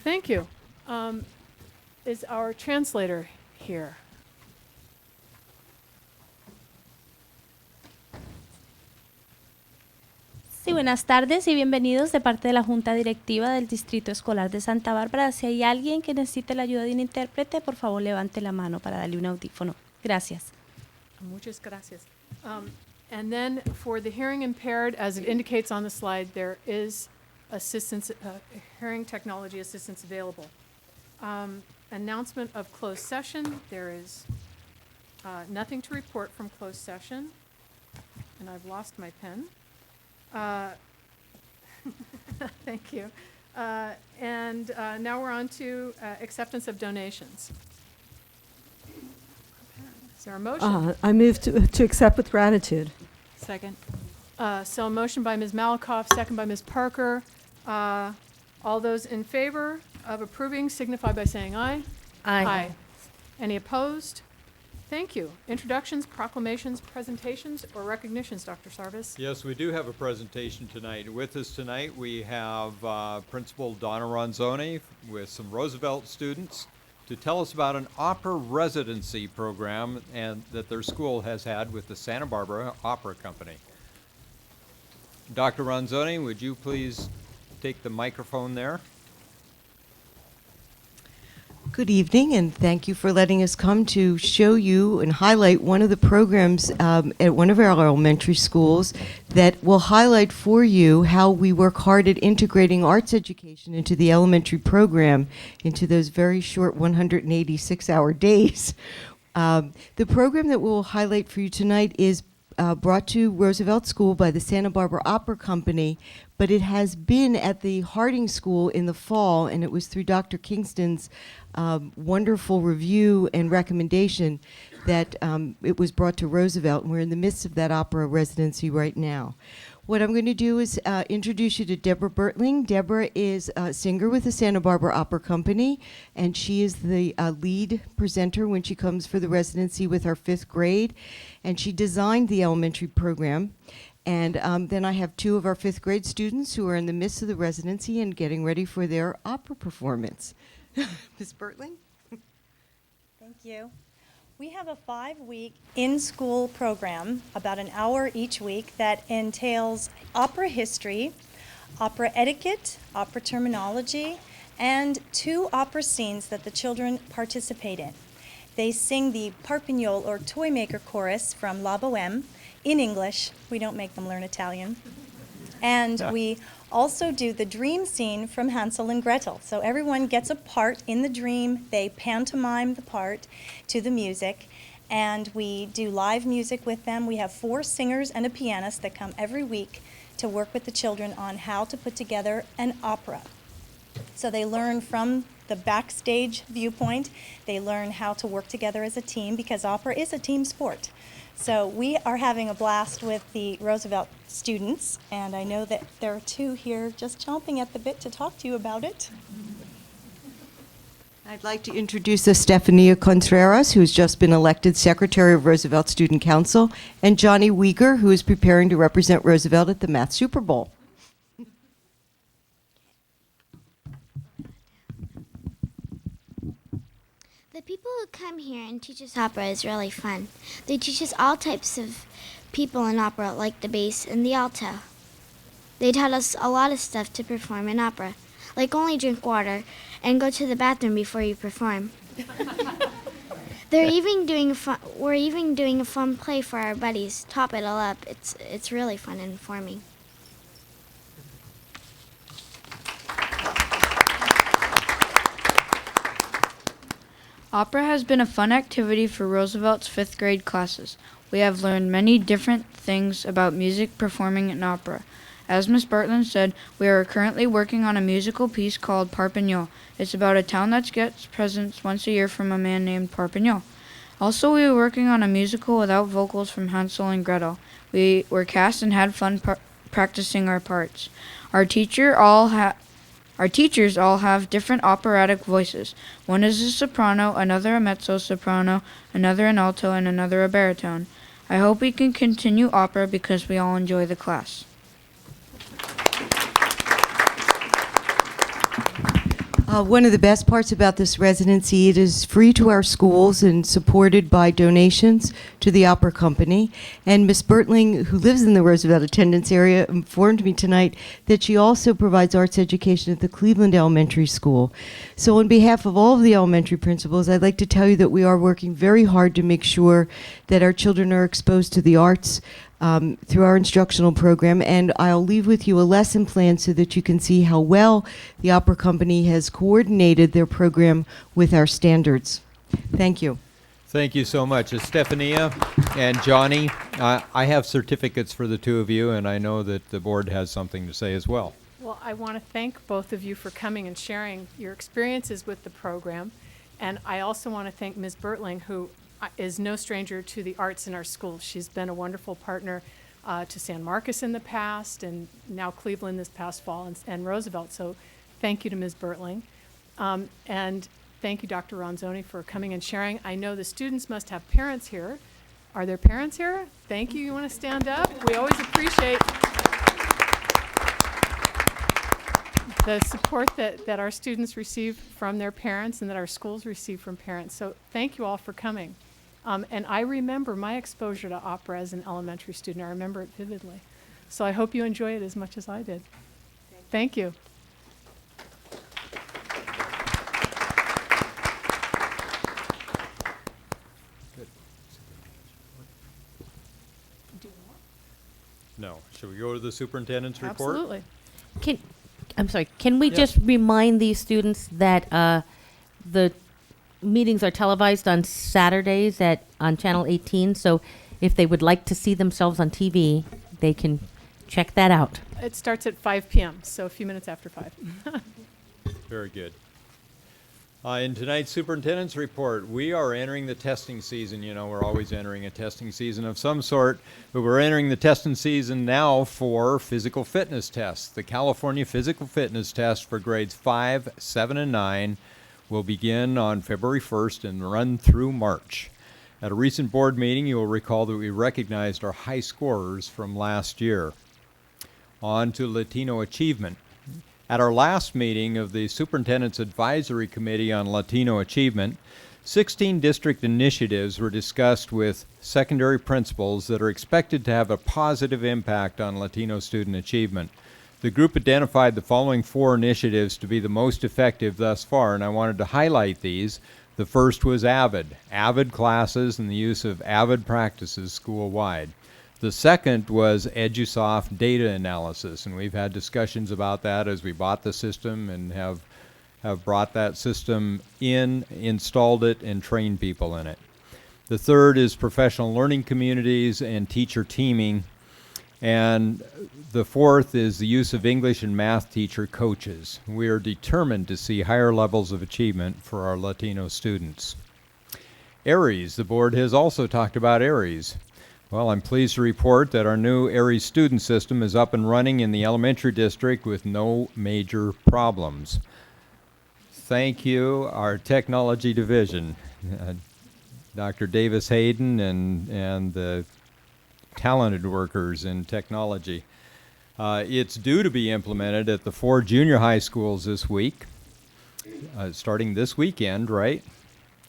Thank you. Is our translator here? Sí, buenas tardes y bienvenidos de parte de la Junta Directiva del Distrito Escolar de Santa Bárbara. Si hay alguien que necesite la ayuda de un intérprete, por favor levante la mano para darle un audífono. Gracias. Muchas gracias. And then for the hearing impaired, as it indicates on the slide, there is assistance, hearing technology assistance available. Announcement of closed session. There is nothing to report from closed session. And I've lost my pen. Thank you. And now we're on to acceptance of donations. Is there a motion? I move to accept with gratitude. Second. So a motion by Ms. Malakoff, second by Ms. Parker. All those in favor of approving signify by saying aye. Aye. Any opposed? Thank you. Introductions, proclamations, presentations, or recognitions, Dr. Sarvis? Yes, we do have a presentation tonight. With us tonight, we have Principal Donna Ronzoni with some Roosevelt students to tell us about an opera residency program and that their school has had with the Santa Barbara Opera Company. Dr. Ronzoni, would you please take the microphone there? Good evening, and thank you for letting us come to show you and highlight one of the programs at one of our elementary schools that will highlight for you how we work hard at integrating arts education into the elementary program into those very short 186-hour days. The program that we'll highlight for you tonight is brought to Roosevelt School by the Santa Barbara Opera Company, but it has been at the Harding School in the fall, and it was through Dr. Kingston's wonderful review and recommendation that it was brought to Roosevelt, and we're in the midst of that opera residency right now. What I'm going to do is introduce you to Deborah Bertling. Deborah is a singer with the Santa Barbara Opera Company, and she is the lead presenter when she comes for the residency with our 5th grade, and she designed the elementary program. And then I have 2 of our 5th grade students who are in the midst of the residency and getting ready for their opera performance. Ms. Bertling? Thank you. We have a 5-week in-school program, about an hour each week, that entails opera history, opera etiquette, opera terminology, and 2 opera scenes that the children participate in. They sing the Parpignol or Toy Maker chorus from La Boheme in English. We don't make them learn Italian. And we also do the dream scene from Hansel and Gretel. So everyone gets a part in the dream. They pantomime the part to the music, and we do live music with them. We have 4 singers and a pianist that come every week to work with the children on how to put together an opera. So they learn from the backstage viewpoint. They learn how to work together as a team, because opera is a team sport. So we are having a blast with the Roosevelt students, and I know that there are 2 here just chomping at the bit to talk to you about it. I'd like to introduce Estefania Contreras, who has just been elected Secretary of Roosevelt Student Council, and Johnny Weger, who is preparing to represent Roosevelt at the Math Super Bowl. The people who come here and teach us opera is really fun. They teach us all types of people in opera, like the bass and the alto. They taught us a lot of stuff to perform in opera, like only drink water and go to the bathroom before you perform. We're even doing a fun play for our buddies, Top It All Up. It's really fun and informing. Opera has been a fun activity for Roosevelt's 5th grade classes. We have learned many different things about music performing in opera. As Ms. Bartland said, we are currently working on a musical piece called Parpignol. It's about a town that gets presents once a year from a man named Parpignol. Also, we were working on a musical without vocals from Hansel and Gretel. We were cast and had fun practicing our parts. Our teachers all have different operatic voices. One is a soprano, another a mezzo-soprano, another an alto, and another a baritone. I hope we can continue opera because we all enjoy the class. One of the best parts about this residency, it is free to our schools and supported by donations to the opera company. And Ms. Bertling, who lives in the Roosevelt attendance area, informed me tonight that she also provides arts education at the Cleveland Elementary School. So on behalf of all of the elementary principals, I'd like to tell you that we are working very hard to make sure that our children are exposed to the arts through our instructional program, and I'll leave with you a lesson plan so that you can see how well the opera company has coordinated their program with our standards. Thank you. Thank you so much. Estefania and Johnny, I have certificates for the two of you, and I know that the board has something to say as well. Well, I want to thank both of you for coming and sharing your experiences with the program. And I also want to thank Ms. Bertling, who is no stranger to the arts in our schools. She's been a wonderful partner to San Marcos in the past, and now Cleveland this past fall, and Roosevelt. So thank you to Ms. Bertling. And thank you, Dr. Ronzoni, for coming and sharing. I know the students must have parents here. Are there parents here? Thank you. You want to stand up? We always appreciate the support that our students receive from their parents and that our schools receive from parents. So thank you all for coming. And I remember my exposure to opera as an elementary student. I remember it vividly. So I hope you enjoy it as much as I did. Thank you. No. Shall we go to the superintendent's report? Absolutely. Can we Yeah. just remind these students that the meetings are televised on Saturdays on Channel 18, so if they would like to see themselves on TV, they can check that out. It starts at 5 p.m., so a few minutes after 5. Very good. In tonight's superintendent's report, we are entering the testing season. You know, we're always entering a testing season of some sort, but we're entering the testing season now for physical fitness tests. The California Physical Fitness Test for grades 5, 7, and 9 will begin on February 1st and run through March. At a recent board meeting, you will recall that we recognized our high scorers from last year. On to Latino achievement. At our last meeting of the Superintendent's Advisory Committee on Latino Achievement, 16 district initiatives were discussed with secondary principals that are expected to have a positive impact on Latino student achievement. The group identified the following 4 initiatives to be the most effective thus far, and I wanted to highlight these. The first was AVID classes and the use of AVID practices school-wide. The second was EduSoft data analysis, and we've had discussions about that as we bought the system and have brought that system in, installed it, and trained people in it. The third is professional learning communities and teacher teaming. And the fourth is the use of English and math teacher coaches. We are determined to see higher levels of achievement for our Latino students. ARIES, the board has also talked about ARIES. Well, I'm pleased to report that our new ARIES student system is up and running in the elementary district with no major problems. Thank you, our technology division, Dr. Davis Hayden and the talented workers in technology. It's due to be implemented at the 4 junior high schools this week, starting this weekend, right?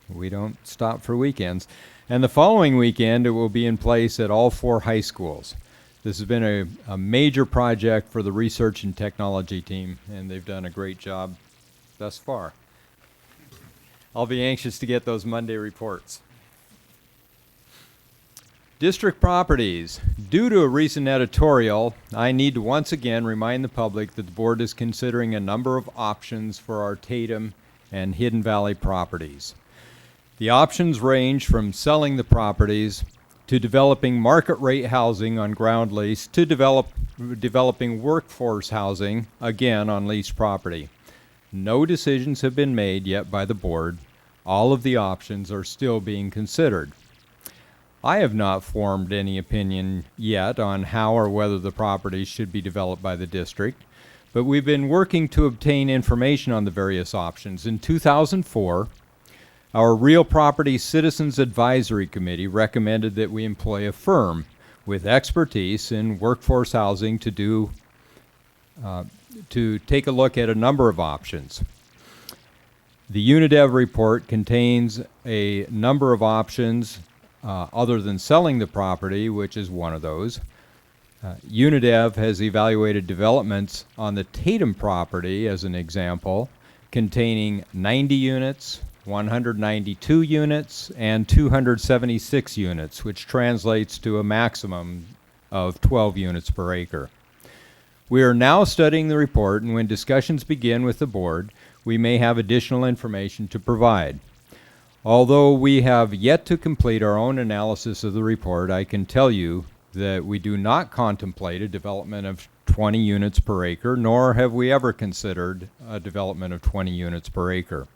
We don't stop for weekends. And the following weekend, it will be in place at all 4 high schools. This has been a major project for the research and technology team, and they've done a great job thus far. I'll be anxious to get those Monday reports. District properties. Due to a recent editorial, I need to once again remind the public that the board is considering a number of options for our Tatum and Hidden Valley properties. The options range from selling the properties to developing market rate housing on ground lease to developing workforce housing, again on leased property. No decisions have been made yet by the board. All of the options are still being considered. I have not formed any opinion yet on how or whether the property should be developed by the district, but we've been working to obtain information on the various options. In 2004, our Real Property Citizens Advisory Committee recommended that we employ a firm with expertise in workforce housing to take a look at a number of options. The UNIDEV report contains a number of options other than selling the property, which is one of those. UNIDEV has evaluated developments on the Tatum property, as an example, containing 90 units, 192 units, and 276 units, which translates to a maximum of 12 units per acre. We are now studying the report, and when discussions begin with the board, we may have additional information to provide. Although we have yet to complete our own analysis of the report, I can tell you that we do not contemplate a development of 20 units per acre, nor have we ever considered a development of 20 units per acre.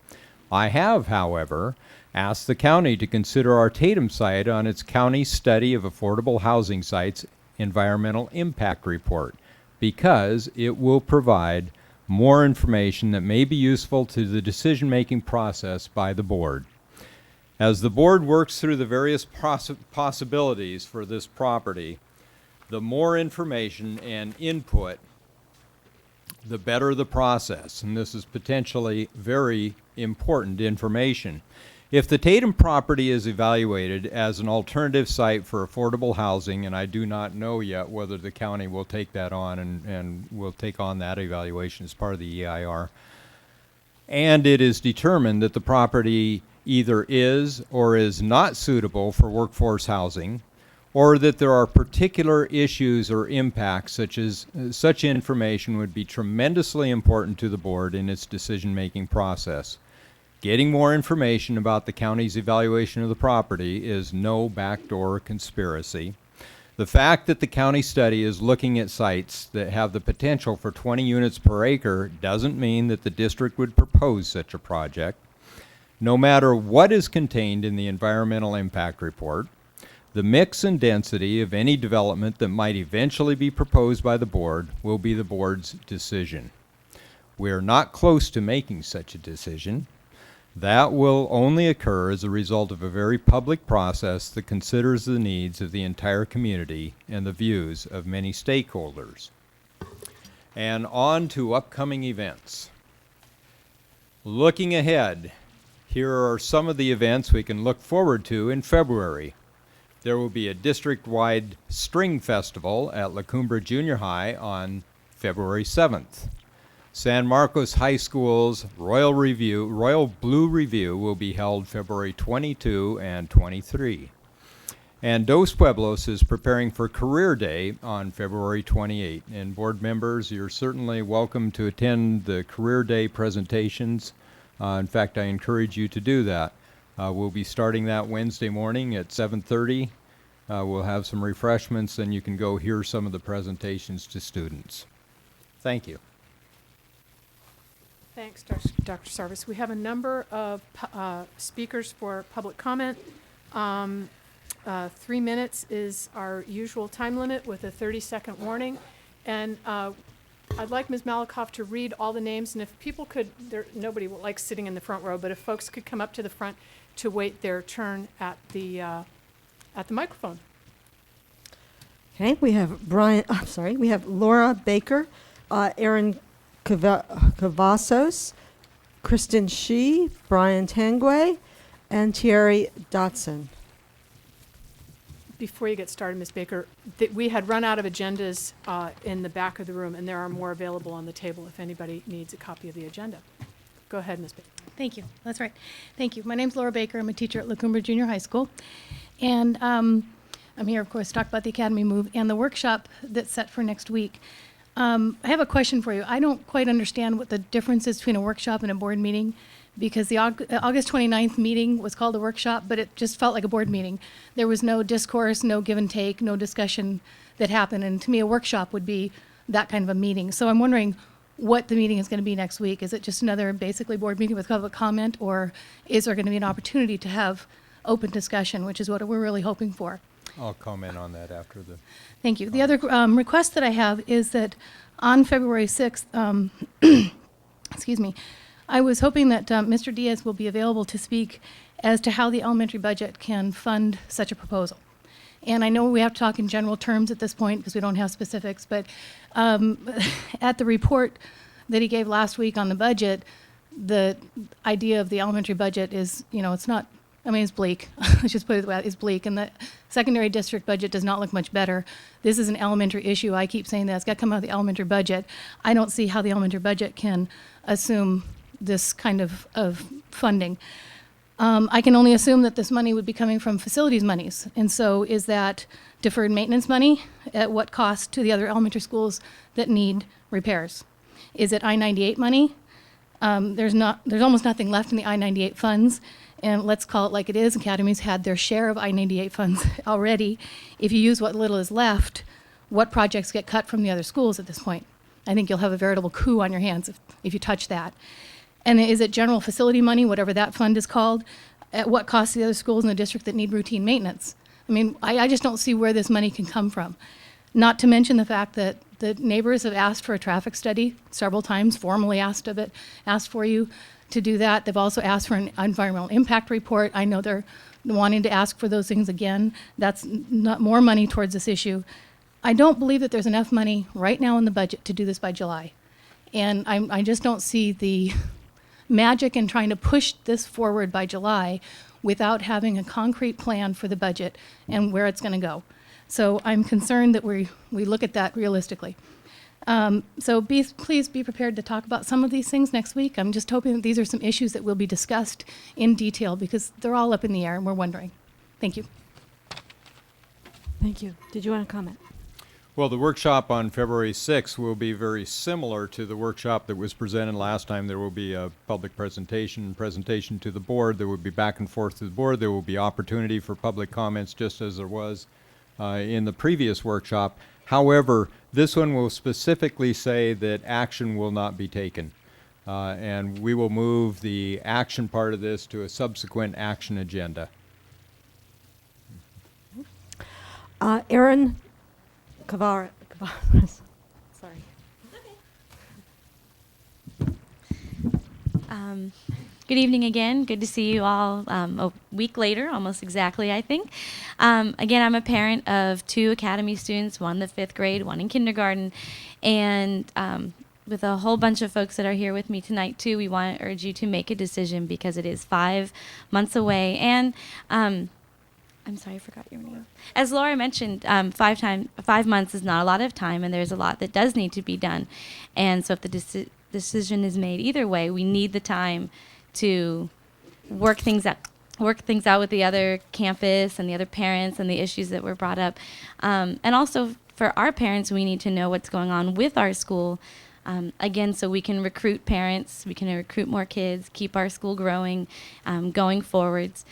I have, however, asked the county to consider our Tatum site on its county study of affordable housing sites environmental impact report, because it will provide more information that may be useful to the decision-making process by the board. As the board works through the various possibilities for this property, the more information and input, the better the process, and this is potentially very important information. If the Tatum property is evaluated as an alternative site for affordable housing, and I do not know yet whether the county will take that on and will take on that evaluation as part of the EIR, and it is determined that the property either is or is not suitable for workforce housing, or that there are particular issues or impacts such information would be tremendously important to the board in its decision-making process. Getting more information about the county's evaluation of the property is no backdoor conspiracy. The fact that the county study is looking at sites that have the potential for 20 units per acre doesn't mean that the district would propose such a project. No matter what is contained in the environmental impact report, the mix and density of any development that might eventually be proposed by the board will be the board's decision. We are not close to making such a decision. That will only occur as a result of a very public process that considers the needs of the entire community and the views of many stakeholders. And on to upcoming events. Looking ahead, here are some of the events we can look forward to in February. There will be a district-wide string festival at La Cumbre Junior High on February 7th. San Marcos High School's Royal Blue Review will be held February 22 and 23. And Dos Pueblos is preparing for Career Day on February 28. And board members, you're certainly welcome to attend the Career Day presentations. In fact, I encourage you to do that. We'll be starting that Wednesday morning at 7:30. We'll have some refreshments, and you can go hear some of the presentations to students. Thank you. Thanks, Dr. Sarvis. We have a number of speakers for public comment. 3 minutes is our usual time limit with a 30-second warning. And I'd like Ms. Malakoff to read all the names, and if people could, nobody likes sitting in the front row, but if folks could come up to the front to wait their turn at the microphone. Okay, we have we have Laura Baker, Aaron Cavazos, Kristen Shee, Brian Tanguay, and Thierry Dotson. Before you get started, Ms. Baker, we had run out of agendas in the back of the room, and there are more available on the table if anybody needs a copy of the agenda. Go ahead, Ms. Baker. Thank you. That's right. Thank you. My name's Laura Baker. I'm a teacher at La Cumbre Junior High School. And I'm here, of course, to talk about the Academy Move and the workshop that's set for next week. I have a question for you. I don't quite understand what the difference is between a workshop and a board meeting, because the August 29th meeting was called a workshop, but it just felt like a board meeting. There was no discourse, no give and take, no discussion that happened. And to me, a workshop would be that kind of a meeting. So I'm wondering what the meeting is going to be next week. Is it just another basically board meeting with public comment, or is there going to be an opportunity to have open discussion, which is what we're really hoping for. I'll comment on that after the. Thank you. The other request that I have is that on February 6th, excuse me, I was hoping that Mr. Diaz will be available to speak as to how the elementary budget can fund such a proposal. And I know we have to talk in general terms at this point because we don't have specifics, but at the report that he gave last week on the budget, the idea of the elementary budget is, it's not, it's bleak. Let's just put it that way, it's bleak. And the secondary district budget does not look much better. This is an elementary issue. I keep saying that. It's got to come out of the elementary budget. I don't see how the elementary budget can assume this kind of funding. I can only assume that this money would be coming from facilities monies. And so is that deferred maintenance money? At what cost to the other elementary schools that need repairs? Is it I-98 money? There's almost nothing left in the I-98 funds. And let's call it like it is. Academies had their share of I-98 funds already. If you use what little is left, what projects get cut from the other schools at this point? I think you'll have a veritable coup on your hands if you touch that. And is it general facility money, whatever that fund is called? At what cost to the other schools in the district that need routine maintenance? I just don't see where this money can come from. Not to mention the fact that the neighbors have asked for a traffic study several times, formally asked for you to do that. They've also asked for an environmental impact report. I know they're wanting to ask for those things again. That's not more money towards this issue. I don't believe that there's enough money right now in the budget to do this by July. And I just don't see the magic in trying to push this forward by July without having a concrete plan for the budget and where it's going to go. So I'm concerned that we look at that realistically. So please be prepared to talk about some of these things next week. I'm just hoping that these are some issues that will be discussed in detail because they're all up in the air and we're wondering. Thank you. Thank you. Did you want to comment? Well, the workshop on February 6th will be very similar to the workshop that was presented last time. There will be a public presentation to the board. There will be back and forth to the board. There will be opportunity for public comments just as there was in the previous workshop. However, this one will specifically say that action will not be taken. And we will move the action part of this to a subsequent action agenda. Aaron Cavares. Sorry. Good evening again. Good to see you all a week later, almost exactly, I think. Again, I'm a parent of 2 academy students, one in the 5th grade, one in kindergarten. And with a whole bunch of folks that are here with me tonight, too, we want to urge you to make a decision because it is 5 months away. And I'm sorry, I forgot your name. As Laura mentioned, 5 months is not a lot of time, and there's a lot that does need to be done. And so if the decision is made either way, we need the time to work things out with the other campus and the other parents and the issues that were brought up. And also for our parents, we need to know what's going on with our school. Again, so we can recruit parents, we can recruit more kids, keep our school growing, going forwards.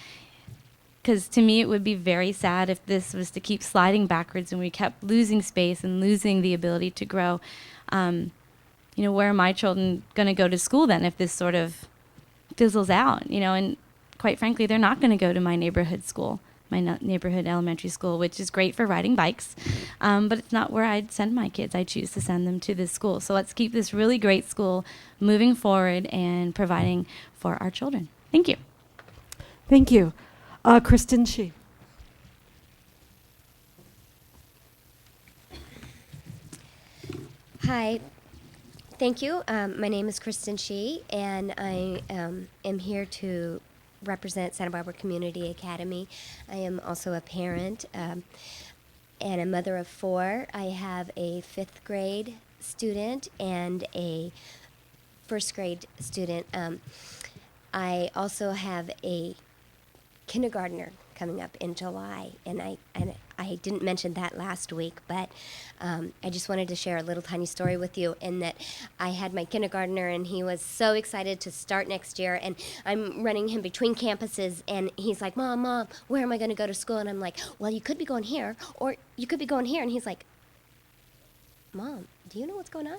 Because to me, it would be very sad if this was to keep sliding backwards and we kept losing space and losing the ability to grow. Where are my children going to go to school then if this sort of fizzles out? And quite frankly, they're not going to go to my neighborhood school, my neighborhood elementary school, which is great for riding bikes. But it's not where I'd send my kids. I choose to send them to this school. So let's keep this really great school moving forward and providing for our children. Thank you. Thank you. Kristen Shi. Hi. Thank you. My name is Kristen Shi, and I am here to represent Santa Barbara Community Academy. I am also a parent and a mother of 4. I have a 5th grade student and a 1st grade student. I also have a kindergartner coming up in July, and I didn't mention that last week, but I just wanted to share a little tiny story with you in that I had my kindergartner, and he was so excited to start next year, and I'm running him between campuses, and he's like, Mom, where am I going to go to school? And I'm like, well, you could be going here, or you could be going here. And he's like, Mom, do you know what's going on?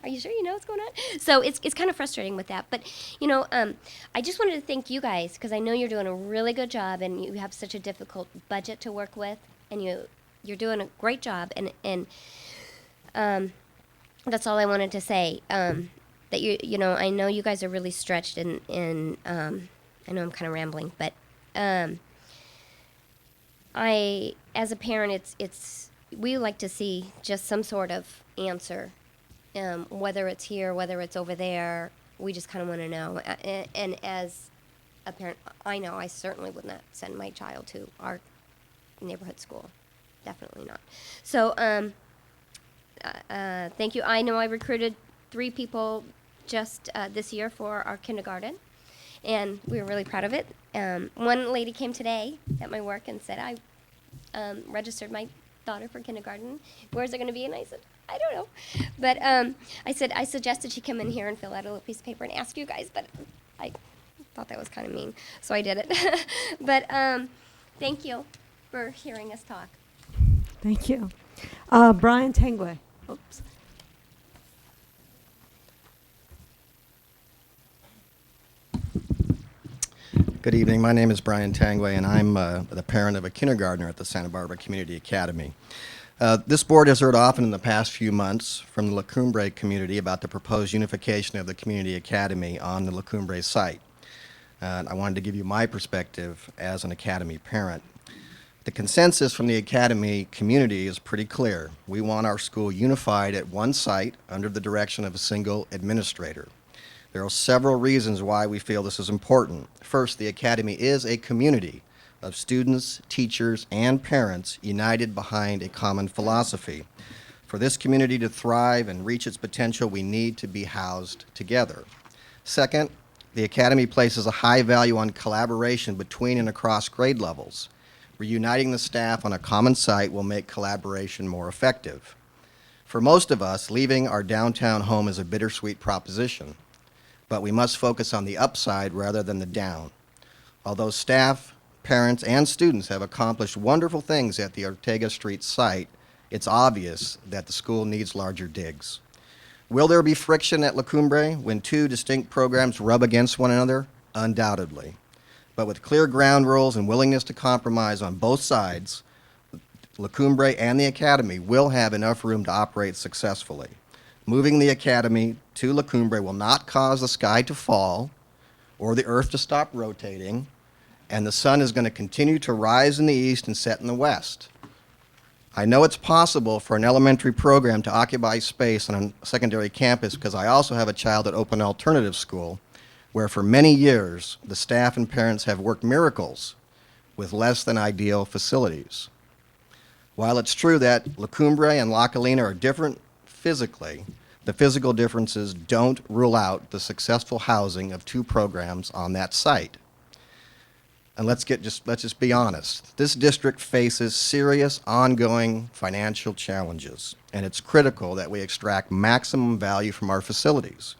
Are you sure you know what's going on? So it's kind of frustrating with that. But, I just wanted to thank you guys because I know you're doing a really good job and you have such a difficult budget to work with. And you're doing a great job. And that's all I wanted to say. That I know you guys are really stretched and I know I'm kind of rambling, but as a parent, we like to see just some sort of answer, whether it's here, whether it's over there. We just kind of want to know. And as a parent, I know I certainly would not send my child to our neighborhood school. Definitely not. So thank you. I know I recruited 3 people just this year for our kindergarten, and we were really proud of it. One lady came today at my work and said, I registered my daughter for kindergarten. Where's it going to be? And I said, I don't know. But I suggested she come in here and fill out a little piece of paper and ask you guys, but I thought that was kind of mean, so I did it. But thank you for hearing us talk. Thank you. Brian Tengwe. Oops. Good evening. My name is Brian Tangway, and I'm the parent of a kindergartner at the Santa Barbara Community Academy. This board has heard often in the past few months from the La Cumbre community about the proposed unification of the Community Academy on the La Cumbre site. I wanted to give you my perspective as an Academy parent. The consensus from the Academy community is pretty clear. We want our school unified at one site under the direction of a single administrator. There are several reasons why we feel this is important. First, the Academy is a community of students, teachers, and parents united behind a common philosophy. For this community to thrive and reach its potential, we need to be housed together. Second, the Academy places a high value on collaboration between and across grade levels. Reuniting the staff on a common site will make collaboration more effective. For most of us, leaving our downtown home is a bittersweet proposition, but we must focus on the upside rather than the down. Although staff, parents, and students have accomplished wonderful things at the Ortega Street site, it's obvious that the school needs larger digs. Will there be friction at La Cumbre when 2 distinct programs rub against one another? Undoubtedly. But with clear ground rules and willingness to compromise on both sides, La Cumbre and the Academy will have enough room to operate successfully. Moving the Academy to La Cumbre will not cause the sky to fall or the earth to stop rotating, and the sun is going to continue to rise in the east and set in the west. I know it's possible for an elementary program to occupy space on a secondary campus because I also have a child at Open Alternative School, where for many years the staff and parents have worked miracles with less than ideal facilities. While it's true that La Cumbre and La Colina are different physically, the physical differences don't rule out the successful housing of 2 programs on that site. And let's just be honest. This district faces serious ongoing financial challenges, and it's critical that we extract maximum value from our facilities.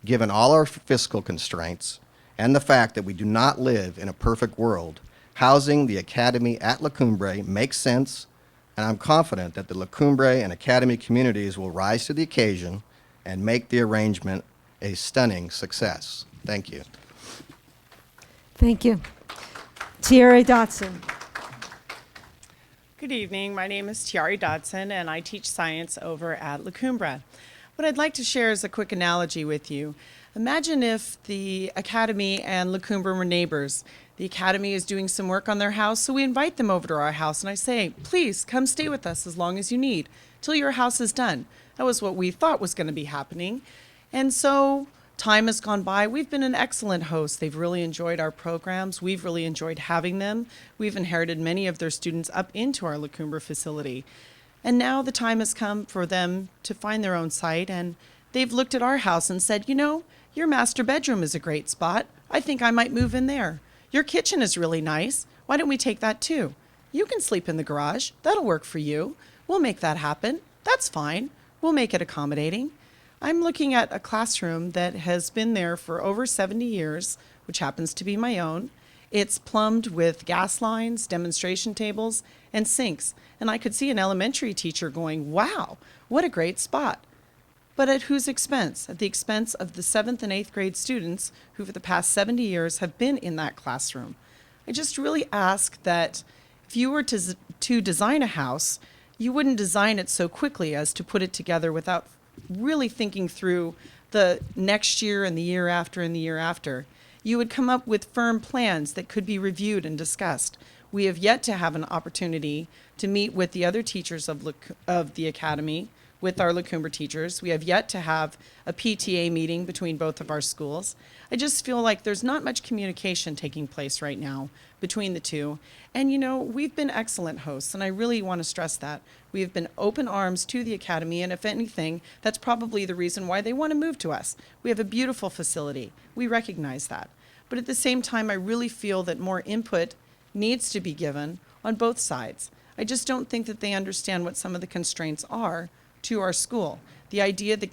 Given all our fiscal constraints and the fact that we do not live in a perfect world, housing the Academy at La Cumbre makes sense, and I'm confident that the La Cumbre and Academy communities will rise to the occasion and make the arrangement a stunning success. Thank you. Thank you. Thierry Dotson. Good evening. My name is Thierry Dotson, and I teach science over at La Cumbre. What I'd like to share is a quick analogy with you. Imagine if the Academy and La Cumbre were neighbors. The Academy is doing some work on their house, so we invite them over to our house, and I say, please come stay with us as long as you need, till your house is done. That was what we thought was going to be happening. And so time has gone by. We've been an excellent host. They've really enjoyed our programs. We've really enjoyed having them. We've inherited many of their students up into our La Cumbre facility. And now the time has come for them to find their own site, and they've looked at our house and said, you know, your master bedroom is a great spot. I think I might move in there. Your kitchen is really nice. Why don't we take that too? You can sleep in the garage. That'll work for you. We'll make that happen. That's fine. We'll make it accommodating. I'm looking at a classroom that has been there for over 70 years, which happens to be my own. It's plumbed with gas lines, demonstration tables, and sinks. And I could see an elementary teacher going, wow, what a great spot. But at whose expense? At the expense of the 7th and 8th grade students who for the past 70 years have been in that classroom. I just really ask that if you were to design a house, you wouldn't design it so quickly as to put it together without really thinking through the next year and the year after and the year after. You would come up with firm plans that could be reviewed and discussed. We have yet to have an opportunity to meet with the other teachers of the academy, with our Lacumba teachers. We have yet to have a PTA meeting between both of our schools. I just feel like there's not much communication taking place right now between the two. And you know, we've been excellent hosts, and I really want to stress that. We have been open arms to the academy, and if anything, that's probably the reason why they want to move to us. We have a beautiful facility. We recognize that. But at the same time, I really feel that more input needs to be given on both sides. I just don't think that they understand what some of the constraints are to our school. The idea that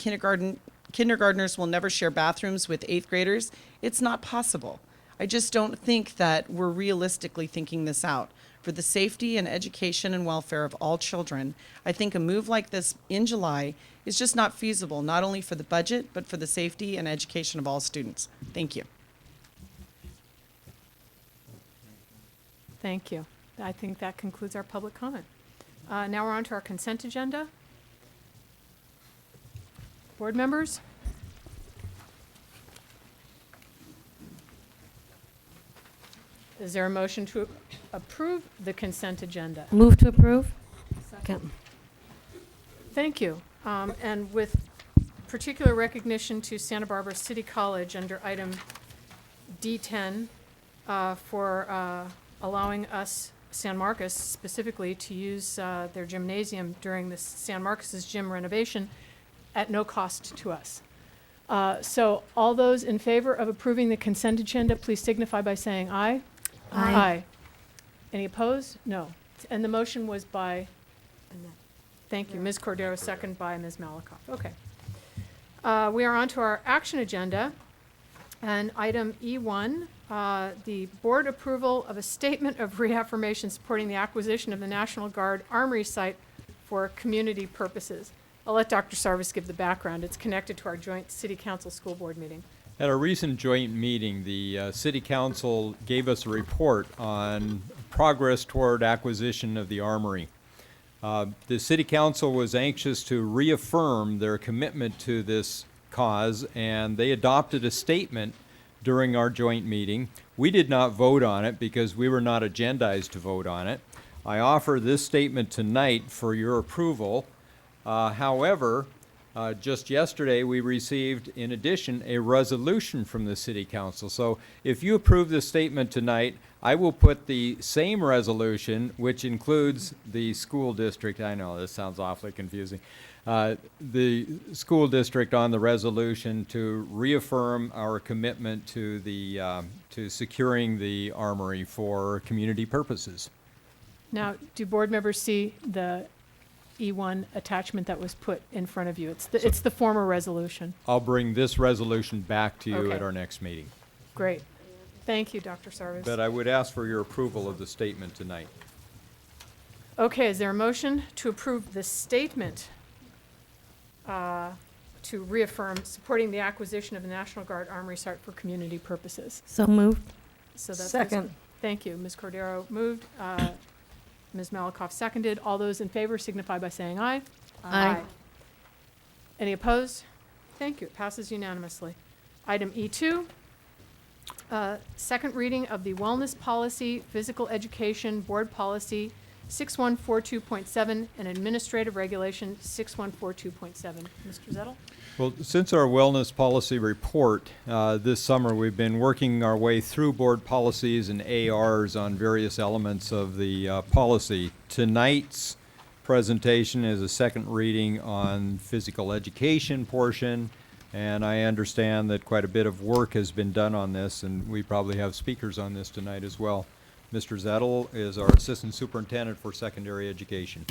kindergartners will never share bathrooms with 8th graders, it's not possible. I just don't think that we're realistically thinking this out. For the safety and education and welfare of all children, I think a move like this in July is just not feasible, not only for the budget, but for the safety and education of all students. Thank you. Thank you. I think that concludes our public comment. Now we're on to our consent agenda. Board members? Is there a motion to approve the consent agenda? Move to approve? Second. Thank you. And with particular recognition to Santa Barbara City College under item D10 for allowing us, San Marcos specifically, to use their gymnasium during the San Marcos's gym renovation at no cost to us. So all those in favor of approving the consent agenda, please signify by saying aye. Aye. Aye. Any opposed? No. And the motion was by, thank you, Ms. Cordero, second by Ms. Malakoff. Okay. We are on to our action agenda. And item E1, the board approval of a statement of reaffirmation supporting the acquisition of the National Guard Armory site for community purposes. I'll let Dr. Sarvis give the background. It's connected to our joint City Council School Board meeting. At a recent joint meeting, the City Council gave us a report on progress toward acquisition of the Armory. The City Council was anxious to reaffirm their commitment to this cause, and they adopted a statement during our joint meeting. We did not vote on it because we were not agendized to vote on it. I offer this statement tonight for your approval. However, just yesterday we received, in addition, a resolution from the City Council. So if you approve this statement tonight, I will put the same resolution, which includes the school district. I know this sounds awfully confusing. The school district on the resolution to reaffirm our commitment to the to securing the Armory for community purposes. Now, do board members see the E1 attachment that was put in front of you? It's the former resolution. I'll bring this resolution back to you Okay. at our next meeting. Great. Thank you, Dr. Sarvis. But I would ask for your approval of the statement tonight. Okay, is there a motion to approve the statement to reaffirm supporting the acquisition of the National Guard Armory site for community purposes? So moved. So that's Second. Thank you. Ms. Cordero moved. Ms. Malakoff seconded. All those in favor signify by saying aye. Aye. Any opposed? Thank you. It passes unanimously. Item E2, second reading of the Wellness Policy, Physical Education Board Policy 6142.7 and Administrative Regulation 6142.7. Mr. Zettel? Well, since our wellness policy report this summer, we've been working our way through board policies and ARs on various elements of the policy. Tonight's presentation is a second reading on physical education portion, and I understand that quite a bit of work has been done on this, and we probably have speakers on this tonight as well. Mr. Zettel is our Assistant Superintendent for Secondary Education.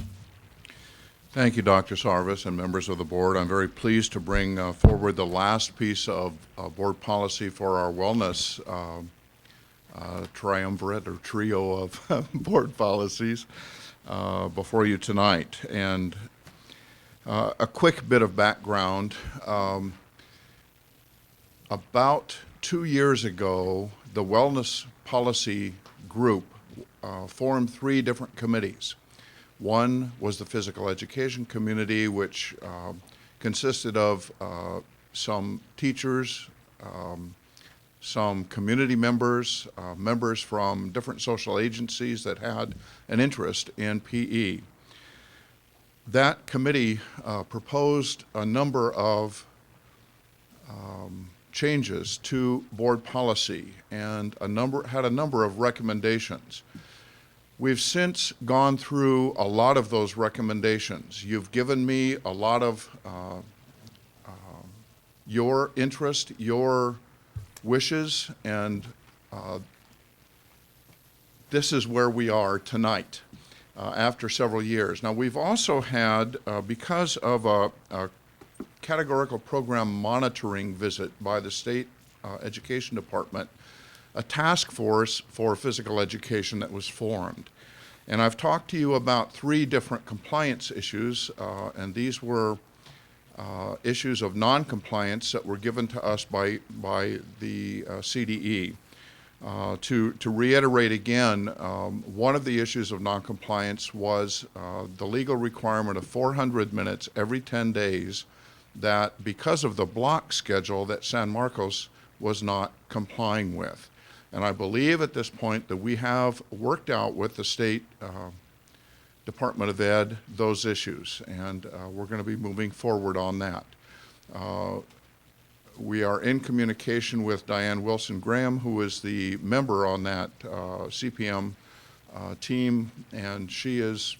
Thank you, Dr. Sarvis and members of the board. I'm very pleased to bring forward the last piece of board policy for our wellness triumvirate or trio of board policies before you tonight. And a quick bit of background. About 2 years ago, the Wellness Policy Group formed 3 different committees. One was the Physical Education Community, which consisted of some teachers, some community members, members from different social agencies that had an interest in PE. That committee proposed a number of changes to board policy and had a number of recommendations. We've since gone through a lot of those recommendations. You've given me a lot of your interest, your wishes, and this is where we are tonight after several years. Now, we've also had, because of a categorical program monitoring visit by the State Education Department, a task force for physical education that was formed. And I've talked to you about 3 different compliance issues, and these were issues of non-compliance that were given to us by the CDE. To reiterate again, one of the issues of non-compliance was the legal requirement of 400 minutes every 10 days that, because of the block schedule, that San Marcos was not complying with. And I believe at this point that we have worked out with the State Department of Ed those issues, and we're going to be moving forward on that. We are in communication with Diane Wilson-Graham, who is the member on that CPM team, and she is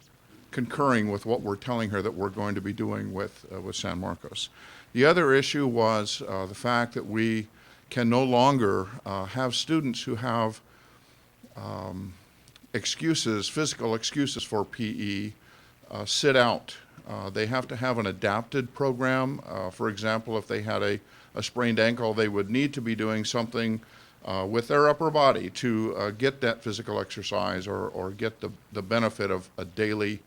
concurring with what we're telling her that we're going to be doing with San Marcos. The other issue was the fact that we can no longer have students who have physical excuses for PE, sit out. They have to have an adapted program. For example, if they had a sprained ankle, they would need to be doing something with their upper body to get that physical exercise or get the benefit of a daily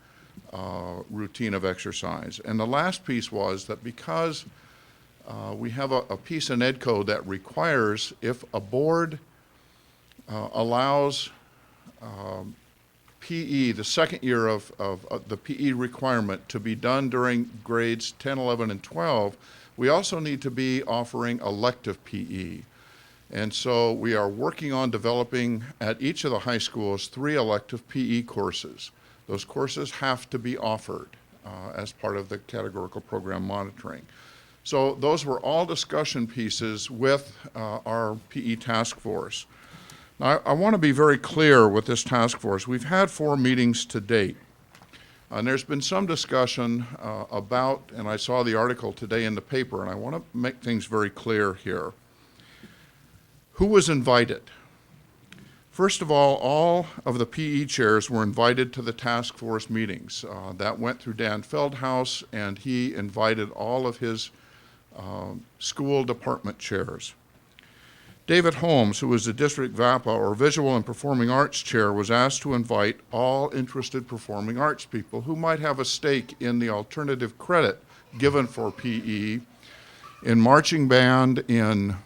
routine of exercise. And the last piece was that because we have a piece in Ed Code that requires, if a board allows PE, the second year of the PE requirement, to be done during grades 10, 11, and 12, we also need to be offering elective PE. And so we are working on developing at each of the high schools 3 elective PE courses. Those courses have to be offered as part of the categorical program monitoring. So those were all discussion pieces with our PE task force. Now, I want to be very clear with this task force. We've had 4 meetings to date. And there's been some discussion about, and I saw the article today in the paper, and I want to make things very clear here. Who was invited? First of all of the PE chairs were invited to the task force meetings. That went through Dan Feldhaus, and he invited all of his school department chairs. David Holmes, who was the district VAPA, or Visual and Performing Arts chair, was asked to invite all interested performing arts people who might have a stake in the alternative credit given for PE in marching band, in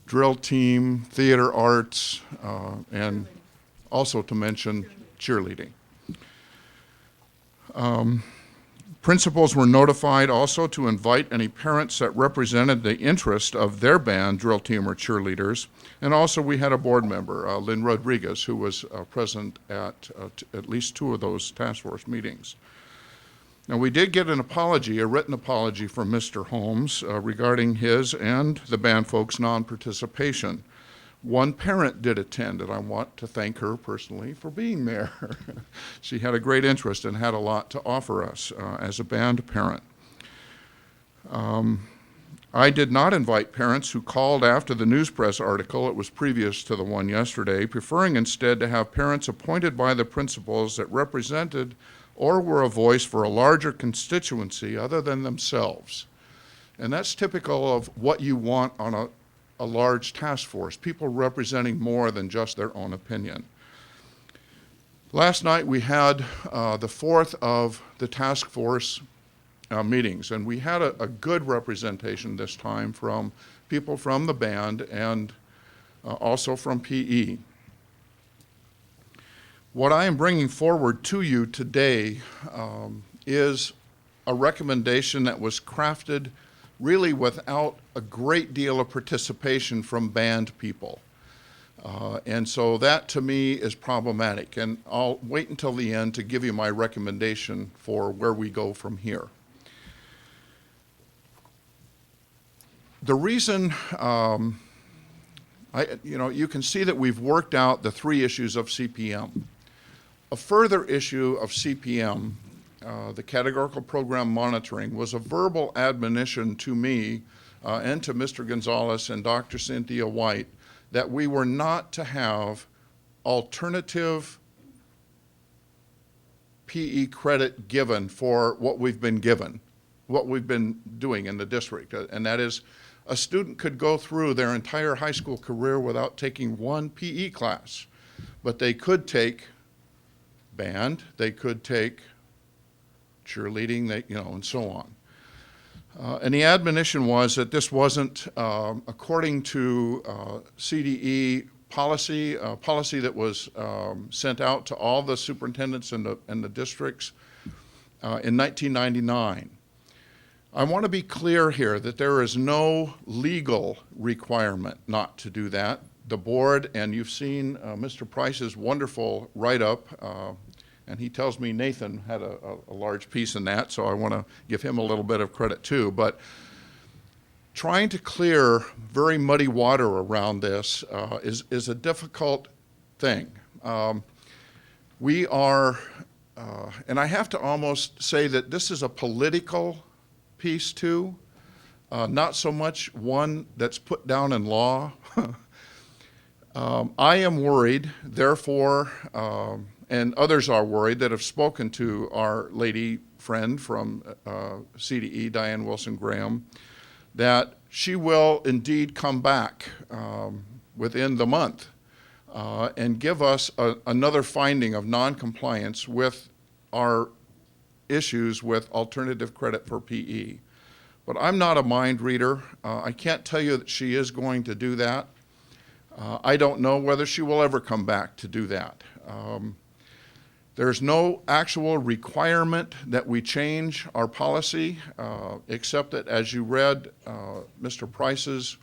drill team, theater arts, and also to mention cheerleading. Principals were notified also to invite any parents that represented the interest of their band, drill team, or cheerleaders. And also we had a board member, Lynn Rodriguez, who was present at least 2 of those task force meetings. Now, we did get an apology, a written apology from Mr. Holmes regarding his and the band folks' non-participation. One parent did attend, and I want to thank her personally for being there. She had a great interest and had a lot to offer us as a band parent. I did not invite parents who called after the news press article. It was previous to the one yesterday, preferring instead to have parents appointed by the principals that represented or were a voice for a larger constituency other than themselves. And that's typical of what you want on a large task force, people representing more than just their own opinion. Last night we had the fourth of the task force meetings, and we had a good representation this time from people from the band and also from PE. What I am bringing forward to you today is a recommendation that was crafted really without a great deal of participation from band people. And so that to me is problematic, and I'll wait until the end to give you my recommendation for where we go from here. The reason, you can see that we've worked out the 3 issues of CPM. A further issue of CPM, the categorical program monitoring, was a verbal admonition to me and to Mr. Gonzalez and Dr. Cynthia White that we were not to have alternative PE credit given for what we've been given, what we've been doing in the district. And that is, a student could go through their entire high school career without taking 1 PE class, but they could take band, they could take cheerleading, and so on. And the admonition was that this wasn't, according to CDE policy, a policy that was sent out to all the superintendents and the districts in 1999. I want to be clear here that there is no legal requirement not to do that. The board, and you've seen Mr. Price's wonderful write-up, and he tells me Nathan had a large piece in that, so I want to give him a little bit of credit too. But trying to clear very muddy water around this is a difficult thing. We are, and I have to almost say that this is a political piece too, not so much one that's put down in law. I am worried, therefore, and others are worried that have spoken to our lady friend from CDE, Diane Wilson-Graham, that she will indeed come back within the month and give us another finding of noncompliance with our issues with alternative credit for PE. But I'm not a mind reader. I can't tell you that she is going to do that. I don't know whether she will ever come back to do that. There's no actual requirement that we change our policy, except that as you read Mr. Price's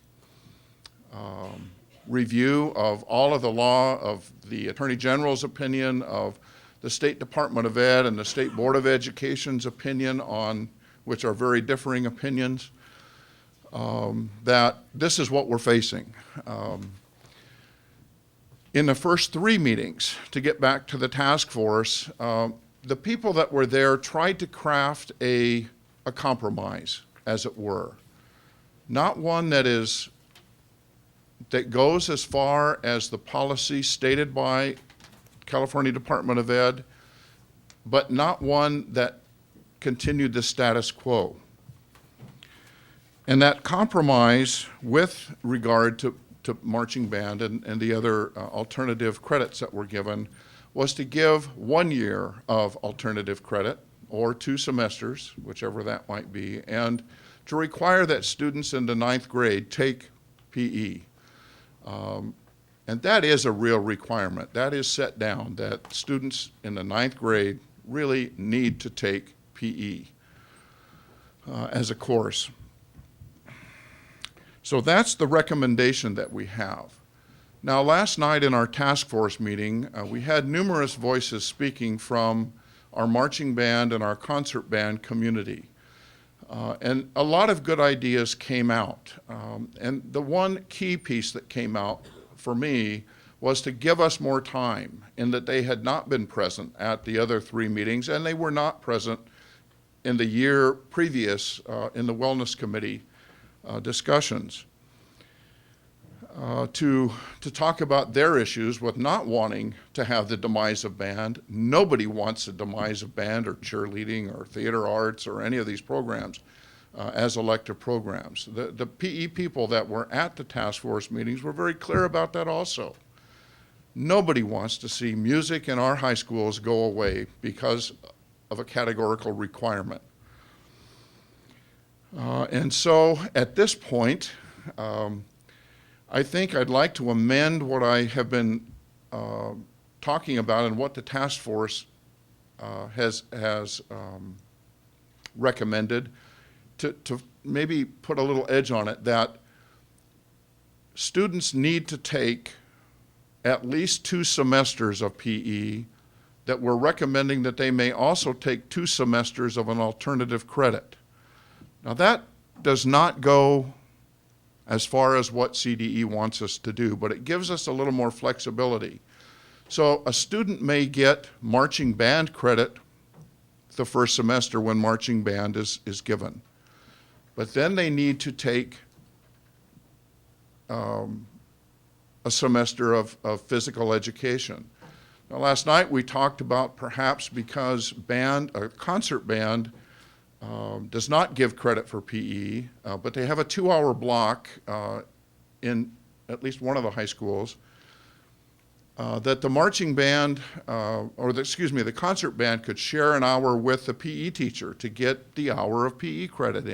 review of all of the law, of the Attorney General's opinion, of the State Department of Ed and the State Board of Education's opinion, on which are very differing opinions, that this is what we're facing. In the first 3 meetings, to get back to the task force, the people that were there tried to craft a compromise, as it were. Not one that goes as far as the policy stated by California Department of Ed, but not one that continued the status quo. And that compromise with regard to marching band and the other alternative credits that were given was to give 1 year of alternative credit, or 2 semesters, whichever that might be, and to require that students in the 9th grade take PE. And that is a real requirement. That is set down, that students in the 9th grade really need to take PE as a course. So that's the recommendation that we have. Now, last night in our task force meeting, we had numerous voices speaking from our marching band and our concert band community. And a lot of good ideas came out. And the one key piece that came out for me was to give us more time, in that they had not been present at the other 3 meetings, and they were not present in the year previous in the Wellness Committee discussions, to talk about their issues with not wanting to have the demise of band. Nobody wants the demise of band or cheerleading or theater arts or any of these programs. as elective programs. The PE people that were at the task force meetings were very clear about that also. Nobody wants to see music in our high schools go away because of a categorical requirement. And so at this point, I think I'd like to amend what I have been talking about and what the task force has recommended to maybe put a little edge on it, that students need to take at least 2 semesters of PE, that we're recommending that they may also take 2 semesters of an alternative credit. Now that does not go as far as what CDE wants us to do, but it gives us a little more flexibility. So a student may get marching band credit the first semester when marching band is given, but then they need to take a semester of physical education. Now, last night we talked about perhaps because a concert band does not give credit for PE, but they have a 2-hour block in at least one of the high schools, that the marching band, the concert band could share an hour with the PE teacher to get the hour of PE credit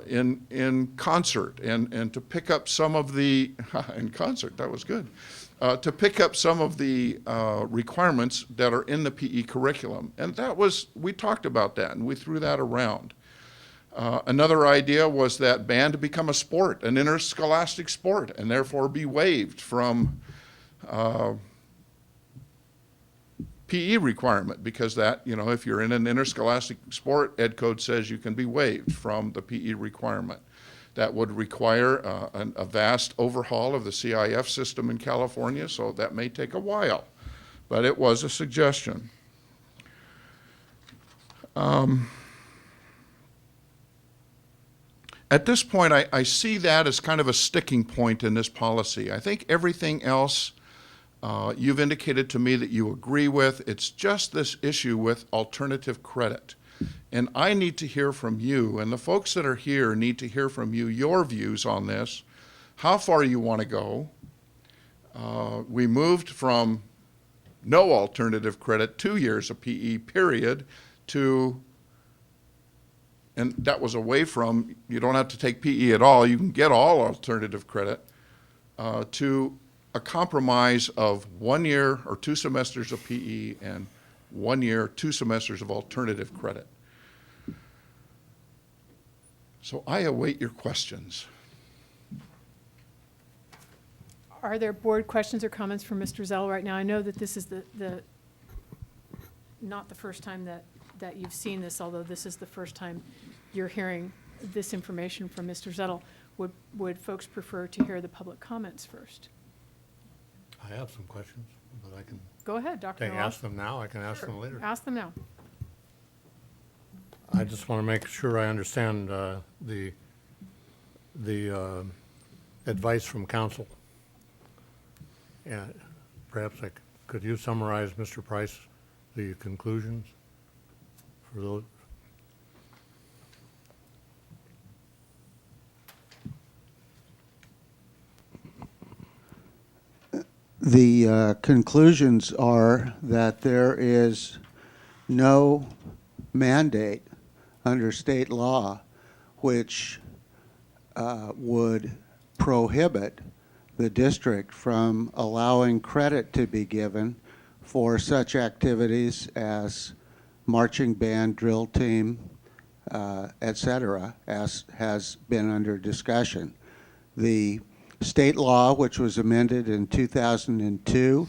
in concert, and to pick up some of the, in concert, that was good, to pick up some of the requirements that are in the PE curriculum. And we talked about that and we threw that around. Another idea was that band to become a sport, an interscholastic sport, and therefore be waived from PE requirement, because that, if you're in an interscholastic sport, Ed Code says you can be waived from the PE requirement. That would require a vast overhaul of the CIF system in California, so that may take a while, but it was a suggestion. At this point, I see that as kind of a sticking point in this policy. I think everything else you've indicated to me that you agree with. It's just this issue with alternative credit. And I need to hear from you, and the folks that are here need to hear from you, your views on this, how far you want to go. We moved from no alternative credit, 2 years of PE period, to, and that was away from, you don't have to take PE at all, you can get all alternative credit, to a compromise of 1 year or 2 semesters of PE and 1 year, 2 semesters of alternative credit. So I await your questions. Are there board questions or comments from Mr. Zell right now? I know that this is not the first time that you've seen this, although this is the first time you're hearing this information from Mr. Zettel. Would folks prefer to hear the public comments first? I have some questions, but I can. Go ahead, Dr. Can I ask them now? I can ask them later. Ask them now. I just want to make sure I understand the advice from council. And perhaps could you summarize, Mr. Price, the conclusions for those? The conclusions are that there is no mandate under state law which would prohibit the district from allowing credit to be given for such activities as marching band, drill team, et cetera, as has been under discussion. The state law, which was amended in 2002,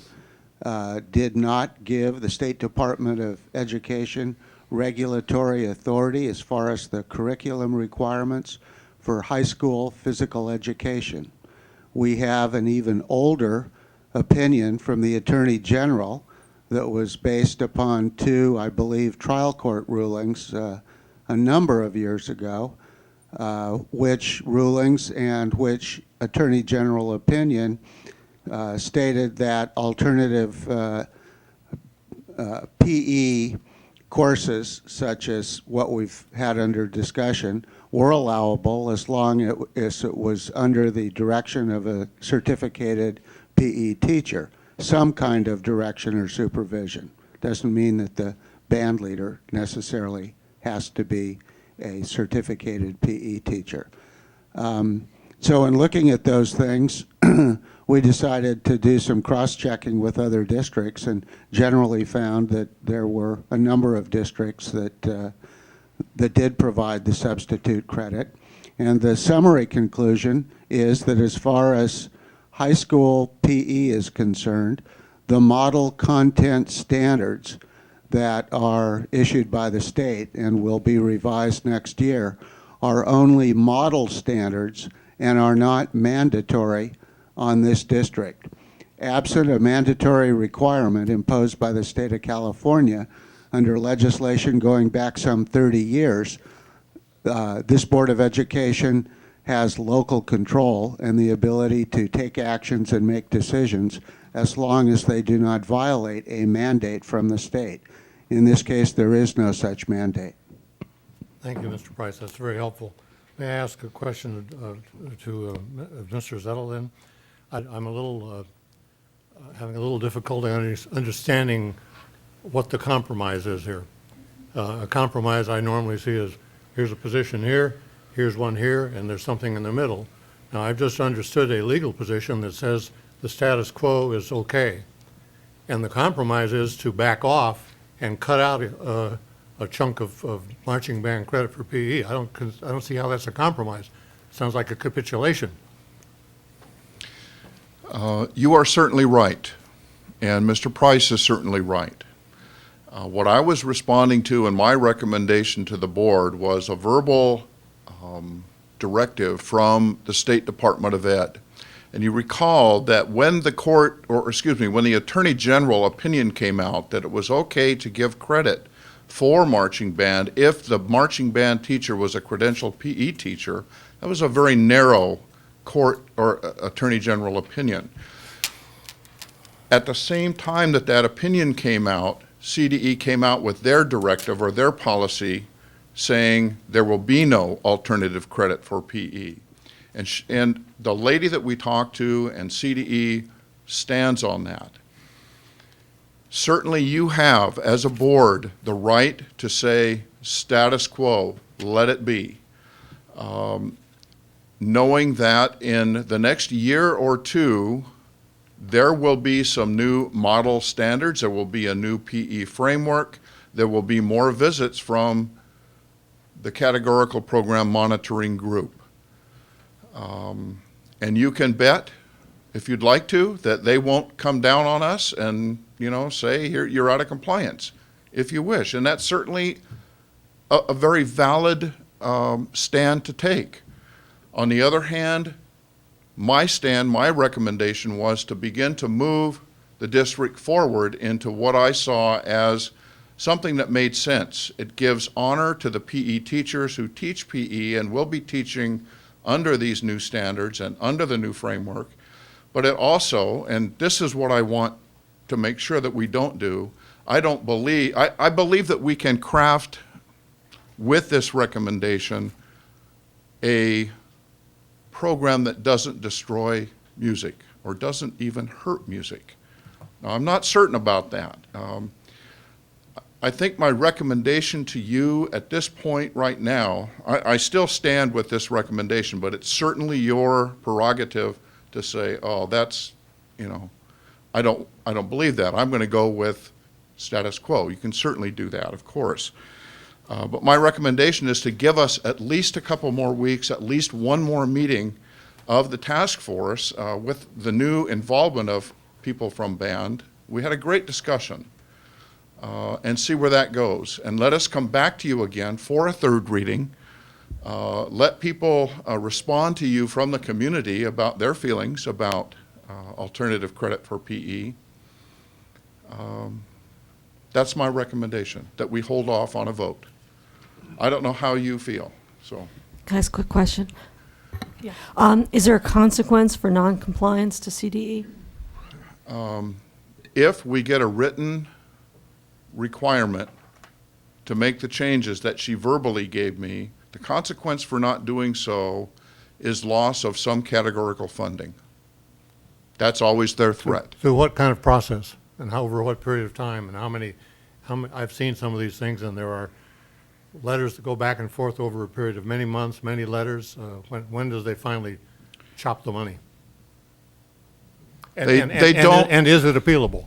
did not give the State Department of Education regulatory authority as far as the curriculum requirements for high school physical education. We have an even older opinion from the Attorney General that was based upon 2, I believe, trial court rulings a number of years ago, which rulings and which Attorney General opinion stated that alternative PE courses such as what we've had under discussion were allowable as long as it was under the direction of a certificated PE teacher, some kind of direction or supervision. Doesn't mean that the band leader necessarily has to be a certificated PE teacher. So in looking at those things, we decided to do some cross-checking with other districts and generally found that there were a number of districts that did provide the substitute credit. And the summary conclusion is that as far as high school PE is concerned, the model content standards that are issued by the state and will be revised next year are only model standards and are not mandatory on this district. Absent a mandatory requirement imposed by the state of California under legislation going back some 30 years, this Board of Education has local control and the ability to take actions and make decisions as long as they do not violate a mandate from the state. In this case, there is no such mandate. Thank you, Mr. Price. That's very helpful. May I ask a question to Mr. Zettel then? I'm a little, having a little difficulty understanding what the compromise is here. A compromise I normally see is here's a position here, here's one here, and there's something in the middle. Now, I've just understood a legal position that says the status quo is okay. And the compromise is to back off and cut out a chunk of marching band credit for PE. I don't see how that's a compromise. Sounds like a capitulation. You are certainly right, and Mr. Price is certainly right. What I was responding to in my recommendation to the board was a verbal directive from the State Department of Ed. And you recall that when the court, or excuse me, when the Attorney General opinion came out that it was okay to give credit for marching band if the marching band teacher was a credentialed PE teacher, that was a very narrow court or Attorney General opinion. At the same time that that opinion came out, CDE came out with their directive or their policy saying there will be no alternative credit for PE. And the lady that we talked to and CDE stands on that. Certainly you have, as a board, the right to say status quo, let it be. Knowing that in the next year or two, there will be some new model standards, there will be a new PE framework, there will be more visits from the categorical program monitoring group. And you can bet, if you'd like to, that they won't come down on us and, you know, say, here, you're out of compliance, if you wish. And that's certainly a very valid stand to take. On the other hand, my stand, my recommendation was to begin to move the district forward into what I saw as something that made sense. It gives honor to the PE teachers who teach PE and will be teaching under these new standards and under the new framework. But it also, and this is what I want to make sure that we don't do, I believe that we can craft with this recommendation a program that doesn't destroy music or doesn't even hurt music. Now, I'm not certain about that. I think my recommendation to you at this point right now, I still stand with this recommendation, but it's certainly your prerogative to say, oh, that's, you know, I don't believe that. I'm going to go with status quo. You can certainly do that, of course. But my recommendation is to give us at least a couple more weeks, at least one more meeting of the task force with the new involvement of people from band. We had a great discussion. And see where that goes. And let us come back to you again for a third reading. Let people respond to you from the community about their feelings about alternative credit for PE. That's my recommendation, that we hold off on a vote. I don't know how you feel, so. Can I ask a quick question? Yeah. Is there a consequence for non-compliance to CDE? If we get a written requirement to make the changes that she verbally gave me, the consequence for not doing so is loss of some categorical funding. That's always their threat. So what kind of process, and over what period of time, and how many, I've seen some of these things, and there are letters that go back and forth over a period of many months, many letters. When does they finally chop the money? And is it appealable?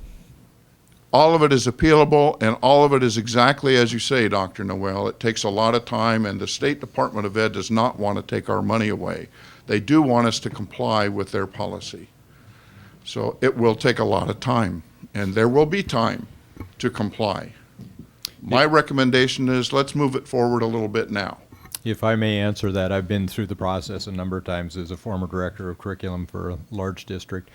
All of it is appealable, and all of it is exactly as you say, Dr. Noel. It takes a lot of time, and the State Department of Ed does not want to take our money away. They do want us to comply with their policy. So it will take a lot of time, and there will be time to comply. My recommendation is let's move it forward a little bit now. If I may answer that, I've been through the process a number of times as a former director of curriculum for a large district.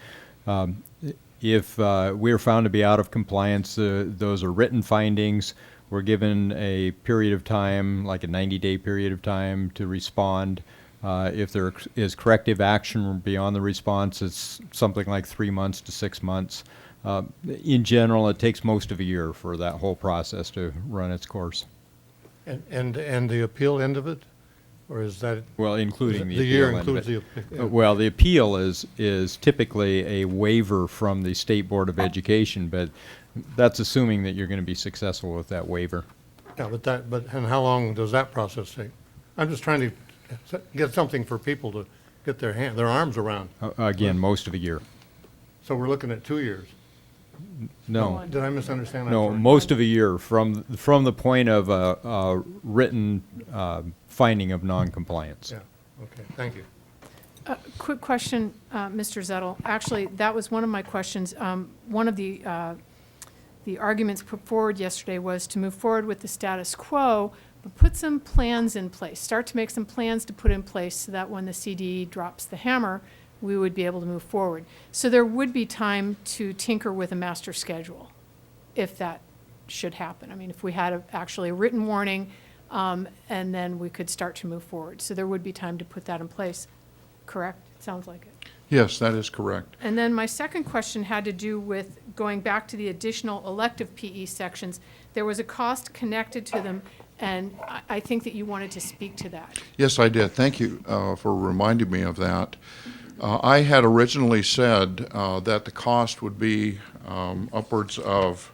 If we're found to be out of compliance, those are written findings. We're given a period of time, like a 90-day period of time, to respond. If there is corrective action beyond the response, it's something like 3 months to 6 months. In general, it takes most of a year for that whole process to run its course. And the appeal end of it? Or is that? Well, including the appeal year end includes of it. the appeal. Well, the appeal is typically a waiver from the State Board of Education, but that's assuming that you're going to be successful with that waiver. Yeah, and how long does that process take? I'm just trying to get something for people to get their arms around. Again, most of a year. So we're looking at 2 years. No. Did I misunderstand that? No, Sorry. most of a year from the point of a written finding of noncompliance. Yeah, okay, thank you. Quick question, Mr. Zettel. Actually, that was one of my questions. One of the arguments put forward yesterday was to move forward with the status quo, but put some plans in place, start to make some plans to put in place so that when the CD drops the hammer, we would be able to move forward. So there would be time to tinker with a master schedule if that should happen. I mean, if we had actually a written warning, and then we could start to move forward. So there would be time to put that in place, correct? It sounds like it. Yes, that is correct. And then my second question had to do with going back to the additional elective PE sections. There was a cost connected to them, and I think that you wanted to speak to that. Yes, I did. Thank you for reminding me of that. I had originally said that the cost would be upwards of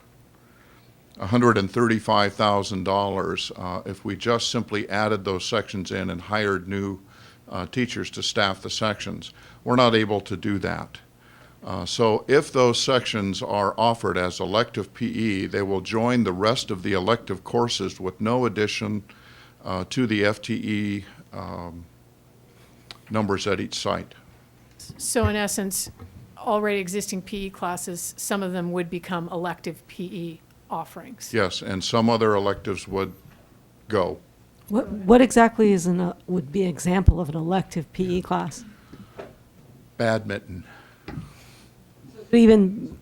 $135,000 if we just simply added those sections in and hired new teachers to staff the sections. We're not able to do that. So if those sections are offered as elective PE, they will join the rest of the elective courses with no addition to the FTE numbers at each site. So in essence, already existing PE classes, some of them would become elective PE offerings. Yes, and some other electives would go. What exactly would be an example of an elective PE class? Badminton. But even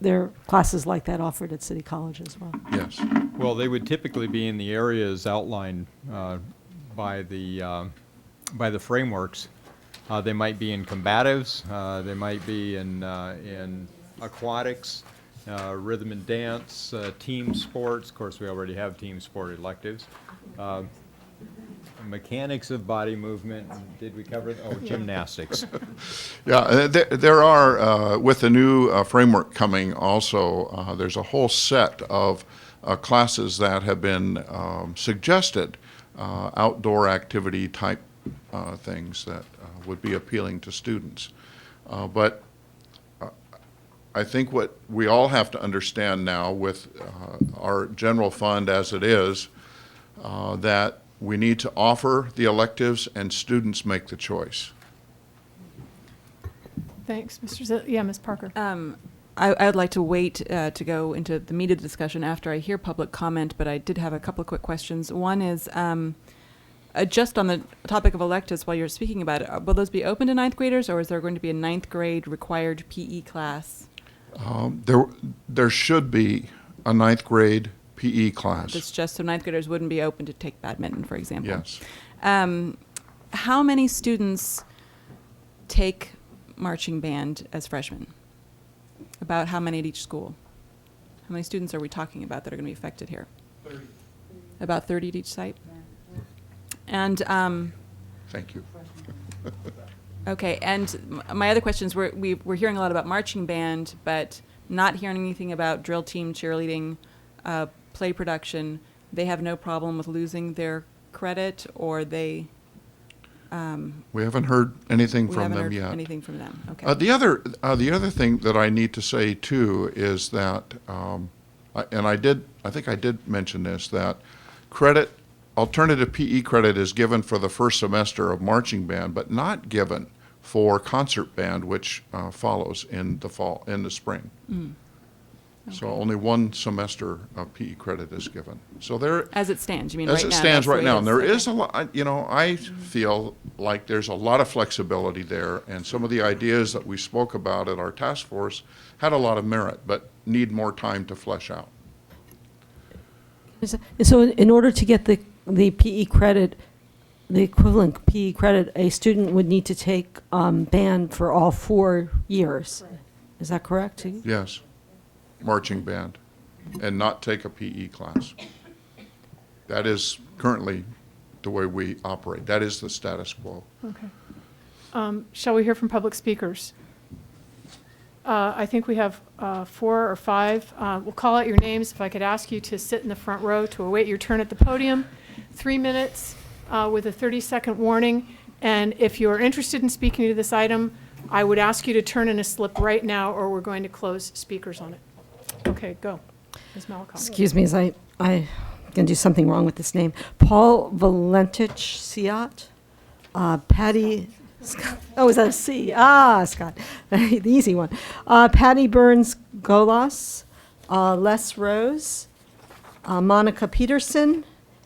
there are classes like that offered at City College as well. Yes. Well, they would typically be in the areas outlined by the frameworks. They might be in combatives. They might be in aquatics, rhythm and dance, team sports. Of course, we already have team sport electives. Mechanics of body movement. Did we cover it? Oh, gymnastics. Yeah, there are, with the new framework coming also, there's a whole set of classes that have been suggested, outdoor activity type things that would be appealing to students. But I think what we all have to understand now with our general fund as it is, that we need to offer the electives and students make the choice. Thanks, Mr. Yeah, Ms. Parker. I would like to wait to go into the meat of the discussion after I hear public comment, but I did have a couple of quick questions. One is, just on the topic of electives while you're speaking about it, will those be open to ninth graders, or is there going to be a ninth grade required PE class? There should be a ninth grade PE class. It's just so ninth graders wouldn't be open to take badminton, for example. Yes. How many students take marching band as freshmen? About how many at each school? How many students are we talking about that are going to be affected here? 30. about 30 at each site. And Thank you. okay, and my other questions were, we're hearing a lot about marching band, but not hearing anything about drill team, cheerleading, play production. They have no problem with losing their credit, or they... We haven't heard anything we from haven't them heard yet. anything from them. Okay. The other thing that I need to say too is that, I think I did mention this, that alternative PE credit is given for the first semester of marching band, but not given for concert band, which follows in the spring. Mm. So only one semester of PE credit is given. So there, as it stands, you mean as right it now? stands That's the right way now, it and there is is a lot. I feel like there's a lot of flexibility there, and some of the ideas that we spoke about at our task force had a lot of merit, but need more time to flesh out. So in order to get the PE credit, the equivalent PE credit, a student would need to take band for all 4 years. Right. Is that correct? Yes, marching band, and not take a PE class. That is currently the way we operate. That is the status quo. Okay. Shall we hear from public speakers? I think we have 4 or 5. We'll call out your names. If I could ask you to sit in the front row to await your turn at the podium. 3 minutes with a 30-second warning. And if you're interested in speaking to this item, I would ask you to turn in a slip right now, or we're going to close speakers on it. Okay, go. Ms. Malakov. Excuse me, as I can do something wrong with this name. Paul Valentich Siat, Patty, Scott, oh, is that a C? Ah, Scott, the easy one. Patty Burns Golas, Les Rose, Monica Peterson,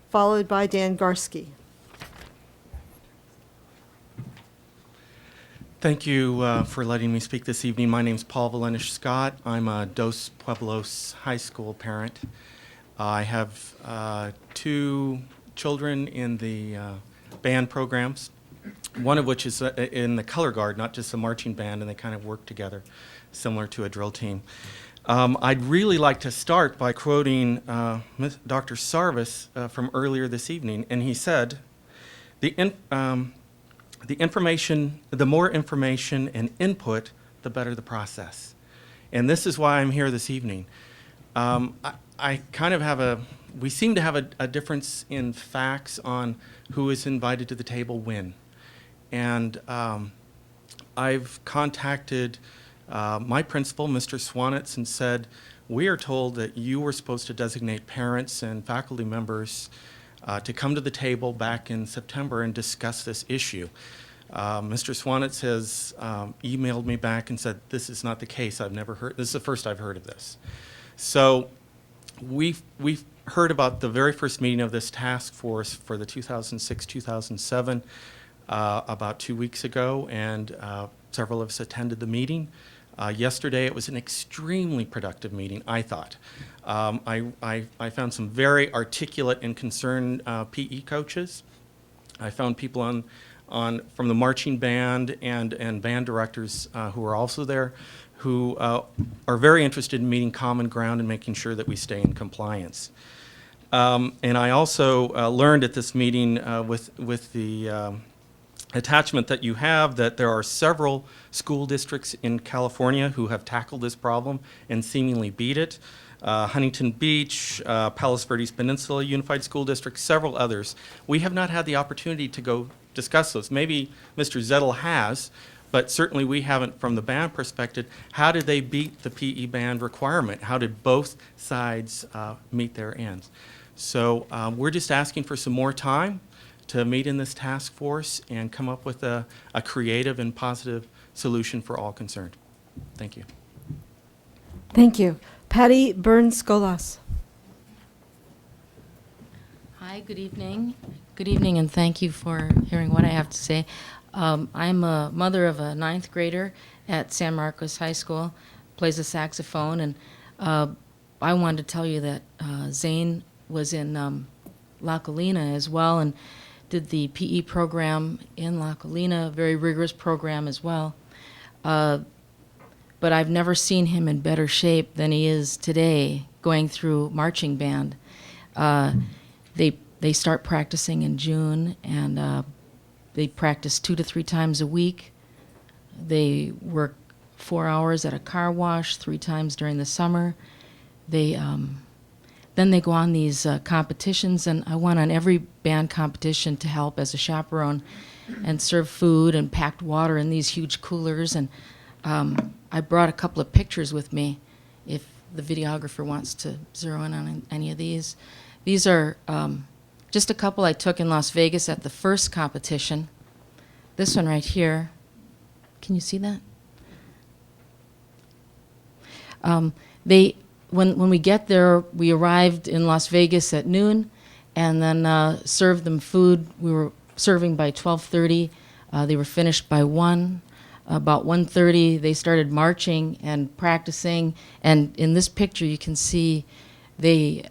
followed by Dan Garsky. Thank you for letting me speak this evening. My name's Paul Valenish Scott. I'm a Dos Pueblos High School parent. I have 2 children in the band programs, one of which is in the color guard, not just the marching band, and they kind of work together, similar to a drill team. I'd really like to start by quoting Dr. Sarvis from earlier this evening, and he said, the more information and input, the better the process. And this is why I'm here this evening. I kind of we seem to have a difference in facts on who is invited to the table when. And I've contacted my principal, Mr. Swanitz, and said, we are told that you were supposed to designate parents and faculty members to come to the table back in September and discuss this issue. Mr. Swanitz has emailed me back and said, this is not the case. I've never heard, this is the first I've heard of this. So we've heard about the very first meeting of this task force for the 2006-2007 about 2 weeks ago, and several of us attended the meeting. Yesterday it was an extremely productive meeting, I thought. I found some very articulate and concerned PE coaches. I found people from the marching band and band directors who are also there, who are very interested in meeting common ground and making sure that we stay in compliance. And I also learned at this meeting with the attachment that you have that there are several school districts in California who have tackled this problem and seemingly beat it. Huntington Beach, Palos Verdes Peninsula Unified School District, several others. We have not had the opportunity to go discuss those. Maybe Mr. Zettel has, but certainly we haven't from the band perspective. How did they beat the PE band requirement? How did both sides meet their ends? So we're just asking for some more time to meet in this task force and come up with a creative and positive solution for all concerned. Thank you. Thank you. Patty Burns Golas. Hi, good evening. Good evening, and thank you for hearing what I have to say. I'm a mother of a 9th grader at San Marcos High School, plays the saxophone, and I wanted to tell you that Zane was in La Colina as well and did the PE program in La Colina, a very rigorous program as well. But I've never seen him in better shape than he is today going through marching band. They start practicing in June, and they practice 2 to 3 times a week. They work 4 hours at a car wash 3 times during the summer. Then they go on these competitions, and I went on every band competition to help as a chaperone and serve food and packed water in these huge coolers. And I brought a couple of pictures with me if the videographer wants to zero in on any of these. These are just a couple I took in Las Vegas at the first competition. This one right here. Can you see that? When we get there, we arrived in Las Vegas at noon, and then served them food. We were serving by 12:30. They were finished by 1. About 1:30, they started marching and practicing. And in this picture, you can see they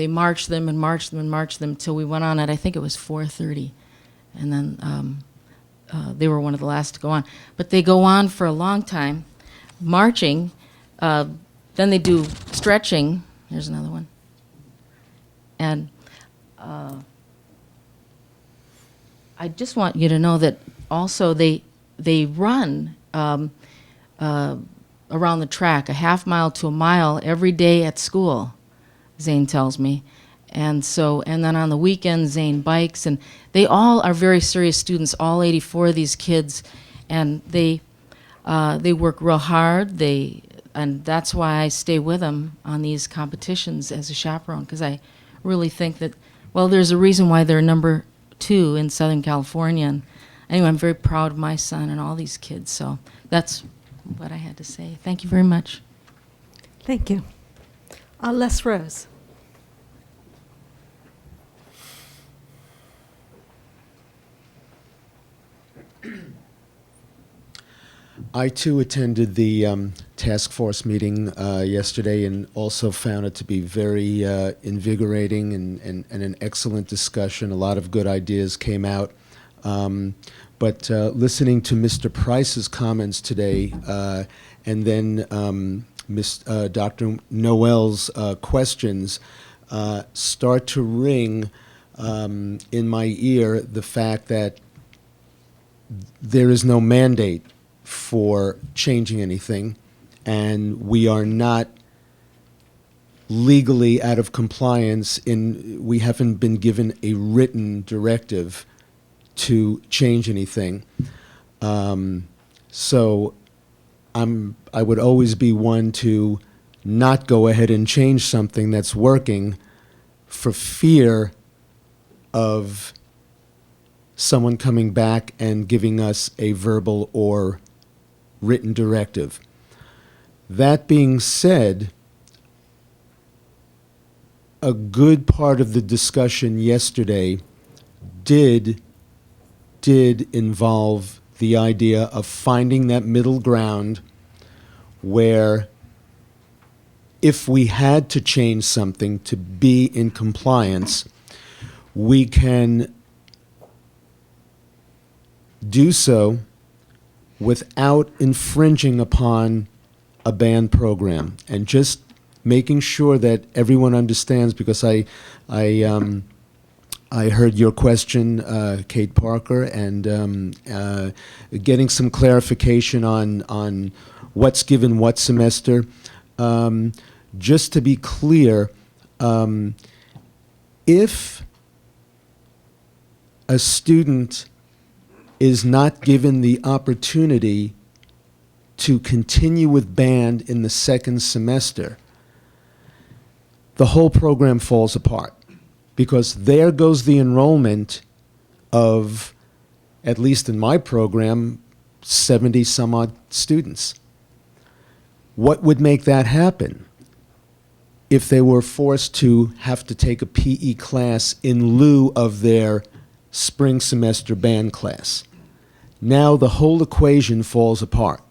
marched them and marched them and marched them until we went on at, I think it was 4:30, and then they were one of the last to go on. But they go on for a long time, marching. Then they do stretching. Here's another one. And I just want you to know that also they run around the track, a half mile to a mile every day at school, Zane tells me. And then on the weekends, Zane bikes, and they all are very serious students, all 84 of these kids, and they work real hard. And that's why I stay with them on these competitions as a chaperone, because I really think that, well, there's a reason why they're number 2 in Southern California. And anyway, I'm very proud of my son and all these kids. So that's what I had to say. Thank you very much. Thank you. Les Rose. I too attended the task force meeting yesterday and also found it to be very invigorating and an excellent discussion. A lot of good ideas came out. But listening to Mr. Price's comments today and then Dr. Noel's questions start to ring in my ear the fact that there is no mandate for changing anything, and we are not legally out of compliance we haven't been given a written directive to change anything. So I would always be one to not go ahead and change something that's working for fear of someone coming back and giving us a verbal or written directive. That being said, a good part of the discussion yesterday did involve the idea of finding that middle ground where if we had to change something to be in compliance, we can do so without infringing upon a band program, and just making sure that everyone understands, because I heard your question, Kate Parker, and getting some clarification on what's given what semester. Just to be clear, if a student is not given the opportunity to continue with band in the second semester, the whole program falls apart, because there goes the enrollment of, at least in my program, 70 some odd students. What would make that happen? If they were forced to have to take a PE class in lieu of their spring semester band class. Now the whole equation falls apart.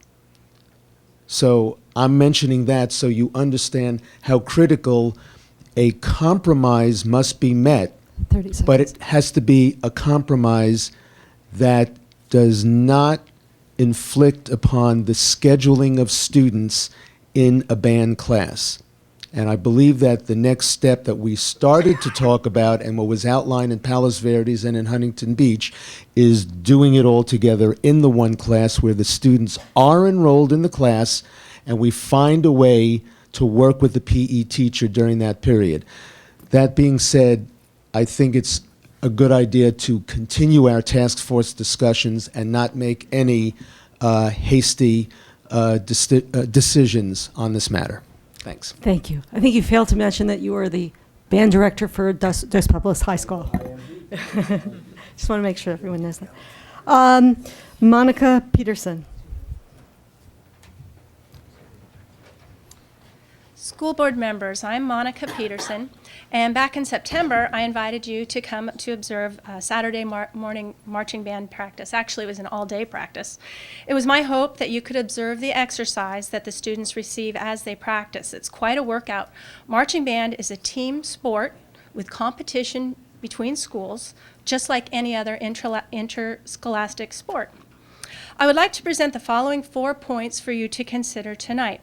So I'm mentioning that so you understand how critical a compromise must be met, 30 seconds. but it has to be a compromise that does not inflict upon the scheduling of students in a band class. And I believe that the next step that we started to talk about and what was outlined in Palos Verdes and in Huntington Beach is doing it all together in the one class where the students are enrolled in the class and we find a way to work with the PE teacher during that period. That being said, I think it's a good idea to continue our task force discussions and not make any hasty decisions on this matter. Thanks. Thank you. I think you failed to mention that you are the band director for Dos Pueblos High School. Just want to make sure everyone knows that. Monica Peterson. School board members, I'm Monica Peterson, and back in September, I invited you to come to observe Saturday morning marching band practice. Actually, it was an all-day practice. It was my hope that you could observe the exercise that the students receive as they practice. It's quite a workout. Marching band is a team sport with competition between schools, just like any other interscholastic sport. I would like to present the following 4 points for you to consider tonight.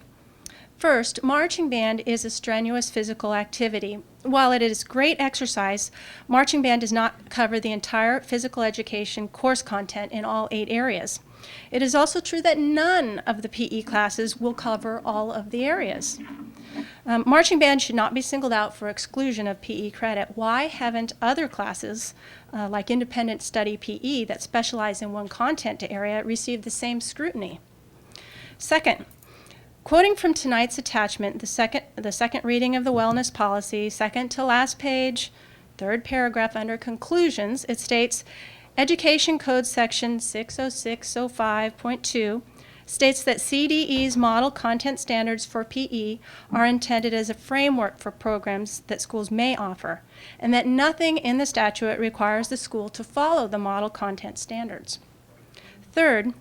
First, marching band is a strenuous physical activity. While it is great exercise, marching band does not cover the entire physical education course content in all 8 areas. It is also true that none of the PE classes will cover all of the areas. Marching band should not be singled out for exclusion of PE credit. Why haven't other classes, like independent study PE, that specialize in one content area, received the same scrutiny? Second, quoting from tonight's attachment, the second reading of the wellness policy, second to last page, third paragraph under conclusions, it states, Education Code Section 60605.2 states that CDE's model content standards for PE are intended as a framework for programs that schools may offer, and that nothing in the statute requires the school to follow the model content standards. Third,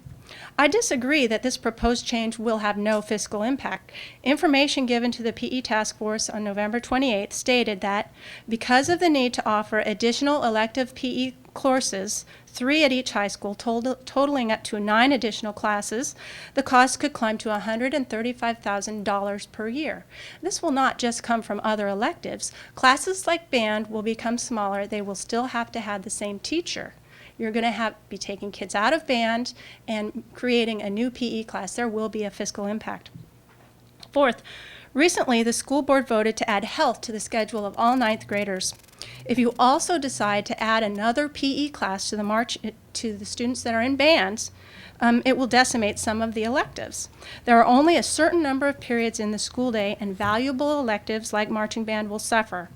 I disagree that this proposed change will have no fiscal impact. Information given to the PE Task Force on November 28th stated that because of the need to offer additional elective PE courses, 3 at each high school, totaling up to 9 additional classes, the cost could climb to $135,000 per year. This will not just come from other electives. Classes like band will become smaller. They will still have to have the same teacher. You're going to be taking kids out of band and creating a new PE class. There will be a fiscal impact. Fourth, recently the school board voted to add health to the schedule of all 9th graders. If you also decide to add another PE class to the students that are in bands, it will decimate some of the electives. There are only a certain number of periods in the school day, and valuable electives like marching band will suffer.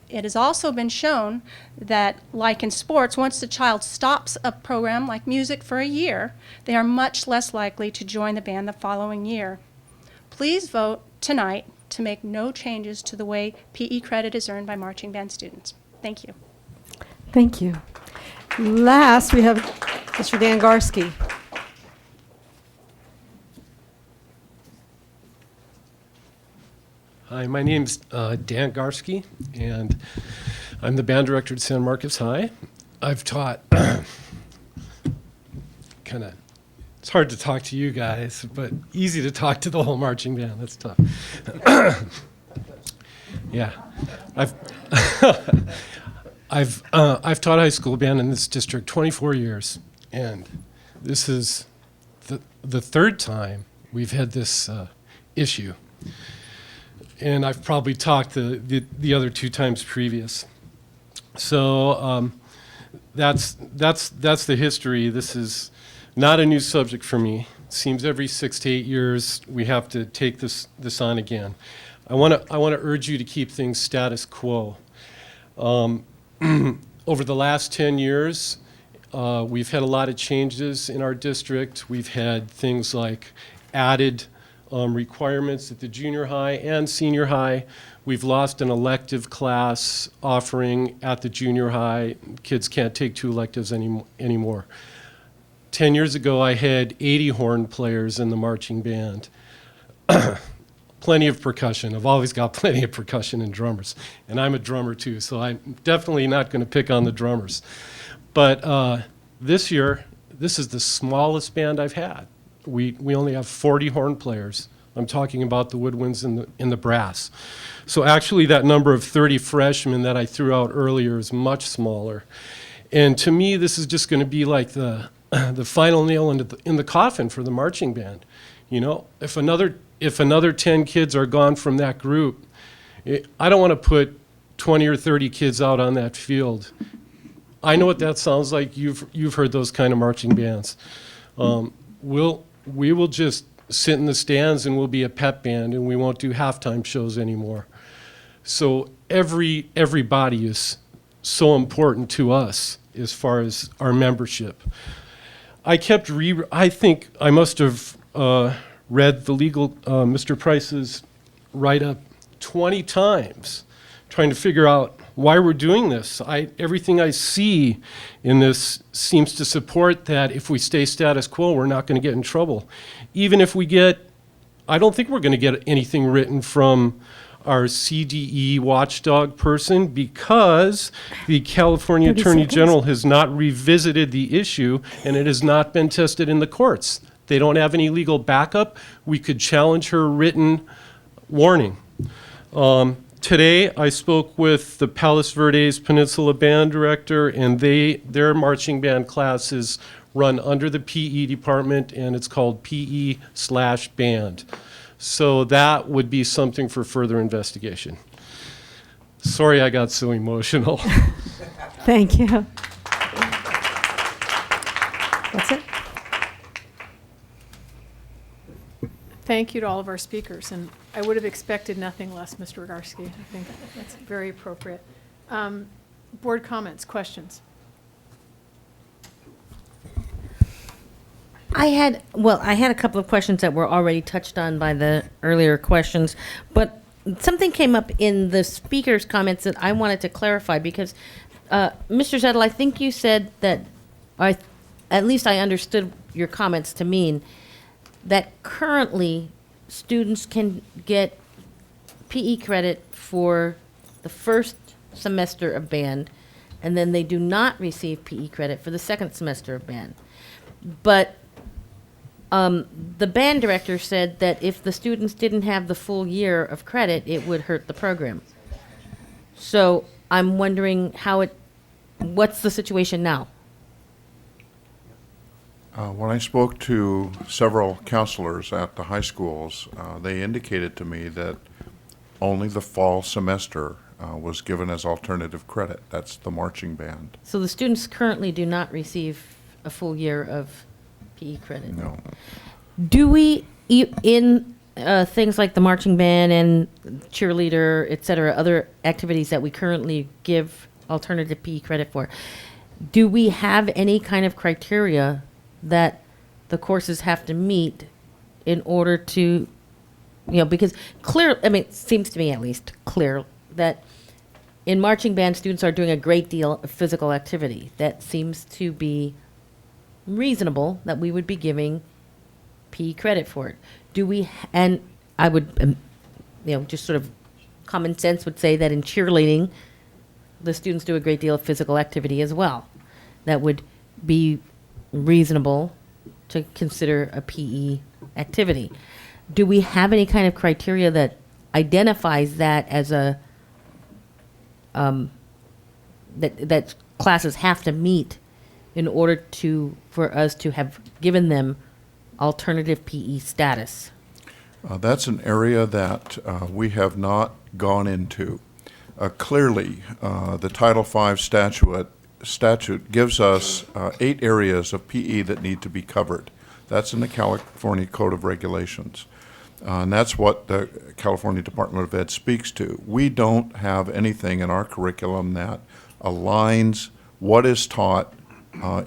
It has also been shown that, like in sports, once the child stops a program like music for a year, they are much less likely to join the band the following year. Please vote tonight to make no changes to the way PE credit is earned by marching band students. Thank you. Thank you. Last, we have Mr. Dan Garsky. Hi, my name's Dan Garsky, and I'm the band director at San Marcos High. I've taught it's hard to talk to you guys, but easy to talk to the whole marching band. That's tough. Yeah, I've taught high school band in this district 24 years, and this is the third time we've had this issue. And I've probably talked the other 2 times previous. So that's the history. This is not a new subject for me. It seems every 6 to 8 years we have to take this on again. I want to urge you to keep things status quo. Over the last 10 years, we've had a lot of changes in our district. We've had things like added requirements at the junior high and senior high. We've lost an elective class offering at the junior high. Kids can't take 2 electives anymore. 10 years ago, I had 80 horn players in the marching band. Plenty of percussion. I've always got plenty of percussion and drummers. And I'm a drummer too, so I'm definitely not going to pick on the drummers. But this year, this is the smallest band I've had. We only have 40 horn players I'm talking about the woodwinds and the brass. So actually that number of 30 freshmen that I threw out earlier is much smaller. And to me, this is just going to be like the final nail in the coffin for the marching band. You know, if another 10 kids are gone from that group, I don't want to put 20 or 30 kids out on that field. I know what that sounds like. You've heard those kind of marching bands. We will just sit in the stands and we'll be a pep band and we won't do halftime shows anymore. So everybody is so important to us as far as our membership. I think I must have read the legal, Mr. Price's write-up 20 times trying to figure out why we're doing this. Everything I see in this seems to support that if we stay status quo, we're not going to get in trouble. Even if we I don't think we're going to get anything written from our CDE watchdog person because the California Attorney General has not revisited the issue and it has not been tested in the courts. They don't have any legal backup. We could challenge her written warning. Today, I spoke with the Palos Verdes Peninsula Band Director, and their marching band class is run under the PE department, and it's called PE/band. So that would be something for further investigation. Sorry I got so emotional. Thank you. That's it. Thank you to all of our speakers, and I would have expected nothing less, Mr. Rogarski. I think that's very appropriate. Board comments, questions? I had a couple of questions that were already touched on by the earlier questions, but something came up in the speaker's comments that I wanted to clarify because, Mr. Zettel, I think you said that, at least I understood your comments to mean that currently students can get PE credit for the first semester of band, and then they do not receive PE credit for the second semester of band. But the band director said that if the students didn't have the full year of credit, it would hurt the program. So I'm wondering what's the situation now? When I spoke to several counselors at the high schools, they indicated to me that only the fall semester was given as alternative credit. That's the marching band. So the students currently do not receive a full year of PE credit? No. Do we, in things like the marching band and cheerleader, et cetera, other activities that we currently give alternative PE credit for, do we have any kind of criteria that the courses have to meet in order to, because it seems to me at least clear that in marching band, students are doing a great deal of physical activity. That seems to be reasonable that we would be giving PE credit for it. Do we, and I would, just sort of common sense would say that in cheerleading, the students do a great deal of physical activity as well. That would be reasonable to consider a PE activity. Do we have any kind of criteria that identifies that as a that classes have to meet in order for us to have given them alternative PE status? That's an area that we have not gone into. Clearly, the Title V statute gives us 8 areas of PE that need to be covered. That's in the California Code of Regulations. And that's what the California Department of Ed speaks to. We don't have anything in our curriculum that aligns what is taught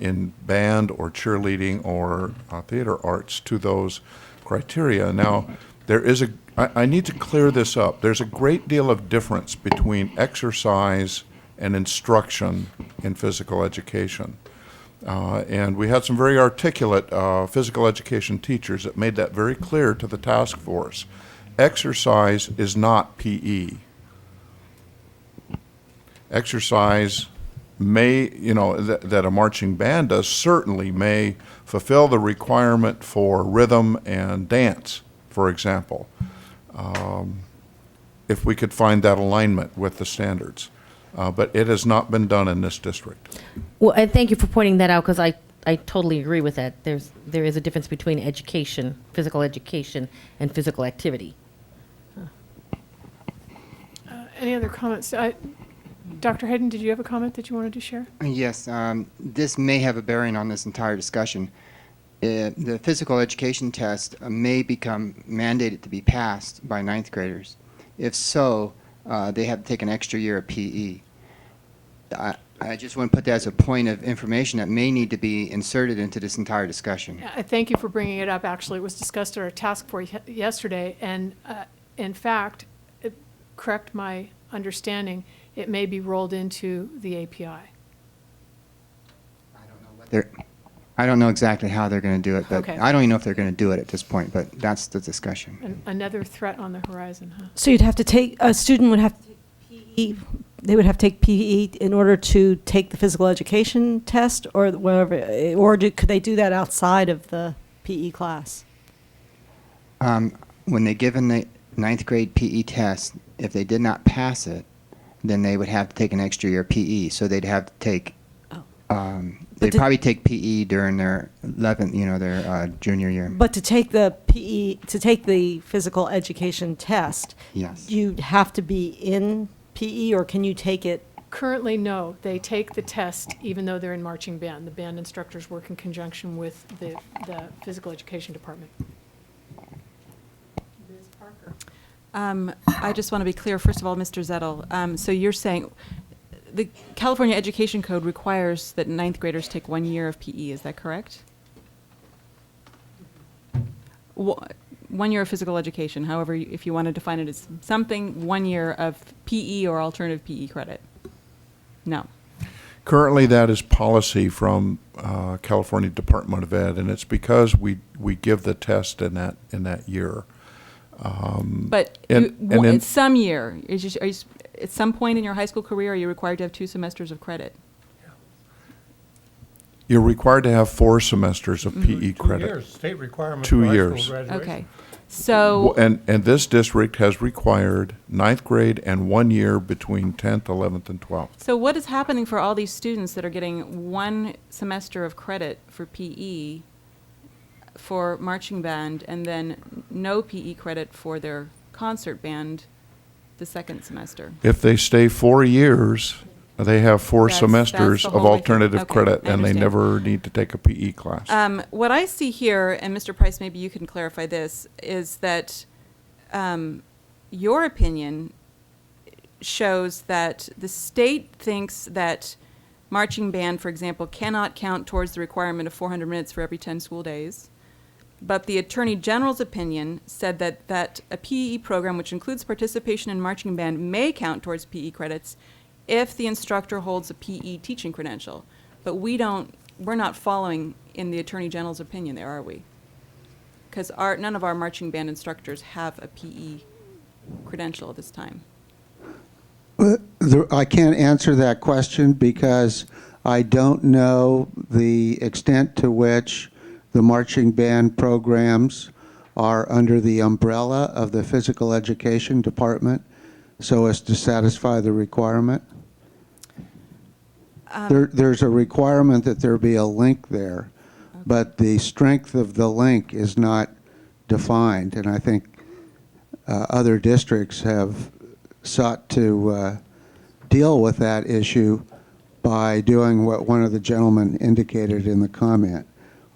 in band or cheerleading or theater arts to those criteria. Now, I need to clear this up. There's a great deal of difference between exercise and instruction in physical education. And we had some very articulate physical education teachers that made that very clear to the task force. Exercise is not PE. Exercise may, that a marching band does certainly may fulfill the requirement for rhythm and dance, for example. If we could find that alignment with the standards. But it has not been done in this district. Well, and thank you for pointing that out, because I totally agree with that. There is a difference between education, physical education, and physical activity. Any other comments? Dr. Hayden, did you have a comment that you wanted to share? Yes, this may have a bearing on this entire discussion. The physical education test may become mandated to be passed by ninth graders. If so, they have to take an extra year of PE. I just want to put that as a point of information that may need to be inserted into this entire discussion. I thank you for bringing it up. Actually, it was discussed at our task force yesterday, and in fact, correct my understanding, it may be rolled into the API. I don't know exactly how they're going to do it, but Okay. I don't even know if they're going to do it at this point, but that's the discussion. Another threat on the horizon, huh? So you'd have to take, a student would have to take PE, they would have to take PE in order to take the physical education test, or whatever, or could they do that outside of the PE class? When they give in the ninth grade PE test, if they did not pass it, then they would have to take an extra year PE. So they'd have to take, they'd probably take PE during their 11th, their junior year. But to take the PE, to take the physical education test, Yes. you'd have to be in PE, or can you take it? Currently, no. They take the test even though they're in marching band. The band instructors work in conjunction with the physical education department. Ms. Parker. I just want to be clear, first of all, Mr. Zettel. So you're saying the California Education Code requires that ninth graders take 1 year of PE, is that correct? 1 year of physical education, however, if you want to define it as something, 1 year of PE or alternative PE credit. No. Currently, that is policy from California Department of Ed, and it's because we give the test in that year. But and at some year, at some point in your high school career, are you required to have 2 semesters of credit? You're required to have 4 semesters of PE credit. 2 years, state requirement 2 for high years. school graduation. Okay. So. And this district has required ninth grade and 1 year between 10th, 11th, and 12th. So what is happening for all these students that are getting 1 semester of credit for PE for marching band and then no PE credit for their concert band the second semester? If they stay 4 years, they have 4 That's semesters the of whole idea. alternative Okay, credit, I and they understand. never need to take a PE class. What I see here, and Mr. Price, maybe you can clarify this, is that your opinion shows that the state thinks that marching band, for example, cannot count towards the requirement of 400 minutes for every 10 school days. But the Attorney General's opinion said that a PE program, which includes participation in marching band, may count towards PE credits if the instructor holds a PE teaching credential. But we're not following in the Attorney General's opinion there, are we? Because none of our marching band instructors have a PE credential at this time. I can't answer that question because I don't know the extent to which the marching band programs are under the umbrella of the physical education department so as to satisfy the requirement. There's a requirement that there be a link there, but the strength of the link is not defined, and I think other districts have sought to deal with that issue by doing what one of the gentlemen indicated in the comment,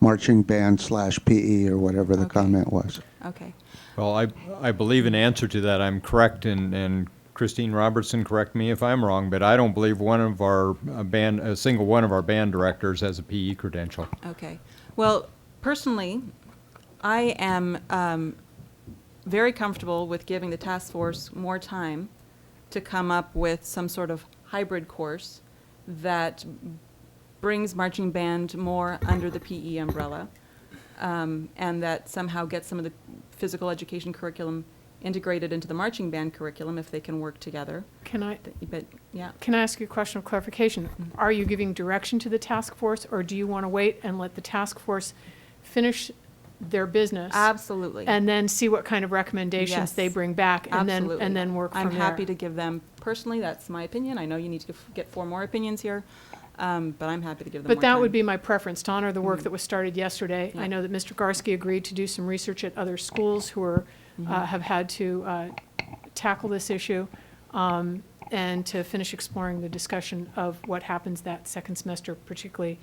marching band / PE or whatever the comment was. Okay. Well, I believe in answer to that, I'm correct, and Christine Robertson, correct me if I'm wrong, but I don't believe a single one of our band directors has a PE credential. Okay. Well, personally, I am very comfortable with giving the task force more time to come up with some sort of hybrid course that brings marching band more under the PE umbrella, and that somehow gets some of the physical education curriculum integrated into the marching band curriculum if they can work together. Can I ask you a question of clarification? Are you giving direction to the task force, or do you want to wait and let the task force finish their business. Absolutely. And then see what kind of recommendations Yes. they bring back, and Absolutely. then work from I'm there. happy to give them, personally, that's my opinion. I know you need to get 4 more opinions here, but I'm happy to give them more But that time. would be my preference, to honor the work Mhm. that was started yesterday. Yeah. I know that Mr. Garsky agreed to do some research at other schools who are, have had to tackle this issue, and to finish exploring the discussion of what happens that second semester, particularly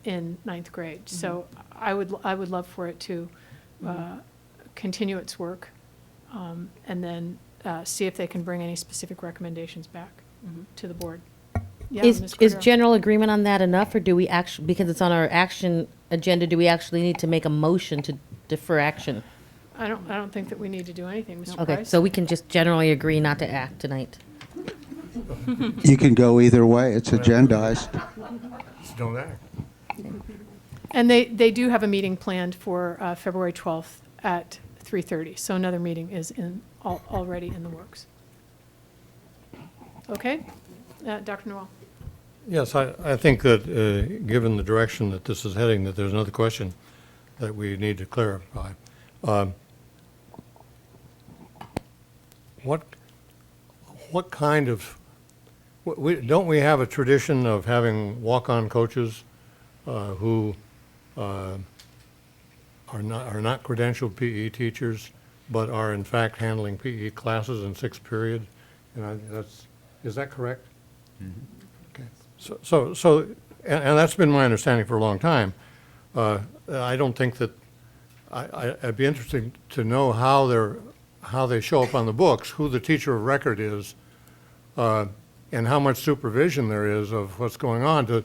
in 9th grade. So I would love for it to continue its work, and then see if they can bring any specific recommendations back to the board. Yeah, Ms. Is Cordero. general agreement on that enough, or do we actually, because it's on our action agenda, do we actually need to make a motion to defer action? I don't think that we need to do anything, Mr. Okay, Price. so we can just generally agree not to act tonight. You can go either way. It's agendized. Just don't act. And they do have a meeting planned for February 12th at 3:30, so another meeting is already in the works. Okay? Dr. Noel? Yes, I think that, given the direction that this is heading, that there's another question that we need to clarify. What kind of, don't we have a tradition of having walk-on coaches who are not credentialed PE teachers, but are in fact handling PE classes in 6th period? And is that correct? Okay. So, and that's been my understanding for a long time. I don't think that, I'd be interested to know how they show up on the books, who the teacher of record is, and how much supervision there is of what's going on.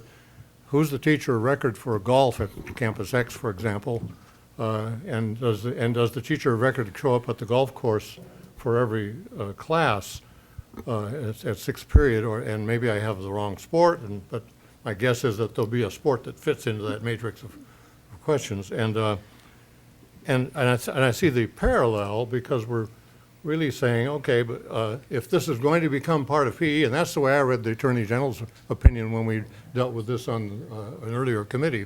Who's the teacher of record for golf at Campus X, for example? And does the teacher of record show up at the golf course for every class at 6th period? And maybe I have the wrong sport, but my guess is that there'll be a sport that fits into that matrix of questions. And I see the parallel, because we're really saying, okay, but if this is going to become part of PE, and that's the way I read the Attorney General's opinion when we dealt with this on an earlier committee,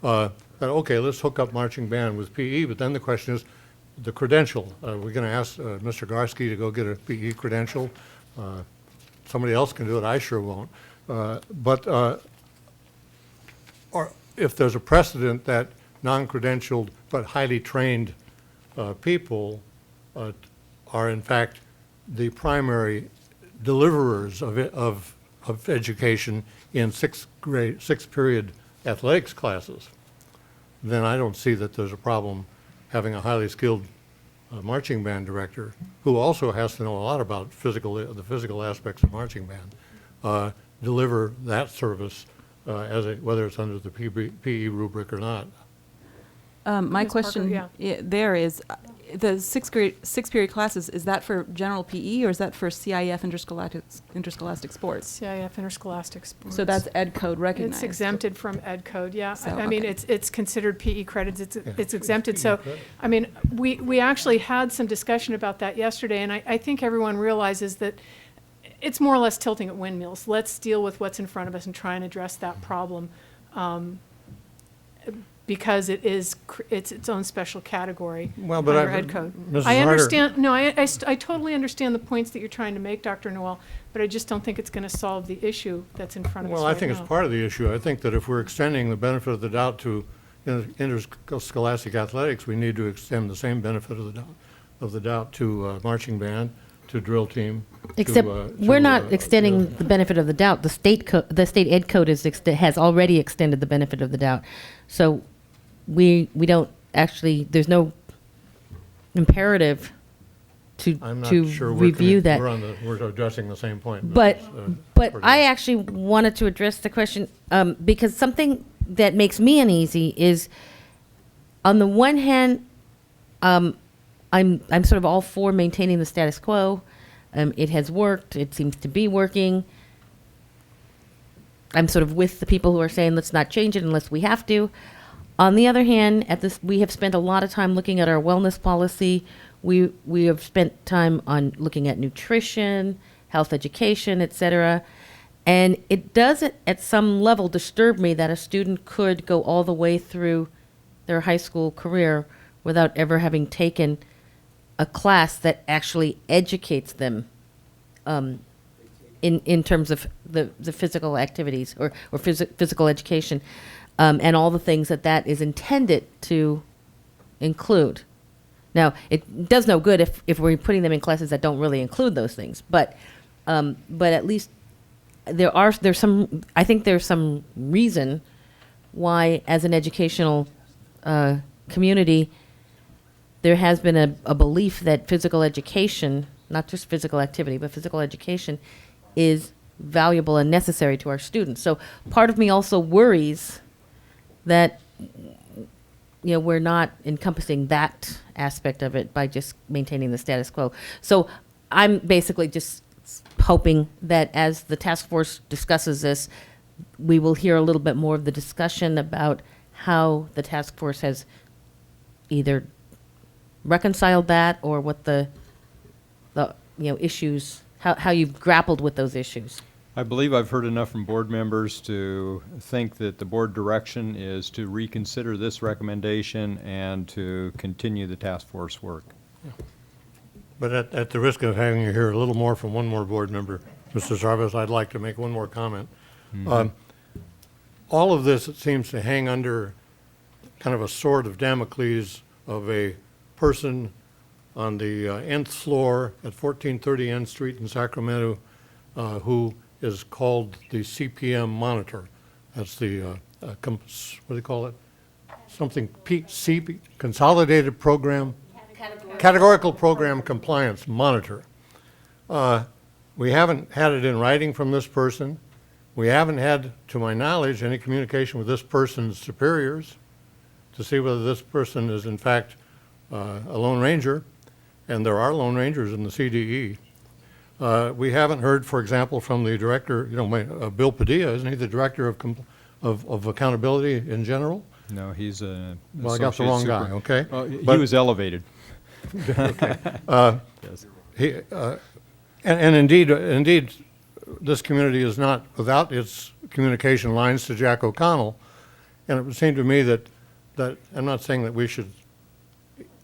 that, okay, let's hook up marching band with PE, but then the question is the credential. We're going to ask Mr. Garsky to go get a PE credential. Somebody else can do it, I sure won't. Or if there's a precedent that non-credentialed but highly trained people are in fact the primary deliverers of education in 6th period athletics classes, then I don't see that there's a problem having a highly skilled marching band director who also has to know a lot about the physical aspects of marching band, deliver that service whether it's under the PE rubric or not. My Ms. Parker, question there is, the sixth period classes, is that for general PE, or is that for CIF interscholastic sports? CIF interscholastic sports. So that's ed code recognized? It's exempted from ed code, yeah. So, I mean, okay. it's considered PE credits, it's exempted. So, I mean, we actually had some discussion about that yesterday, and I think everyone realizes that it's more or less tilting at windmills. Let's deal with what's in front of us and try and address that problem, because it's its own special category Well, but under ed code. Mrs. I Harder- understand. No, I totally understand the points that you're trying to make, Dr. Noel, but I just don't think it's going to solve the issue that's in front of us Well, right I think now. it's part of the issue. I think that if we're extending the benefit of the doubt to interscholastic athletics, we need to extend the same benefit of the doubt to marching band, to drill team. Except we're not extending the benefit of the doubt. The state ed code has already extended the benefit of the doubt. So we don't actually, there's no imperative to I'm not to sure review that. We're addressing the same point. But it's, I actually wanted to address the question because something that makes me uneasy is, on the one hand, I'm sort of all for maintaining the status quo. It has worked. It seems to be working. I'm sort of with the people who are saying let's not change it unless we have to. On the other hand, we have spent a lot of time looking at our wellness policy. We have spent time on looking at nutrition, health education, etc. And it does at some level disturb me that a student could go all the way through their high school career without ever having taken a class that actually educates them in terms of the physical activities or physical education and all the things that is intended to include. Now, it does no good if we're putting them in classes that don't really include those things, but at least there's some reason why, as an educational community, there has been a belief that physical education, not just physical activity, but physical education is valuable and necessary to our students. So part of me also worries that we're not encompassing that aspect of it by just maintaining the status quo. So I'm basically just hoping that as the task force discusses this, we will hear a little bit more of the discussion about how the task force has either reconciled that or what the issues, how you've grappled with those issues. I believe I've heard enough from board members to think that the board direction is to reconsider this recommendation and to continue the task force work. Yeah. But at the risk of having you hear a little more from one more board member, Mr. Sarvis, I'd like to make one more comment. Mm-hmm. All of this, it seems to hang under kind of a sword of Damocles of a person on the nth floor at 1430 N Street in Sacramento who is called the CPM monitor. That's the, what do you call it? Something, Consolidated Program, Categorical Program Compliance Monitor. We haven't had it in writing from this person. We haven't had, to my knowledge, any communication with this person's superiors to see whether this person is in fact a Lone Ranger, and there are Lone Rangers in the CDE. We haven't heard, for example, from the director, Bill Padilla, isn't he the director of accountability in general? No, he's a Well, I got the wrong guy, okay? He was elevated. Okay. Yes. And indeed, this community is not without its communication lines to Jack O'Connell. And it would seem to me that I'm not saying that we should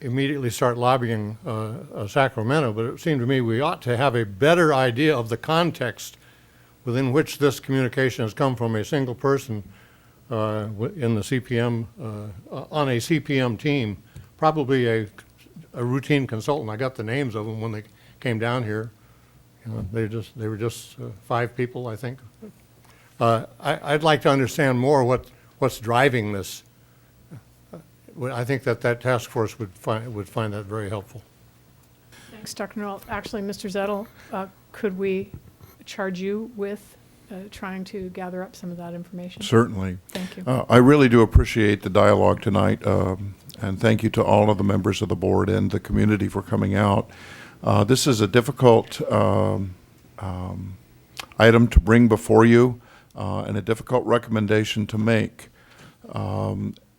immediately start lobbying Sacramento, but it seemed to me we ought to have a better idea of the context within which this communication has come from a single person in the CPM, on a CPM team, probably a routine consultant. I got the names of them when they came down here. They were just 5 people, I think. I'd like to understand more what's driving this. I think that task force would find that very helpful. Thanks, Dr. Noel. Actually, Mr. Zettel, could we charge you with trying to gather up some of that information? Certainly. Thank you. I really do appreciate the dialogue tonight, and thank you to all of the members of the board and the community for coming out. This is a difficult item to bring before you and a difficult recommendation to make.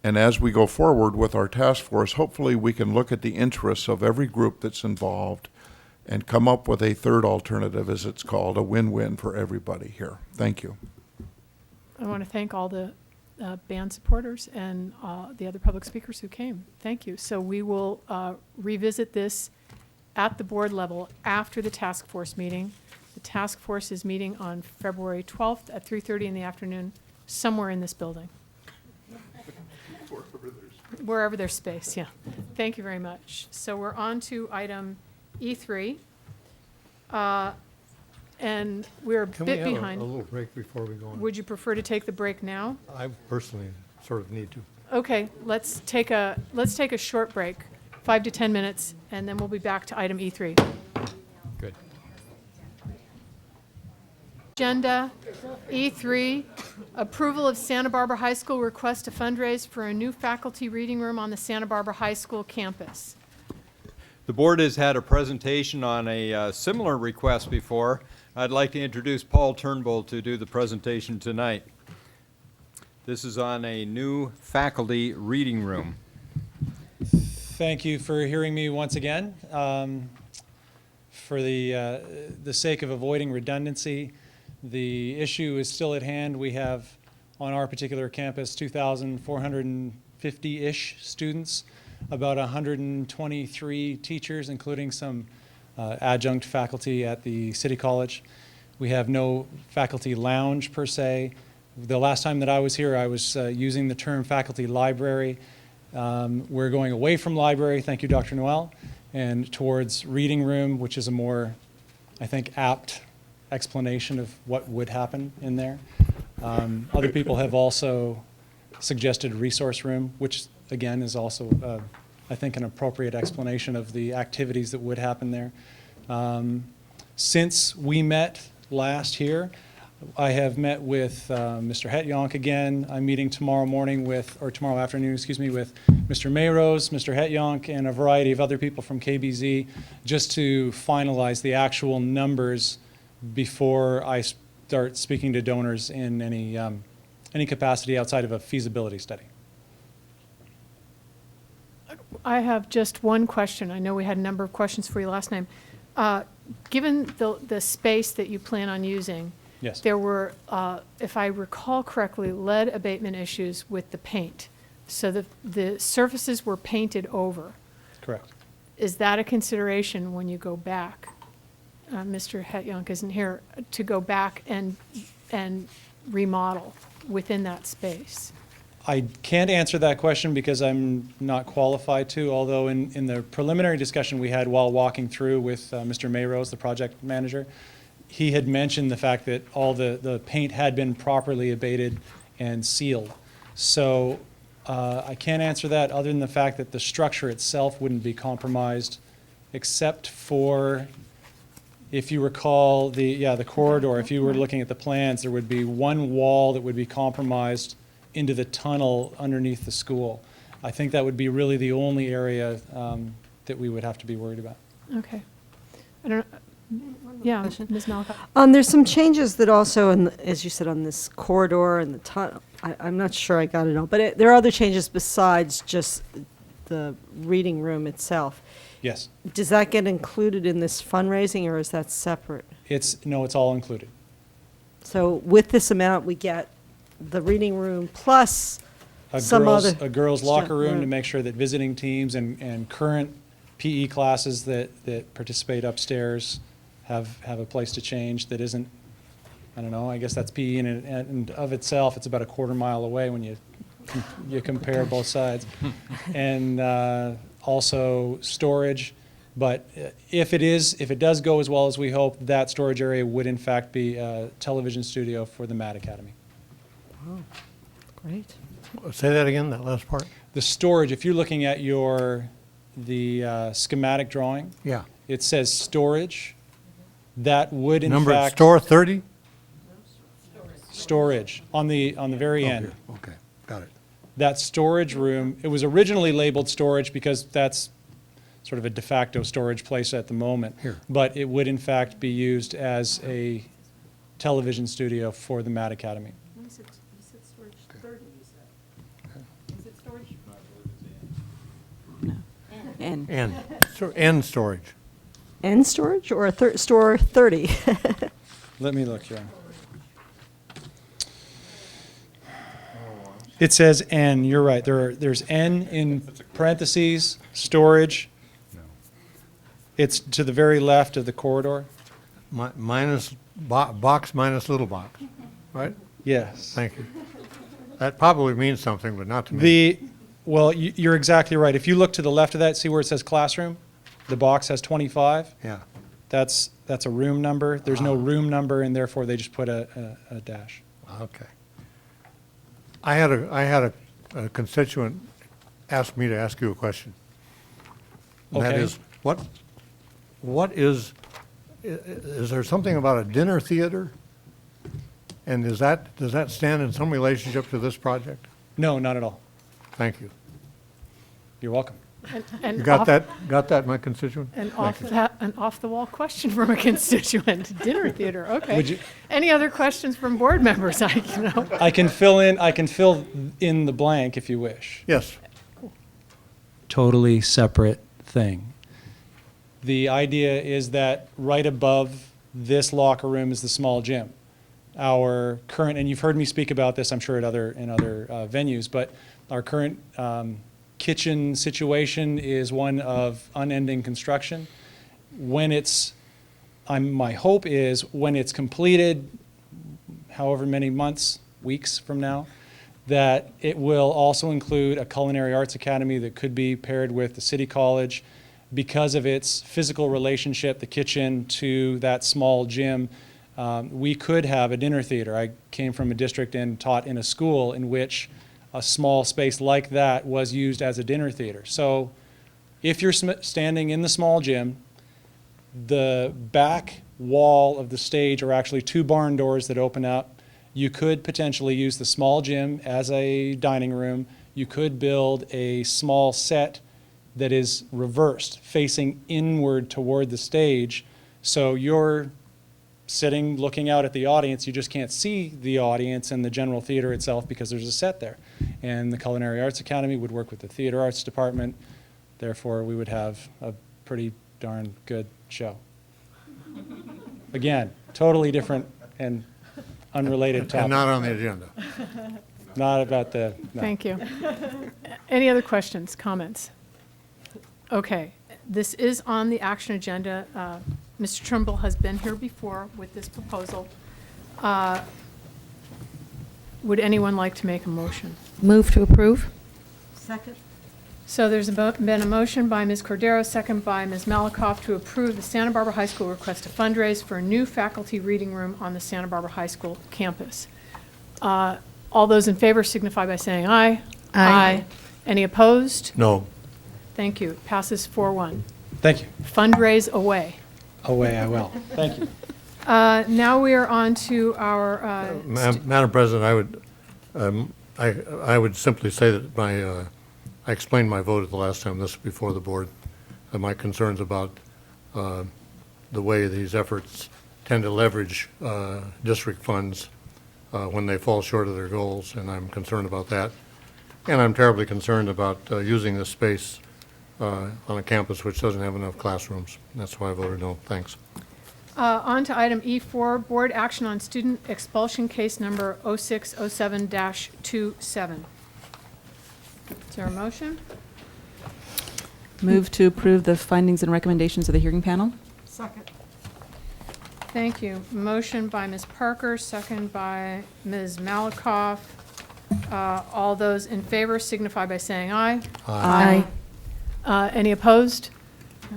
And as we go forward with our task force, hopefully we can look at the interests of every group that's involved and come up with a third alternative, as it's called, a win-win for everybody here. Thank you. I want to thank all the band supporters and the other public speakers who came. Thank you. So we will revisit this at the board level after the task force meeting. The task force is meeting on February 12th at 3:30 in the afternoon, somewhere in this building. Wherever there's space, yeah. Thank you very much. So we're on to item E3. And we're a Can bit we have behind. a little break before we go on? Would you prefer to take the break now? I personally sort of need to. Okay, let's take a short break, 5 to 10 minutes, and then we'll be back to item E3. Good. Agenda E3, approval of Santa Barbara High School request to fundraise for a new faculty reading room on the Santa Barbara High School campus. The board has had a presentation on a similar request before. I'd like to introduce Paul Turnbull to do the presentation tonight. This is on a new faculty reading room. Thank you for hearing me once again. For the sake of avoiding redundancy, the issue is still at hand. We have on our particular campus 2,450-ish students about 123 teachers, including some adjunct faculty at the City College. We have no faculty lounge per se. The last time that I was here, I was using the term faculty library. We're going away from library, thank you, Dr. Noel, and towards reading room, which is a more, I think, apt explanation of what would happen in there. Other people have also suggested resource room, which again is also, I think, an appropriate explanation of the activities that would happen there. Since we met last here, I have met with Mr. Hetyonk again. I'm meeting tomorrow morning with, or tomorrow afternoon, excuse me, with Mr. Mayrose, Mr. Hetyonk, and a variety of other people from KBZ, just to finalize the actual numbers before I start speaking to donors in any capacity outside of a feasibility study. I have just one question. I know we had a number of questions for you last time. Given the space that you plan on using, yes, there were, if I recall correctly, lead abatement issues with the paint. So the surfaces were painted over. Correct. Is that a consideration when you go back? Mr. Hetyonk isn't here, to go back and remodel within that space? I can't answer that question because I'm not qualified to, although in the preliminary discussion we had while walking through with Mr. Mayrose, the project manager, he had mentioned the fact that all the paint had been properly abated and sealed. So I can't answer that other than the fact that the structure itself wouldn't be compromised, except for, if you recall, the corridor. If you were looking at the plans, there would be one wall that would be compromised into the tunnel underneath the school. I think that would be really the only area that we would have to be worried about. Okay. I don't know. Yeah, Ms. Malika. There's some changes that also, as you said, on this corridor and the tunnel. I'm not sure I got it all, but there are other changes besides just the reading room itself. Yes. Does that get included in this fundraising, or is that separate? No, it's all included. So with this amount, we get the reading room plus A girls' locker room to make sure that visiting teams and current PE classes that participate upstairs have a place to change that isn't, I don't know, I guess that's PE and of itself, it's about a quarter mile away when you compare both sides. And also storage, but if it does go as well as we hope, that storage area would in fact be a television studio for the Mad Academy. Oh, great. Say that again, that last part. The storage, if you're looking at the schematic drawing, Yeah. it says storage. That would in Number fact store 30? Storage on the very end. Okay, got it. That storage room, it was originally labeled storage because that's sort of a de facto storage place at the moment. Here. But it would in fact be used as a television studio for the Mad Academy. You said storage 30, you said. Is it storage? No. N. N storage. N storage or store 30? Let me look here. It says N, you're right. There's N in parentheses, storage. It's to the very left of the corridor. Minus box minus little box, right? Yes. Thank you. That probably means something, but not to me. Well, you're exactly right. If you look to the left of that, see where it says classroom? The box has 25. Yeah. That's a room number. There's no room number, and therefore they just put a dash. Okay. I had a constituent ask me to ask you a question. And that Okay. is, what is there something about a dinner theater? And does that stand in some relationship to this project? No, not at all. Thank you. You're welcome. And You got off- that, my constituent? An Thank you. off-the-wall question from a constituent. Dinner theater, okay. Would you- Any other questions from board members? I can fill in the blank if you wish. Yes. Totally separate thing. The idea is that right above this locker room is the small gym. Our current, and you've heard me speak about this, I'm sure in other venues, but our current kitchen situation is one of unending construction. When it's, my hope is when it's completed, however many months, weeks from now, that it will also include a culinary arts academy that could be paired with the city college. Because of its physical relationship, the kitchen to that small gym, we could have a dinner theater. I came from a district and taught in a school in which a small space like that was used as a dinner theater. So if you're standing in the small gym, the back wall of the stage are actually 2 barn doors that open up. You could potentially use the small gym as a dining room. You could build a small set that is reversed, facing inward toward the stage. So you're sitting, looking out at the audience. You just can't see the audience and the general theater itself because there's a set there. And the Culinary Arts Academy would work with the theater arts department. Therefore, we would have a pretty darn good show. Again, totally different and unrelated topic. And not on the agenda. Not about the, no. Thank you. Any other questions, comments? Okay, this is on the action agenda. Mr. Trimble has been here before with this proposal. Would anyone like to make a motion? Move to approve. Second. So there's been a motion by Ms. Cordero, second by Ms. Malakoff to approve the Santa Barbara High School request to fundraise for a new faculty reading room on the Santa Barbara High School campus. All those in favor signify by saying aye. Aye. Any opposed? No. Thank you. Passes 4-1. Thank you. Fundraise away. Away I will. Thank you. Now we are on to our. Madam President, I would simply say that I explained my vote at the last time this was before the board, my concerns about the way these efforts tend to leverage district funds when they fall short of their goals, and I'm concerned about that. And I'm terribly concerned about using this space on a campus which doesn't have enough classrooms. That's why I voted no. Thanks. On to item E4, board action on student expulsion case number 0607-27. Is there a motion? Move to approve the findings and recommendations of the hearing panel. Second. Thank you. Motion by Ms. Parker, second by Ms. Malakoff. All those in favor signify by saying aye. Aye. Any opposed?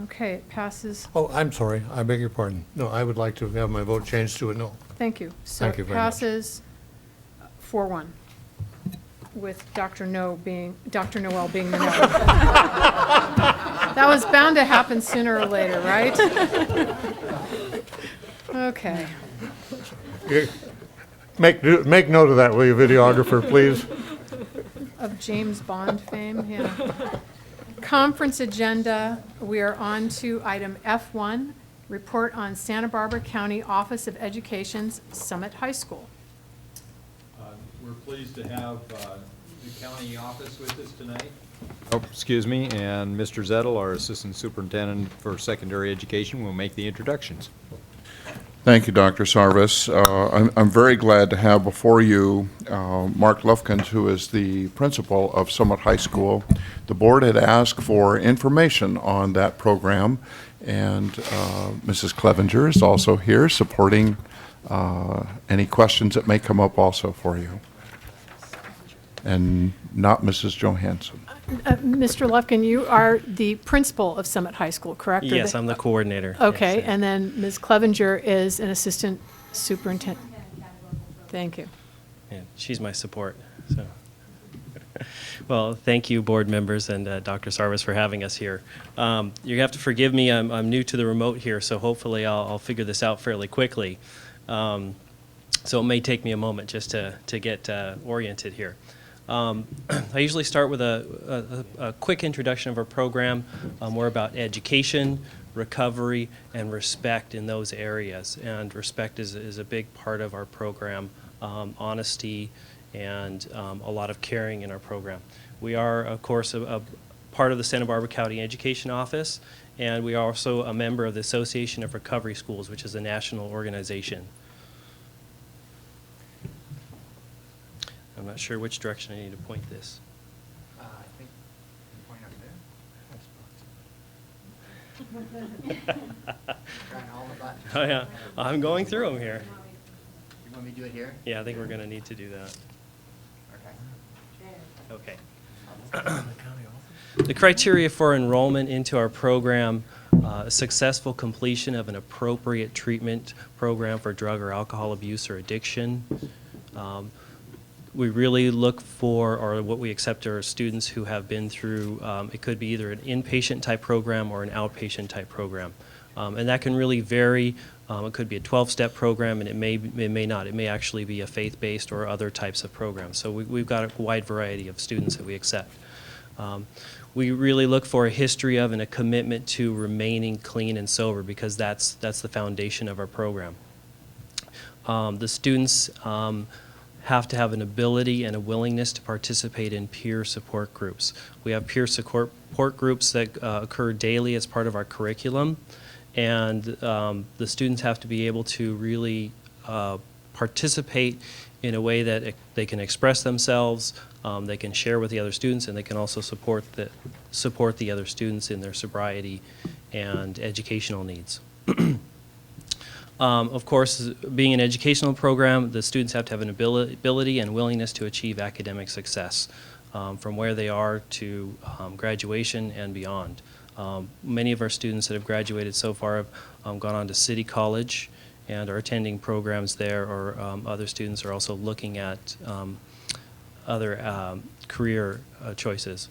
Okay, it passes. Oh, I'm sorry. I beg your pardon. No, I would like to have my vote changed to a no. Thank you. So Thank you it very much. passes 4-1 with Dr. Noel being the no. That was bound to happen sooner or later, right? Okay. Make note of that, will you, videographer, please? Of James Bond fame, yeah. Conference agenda, we are on to item F1, report on Santa Barbara County Office of Education's Summit High School. We're pleased to have the county office with us tonight. Oh, excuse me, and Mr. Zettel, our Assistant Superintendent for Secondary Education, will make the introductions. Thank you, Dr. Sarvis. I'm very glad to have before you Mark Lufkins, who is the principal of Summit High School. The board had asked for information on that program, and Mrs. Clevenger is also here supporting any questions that may come up also for you. And not Mrs. Johansson. Mr. Lufkin, you are the principal of Summit High School, correct? Yes, I'm the coordinator. Okay, Yes, and then Ms. Clevenger is an assistant superintendent. Thank you. yeah, she's my support. So, well, thank you, board members and Dr. Sarvis for having us here. You have to forgive me. I'm new to the remote here, so hopefully I'll figure this out fairly quickly. So it may take me a moment just to get oriented here. I usually start with a quick introduction of our program. We're about education, recovery, and respect in those areas. And respect is a big part of our program, honesty, and a lot of caring in our program. We are, of course, a part of the Santa Barbara County Education Office, and we are also a member of the Association of Recovery Schools, which is a national organization. I'm not sure which direction I need to point this. Oh, yeah. I'm going through them here. You want me to do it here? Yeah, I think we're going to need to do that. Okay. The criteria for enrollment into our program, successful completion of an appropriate treatment program for drug or alcohol abuse or addiction. We really look for, or what we accept are students who have been through, it could be either an inpatient type program or an outpatient type program. And that can really vary. It could be a 12-step program, and it may not. It may actually be a faith-based or other types of programs. So we've got a wide variety of students that we accept. We really look for a history of and a commitment to remaining clean and sober, because that's the foundation of our program. The students have to have an ability and a willingness to participate in peer support groups. We have peer support groups that occur daily as part of our curriculum, and the students have to be able to really participate in a way that they can express themselves, they can share with the other students, and they can also support the other students in their sobriety and educational needs. Of course, being an educational program, the students have to have an ability and willingness to achieve academic success from where they are to graduation and beyond. Many of our students that have graduated so far have gone on to City College and are attending programs there, or other students are also looking at other career choices.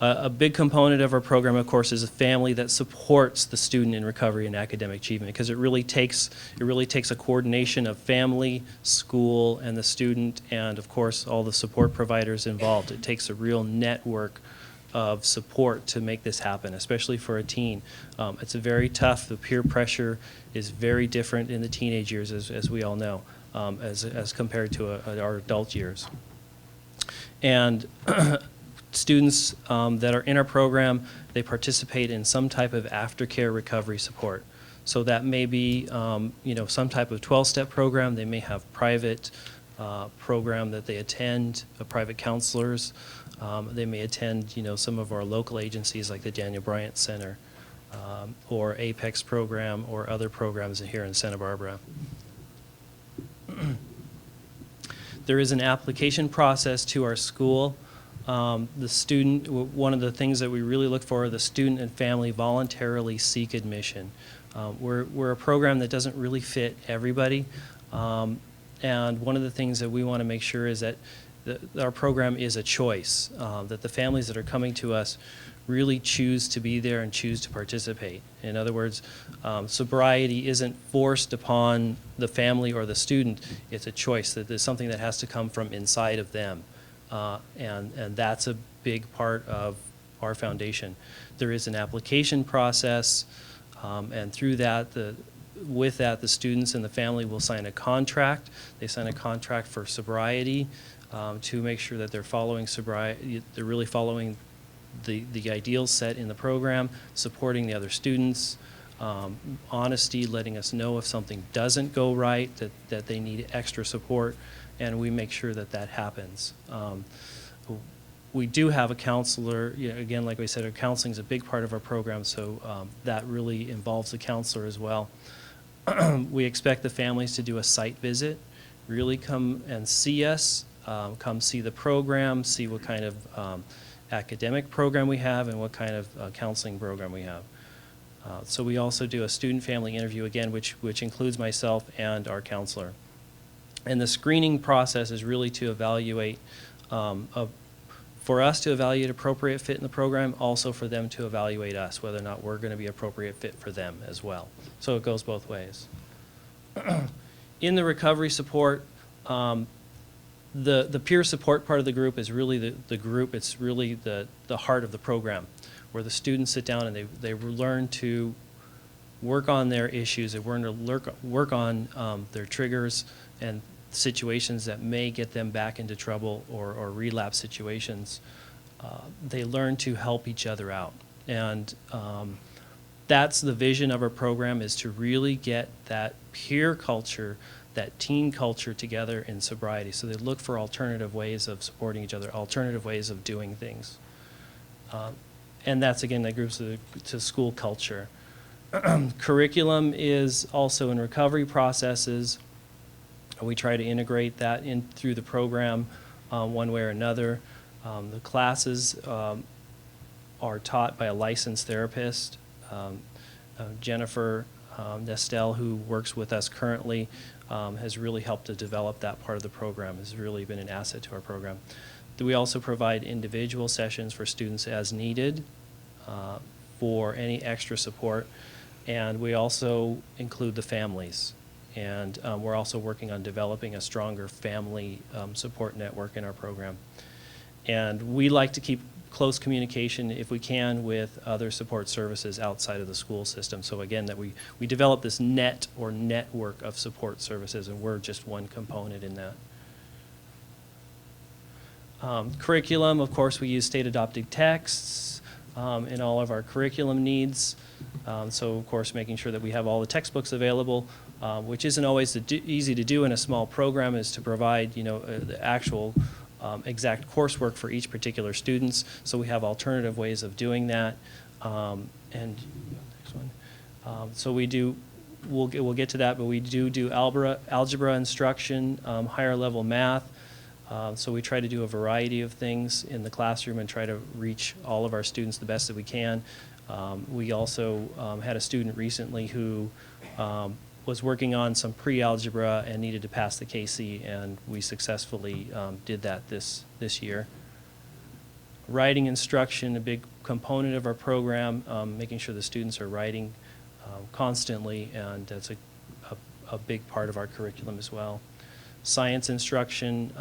A big component of our program, of course, is a family that supports the student in recovery and academic achievement, because it really takes a coordination of family, school, and the student, and of course all the support providers involved. It takes a real network of support to make this happen, especially for a teen. It's a very tough. The peer pressure is very different in the teenage years, as we all know, as compared to our adult years. And students that are in our program, they participate in some type of aftercare recovery support. So that may be, some type of 12-step program. They may have private program that they attend, private counselors. They may attend, some of our local agencies like the Daniel Bryant Center or Apex program or other programs here in Santa Barbara. There is an application process to our school. The student, one of the things that we really look for, the student and family voluntarily seek admission. We're a program that doesn't really fit everybody, and one of the things that we want to make sure is that our program is a choice, that the families that are coming to us really choose to be there and choose to participate. In other words, sobriety isn't forced upon the family or the student. It's a choice, that there's something that has to come from inside of them. And that's a big part of our foundation. There is an application process, and through that, with that, the students and the family will sign a contract. They sign a contract for sobriety to make sure that they're following sobriety. They're really following the ideals set in the program, supporting the other students, honesty, letting us know if something doesn't go right, that they need extra support, and we make sure that that happens. We do have a counselor. Again, like we said, our counseling is a big part of our program, so that really involves a counselor as well. We expect the families to do a site visit, really come and see us, come see the program, see what kind of academic program we have and what kind of counseling program we have. So we also do a student-family interview, again, which includes myself and our counselor. And the screening process is really to evaluate, for us to evaluate appropriate fit in the program, also for them to evaluate us, whether or not we're going to be appropriate fit for them as well. So it goes both ways. In the recovery support, the peer support part of the group is really the group. It's really the heart of the program, where the students sit down and they learn to work on their issues. They learn to work on their triggers and situations that may get them back into trouble or relapse situations. They learn to help each other out. And that's the vision of our program, is to really get that peer culture, that teen culture together in sobriety. So they look for alternative ways of supporting each other, alternative ways of doing things. and that's, again, that groups to school culture. Curriculum is also in recovery processes. We try to integrate that in through the program one way or another. The classes are taught by a licensed therapist. Jennifer Nestel, who works with us currently, has really helped to develop that part of the program, has really been an asset to our program. We also provide individual sessions for students as needed for any extra support, and we also include the families. And we're also working on developing a stronger family support network in our program. And we like to keep close communication, if we can, with other support services outside of the school system. So again, that we develop this net or network of support services, and we're just one component in that. Curriculum, of course, we use state-adopted texts in all of our curriculum needs. So, of course, making sure that we have all the textbooks available, which isn't always easy to do in a small program, is to provide, the actual exact coursework for each particular students. So we have alternative ways of doing that. And next one. So we do. We'll get to that, but we do algebra instruction, higher level math. So we try to do a variety of things in the classroom and try to reach all of our students the best that we can. We also had a student recently who was working on some pre-algebra and needed to pass the KC, and we successfully did that this year. Writing instruction, a big component of our program, making sure the students are writing constantly, and that's a big part of our curriculum as well. Science instruction,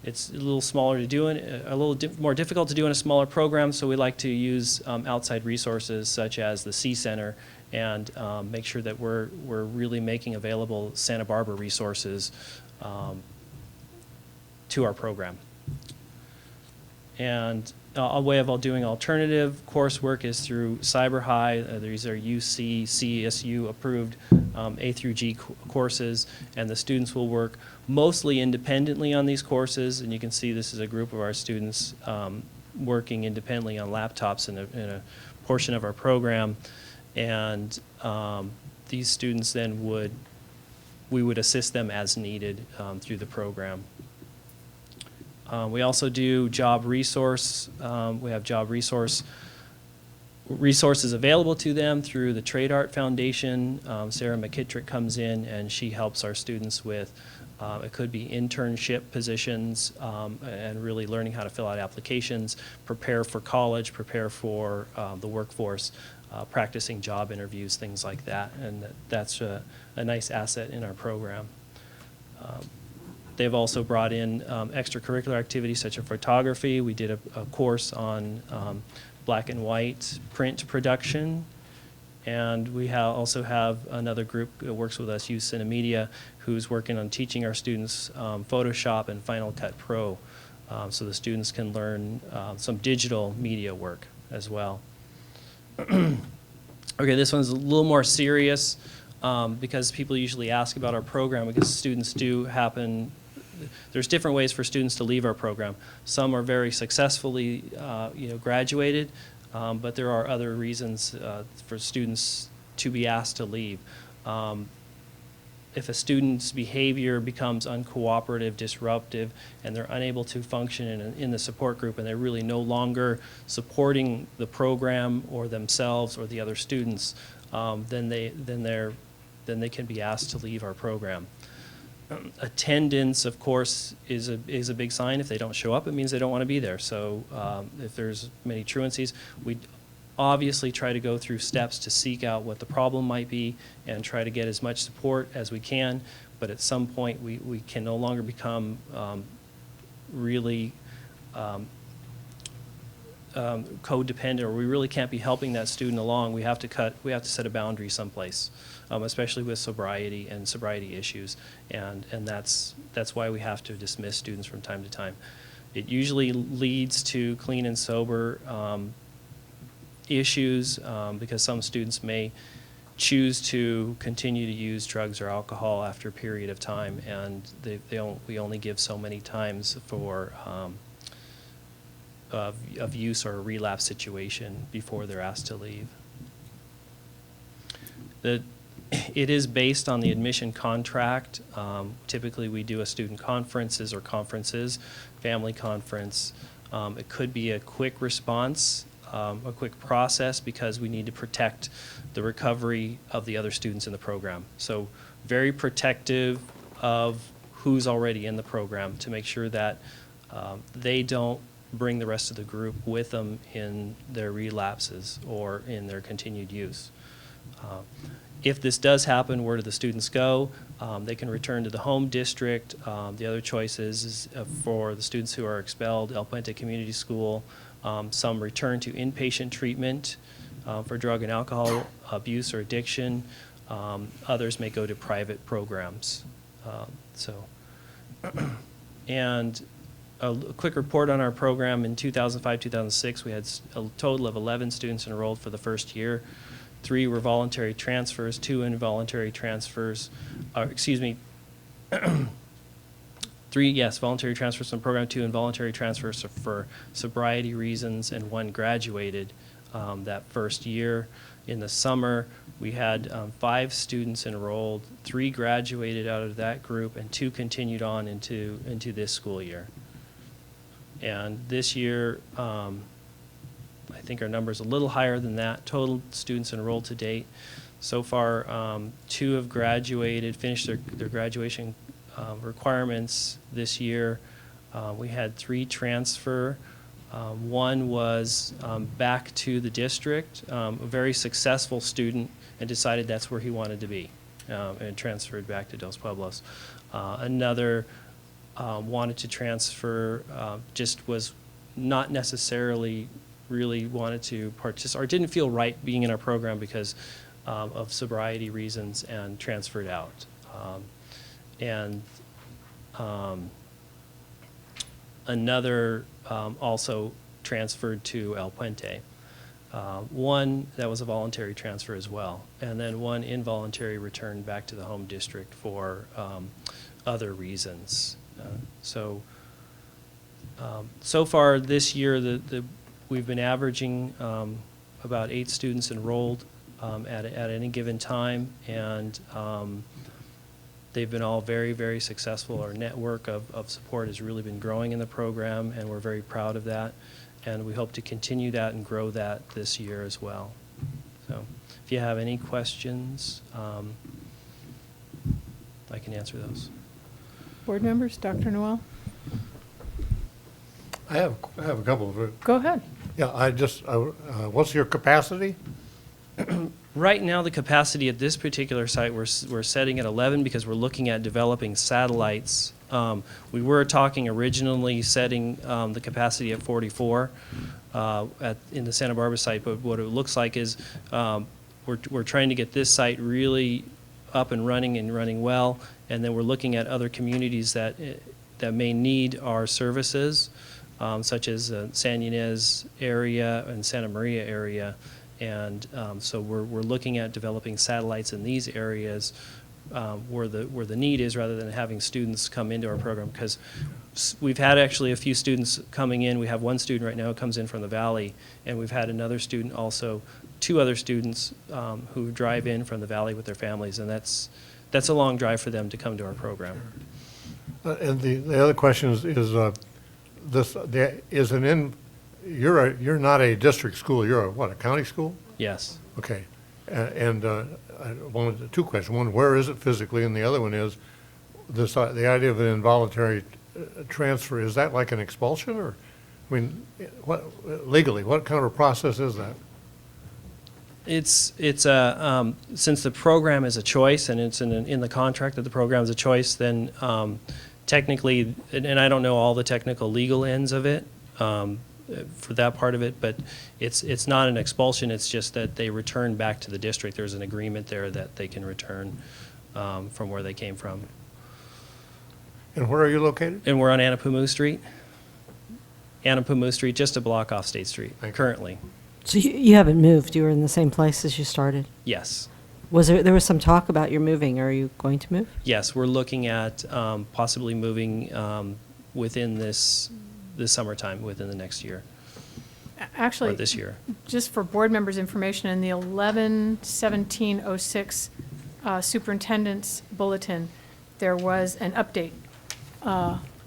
it's a little smaller to do, a little more difficult to do in a smaller program, so we like to use outside resources such as the C Center, and make sure that we're really making available Santa Barbara resources to our program. And a way of doing alternative coursework is through Cyber High. These are UC, CSU approved A through G courses, and the students will work mostly independently on these courses. And you can see this is a group of our students working independently on laptops in a portion of our program. And these students then we would assist them as needed through the program. We also do job resource. We have job resources available to them through the Trade Art Foundation. Sarah McKittrick comes in and she helps our students with, it could be internship positions and really learning how to fill out applications, prepare for college, prepare for the workforce, practicing job interviews, things like that. And that's a nice asset in our program. They've also brought in extracurricular activities such as photography. We did a course on black and white print production. And we also have another group that works with us, Youth Cinemedia, who's working on teaching our students Photoshop and Final Cut Pro, so the students can learn some digital media work as well. Okay, this one's a little more serious because people usually ask about our program, because students there's different ways for students to leave our program. Some are very successfully graduated, but there are other reasons for students to be asked to leave. If a student's behavior becomes uncooperative, disruptive, and they're unable to function in the support group, and they're really no longer supporting the program or themselves or the other students, then they can be asked to leave our program. Attendance, of course, is a big sign. If they don't show up, it means they don't want to be there. So if there's many truancies, we obviously try to go through steps to seek out what the problem might be and try to get as much support as we can. But at some point, we can no longer become really codependent, or we really can't be helping that student along. We have to set a boundary someplace, especially with sobriety and sobriety issues, and that's why we have to dismiss students from time to time. It usually leads to clean and sober issues because some students may choose to continue to use drugs or alcohol after a period of time, and we only give so many times for of use or a relapse situation before they're asked to leave. It is based on the admission contract. Typically, we do a student conferences, family conference. It could be a quick response, a quick process, because we need to protect the recovery of the other students in the program. So very protective of who's already in the program to make sure that they don't bring the rest of the group with them in their relapses or in their continued use. If this does happen, where do the students go? They can return to the home district. The other choices is for the students who are expelled, El Puente Community School. Some return to inpatient treatment for drug and alcohol abuse or addiction. Others may go to private programs. And a quick report on our program. In 2005-2006, we had a total of 11 students enrolled for the first year. 3 were voluntary transfers, 2 involuntary transfers, 3, voluntary transfers from the program, 2 involuntary transfers for sobriety reasons, and 1 graduated that first year. In the summer, we had 5 students enrolled, 3 graduated out of that group, and 2 continued on into this school year. And this year, I think our number's a little higher than that. Total students enrolled to date. So far, 2 have graduated, finished their graduation requirements this year. We had 3 transfer. 1 was back to the district, a very successful student, and decided that's where he wanted to be, and transferred back to Dos Pueblos. Another wanted to transfer, just was not necessarily really wanted to participate, or didn't feel right being in our program because of sobriety reasons, and transferred out. Another also transferred to El Puente. 1 that was a voluntary transfer as well, and then 1 involuntary returned back to the home district for other reasons. So far this year, we've been averaging about 8 students enrolled at any given time, and they've been all very, very successful. Our network of support has really been growing in the program, and we're very proud of that. And we hope to continue that and grow that this year as well. So if you have any questions, I can answer those. Board members, Dr. Noel? I have a couple of. Go ahead. Yeah, what's your capacity? Right now, the capacity at this particular site, we're setting at 11 because we're looking at developing satellites. We were talking originally setting the capacity at 44 in the Santa Barbara site, but what it looks like is we're trying to get this site really up and running well, and then we're looking at other communities that may need our services, such as San Ynez area and Santa Maria area. And so we're looking at developing satellites in these areas where the need is, rather than having students come into our program, because we've had actually a few students coming in. We have 1 student right now who comes in from the Valley, and we've had another student also, 2 other students who drive in from the Valley with their families, and that's a long drive for them to come to our program. And the other question is you're not a district school, you're a county school? Yes. Okay. And I wanted 2 questions. One, where is it physically? And the other one is the idea of an involuntary transfer. Is that like an expulsion, or, I mean, legally, what kind of a process is that? It's since the program is a choice, and it's in the contract that the program is a choice, then technically, and I don't know all the technical legal ends of it, for that part of it, but it's not an expulsion. It's just that they return back to the district. There's an agreement there that they can return from where they came from. And where are you located? And we're on Anapumu Street. Anapumu Street, just a block off State Street, currently. So you haven't moved? You were in the same place as you started? Yes. There was some talk about your moving. Are you going to move? Yes, we're looking at possibly moving within this summertime, within the next year. Actually, or this year? just for board members' information, in the 11/17/06 superintendent's bulletin, there was an update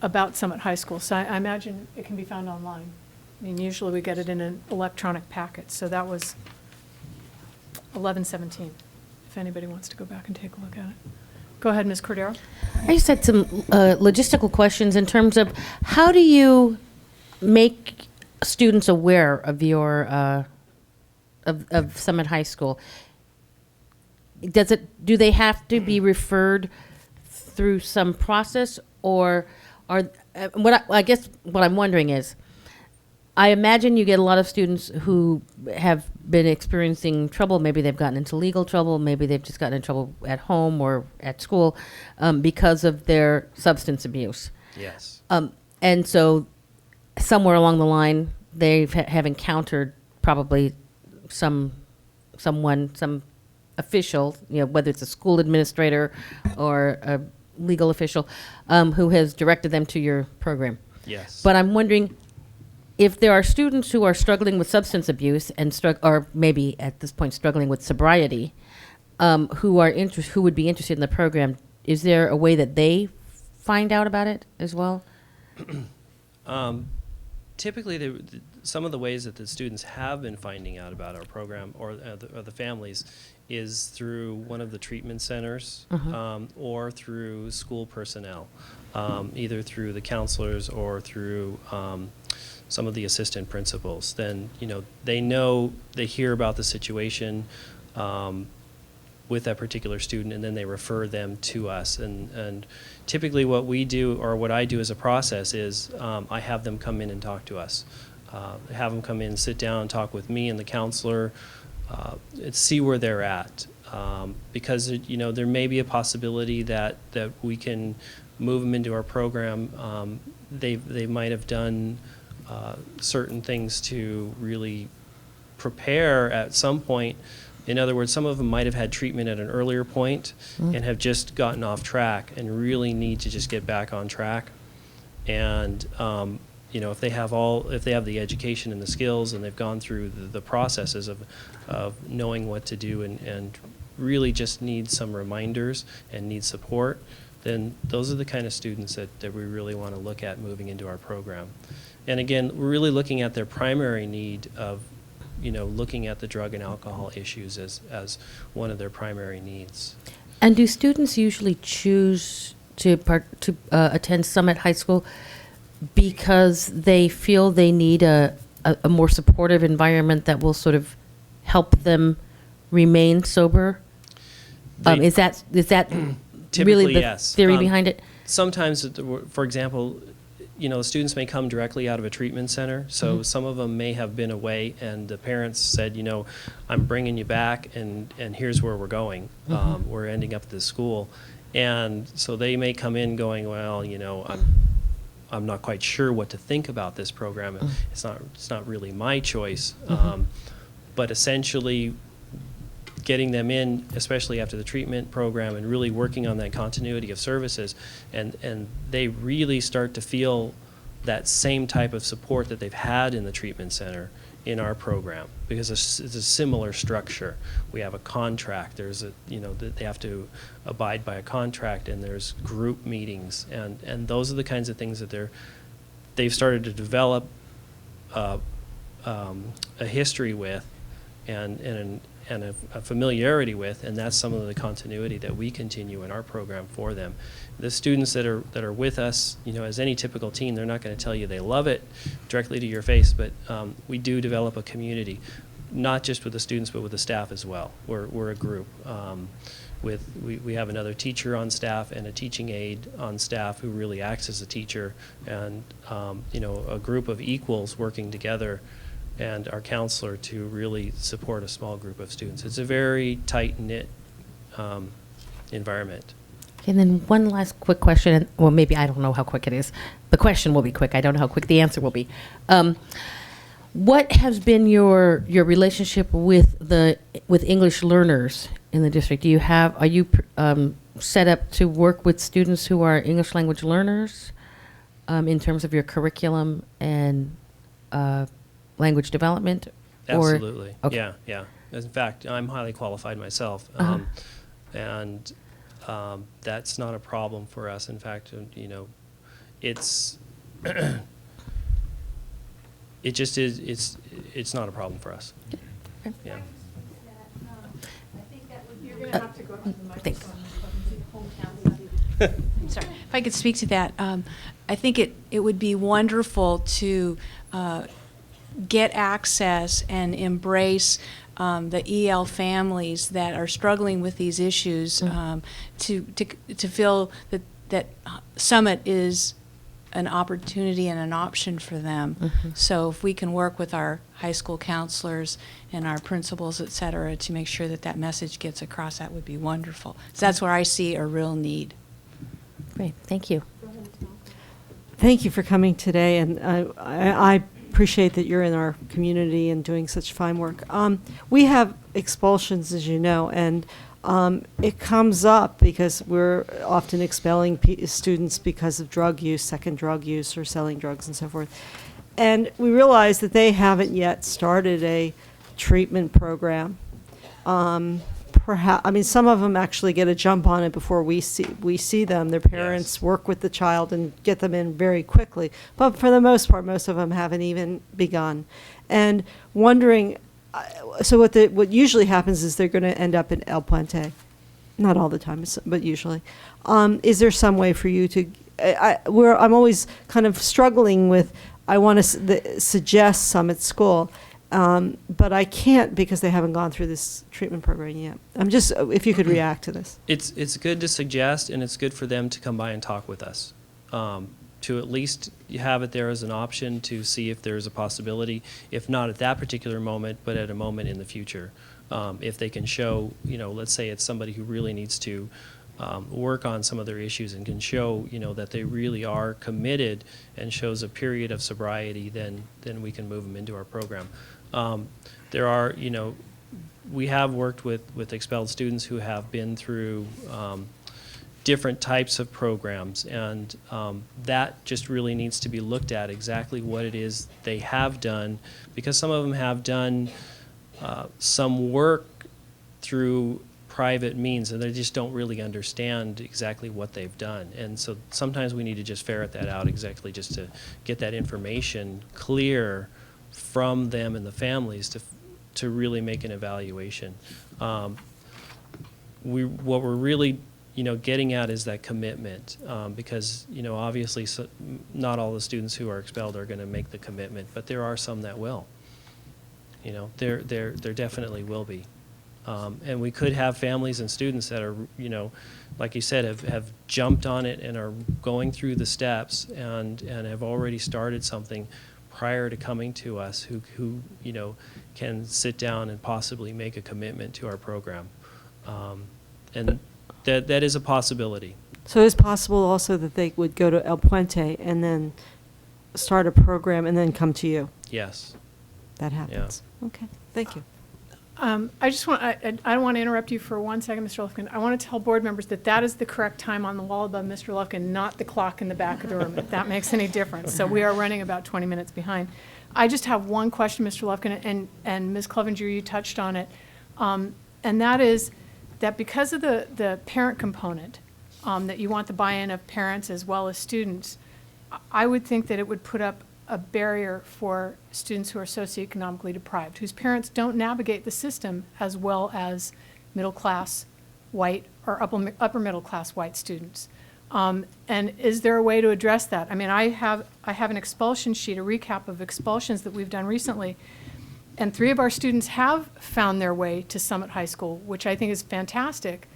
about Summit High School. So I imagine it can be found online. I mean, usually we get it in an electronic packet, so that was 11/17, if anybody wants to go back and take a look at it. Go ahead, Ms. Cordero. I just had some logistical questions in terms of how do you make students aware of your of Summit High School? Do they have to be referred through some process, or are I guess what I'm wondering is, I imagine you get a lot of students who have been experiencing trouble. Maybe they've gotten into legal trouble. Maybe they've just gotten in trouble at home or at school because of their substance abuse. Yes. And so somewhere along the line, they have encountered probably some official, whether it's a school administrator or a legal official, who has directed them to your program. Yes. But I'm wondering if there are students who are struggling with substance abuse and or maybe at this point struggling with sobriety, who would be interested in the program. Is there a way that they find out about it as well? Typically, some of the ways that the students have been finding out about our program or the families is through one of the treatment centers or through school personnel, either through the counselors or through some of the assistant principals. Then, they hear about the situation with that particular student, and then they refer them to us. And typically what we do, or what I do as a process, is I have them come in and talk to us. Have them come in, sit down, talk with me and the counselor, see where they're at. Because there may be a possibility that we can move them into our program. They might have done certain things to really prepare at some point. In other words, some of them might have had treatment at an earlier point and have just gotten off track and really need to just get back on track. And if they have the education and the skills and they've gone through the processes of knowing what to do and really just need some reminders and need support, then those are the kind of students that we really want to look at moving into our program. And again, we're really looking at their primary need of looking at the drug and alcohol issues as one of their primary needs. And do students usually choose to attend Summit High School because they feel they need a more supportive environment that will sort of help them remain sober? Is that really the yes. theory behind it? Sometimes, for example, students may come directly out of a treatment center, so some of them may have been away, and the parents said, I'm bringing you back, and here's where we're going. We're ending up at this school. And so they may come in going, well, I'm not quite sure what to think about this program. It's not really my choice. But essentially, getting them in, especially after the treatment program, and really working on that continuity of services, and they really start to feel that same type of support that they've had in the treatment center in our program, because it's a similar structure. We have a contract. There's they have to abide by a contract, and there's group meetings, and those are the kinds of things that they've started to develop a history with, and a familiarity with, and that's some of the continuity that we continue in our program for them. The students that are with us, as any typical teen, they're not going to tell you they love it directly to your face, but we do develop a community, not just with the students, but with the staff as well. We're a group. We have another teacher on staff and a teaching aide on staff who really acts as a teacher, and a group of equals working together, and our counselor to really support a small group of students. It's a very tight-knit environment. Okay, and then one last quick question. Well, maybe I don't know how quick it is. The question will be quick. I don't know how quick the answer will be. What has been your relationship with English learners in the district? Are you set up to work with students who are English language learners in terms of your curriculum and language development? Or, Absolutely. okay. Yeah, yeah. In fact, I'm highly qualified myself, and that's not a problem for us. In fact, you know, it's it just is. It's not a problem for us. Yeah. Thanks. Sorry, if I could speak to that, I think it would be wonderful to get access and embrace the EL families that are struggling with these issues, to feel that Summit is an opportunity and an option for them. So if we can work with our high school counselors and our principals, et cetera, to make sure that that message gets across, that would be wonderful. So that's where I see a real need. Great, thank you. Thank you for coming today, and I appreciate that you're in our community and doing such fine work. We have expulsions, as you know, and it comes up because we're often expelling students because of drug use, second drug use, or selling drugs and so forth. And we realize that they haven't yet started a treatment program. Perhaps, I mean, some of them actually get a jump on it before we see them. Their parents work with the child and get them in very quickly. But for the most part, most of them haven't even begun. And wondering, so what usually happens is they're going to end up in El Puente. Not all the time, but usually. Is there some way for you to, I'm always kind of struggling with, I want to suggest Summit School, but I can't because they haven't gone through this treatment program yet. I'm just, if you could react to this. It's good to suggest, and it's good for them to come by and talk with us. To at least have it there as an option to see if there's a possibility, if not at that particular moment, but at a moment in the future. If they can show, you know, let's say it's somebody who really needs to work on some of their issues and can show, you know, that they really are committed and shows a period of sobriety, then we can move them into our program. There are, you know, we have worked with expelled students who have been through different types of programs, and that just really needs to be looked at, exactly what it is they have done, because some of them have done some work through private means, and they just don't really understand exactly what they've done. And so sometimes we need to just ferret that out, exactly just to get that information clear from them and the families to really make an evaluation. What we're really, you know, getting at is that commitment, because, you know, obviously not all the students who are expelled are going to make the commitment, but there are some that will. You know, there definitely will be. And we could have families and students that are, you know, like you said, have jumped on it and are going through the steps and have already started something prior to coming to us, who you know, can sit down and possibly make a commitment to our program. And that is a possibility. So it's possible also that they would go to El Puente and then start a program and then come to you? Yes. That happens. Yeah. Okay, thank you. I just want, I don't want to interrupt you for 1 second, Mr. Lufkin. I want to tell board members that that is the correct time on the wall above Mr. Lufkin, not the clock in the back of the room, if that makes any difference. So we are running about 20 minutes behind. I just have one question, Mr. Lufkin, and Ms. Clevenger, you touched on it. And that is that because of the parent component, that you want the buy-in of parents as well as students, I would think that it would put up a barrier for students who are socioeconomically deprived, whose parents don't navigate the system as well as middle-class white or upper middle-class white students. And is there a way to address that? I mean, I have an expulsion sheet, a recap of expulsions that we've done recently, and 3 of our students have found their way to Summit High School, which I think is fantastic.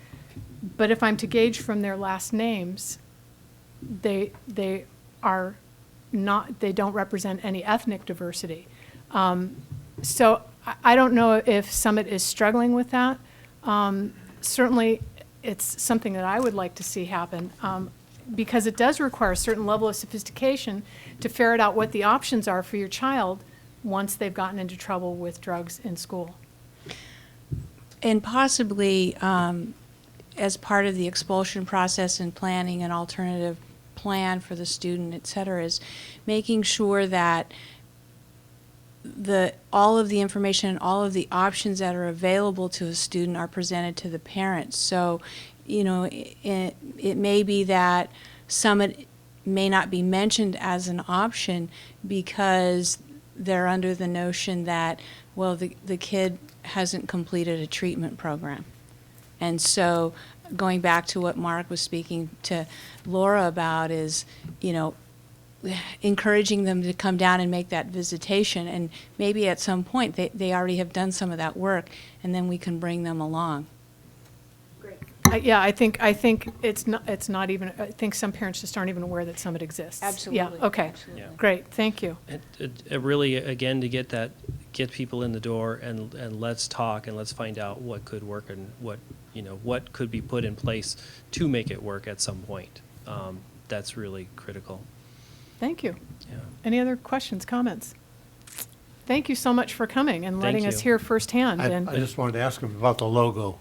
But if I'm to gauge from their last names, they are not, they don't represent any ethnic diversity. So I don't know if Summit is struggling with that. Certainly, it's something that I would like to see happen, because it does require a certain level of sophistication to ferret out what the options are for your child once they've gotten into trouble with drugs in school. And possibly, as part of the expulsion process and planning an alternative plan for the student, et cetera, is making sure that all of the information and all of the options that are available to a student are presented to the parents. So, it may be that Summit may not be mentioned as an option because they're under the notion that, well, the kid hasn't completed a treatment program. And so going back to what Mark was speaking to Laura about is, encouraging them to come down and make that visitation, and maybe at some point they already have done some of that work, and then we can bring them along. Yeah, I think it's not even, I think some parents just aren't even aware that Summit exists. Absolutely. Yeah, okay. Absolutely. Yeah. Great, thank you. It really, again, to get people in the door and let's talk and let's find out what could work and what could be put in place to make it work at some point. That's really critical. Thank you. Yeah. Any other questions, comments? Thank you so much for coming and letting us you. hear firsthand. I just wanted to ask him about the logo.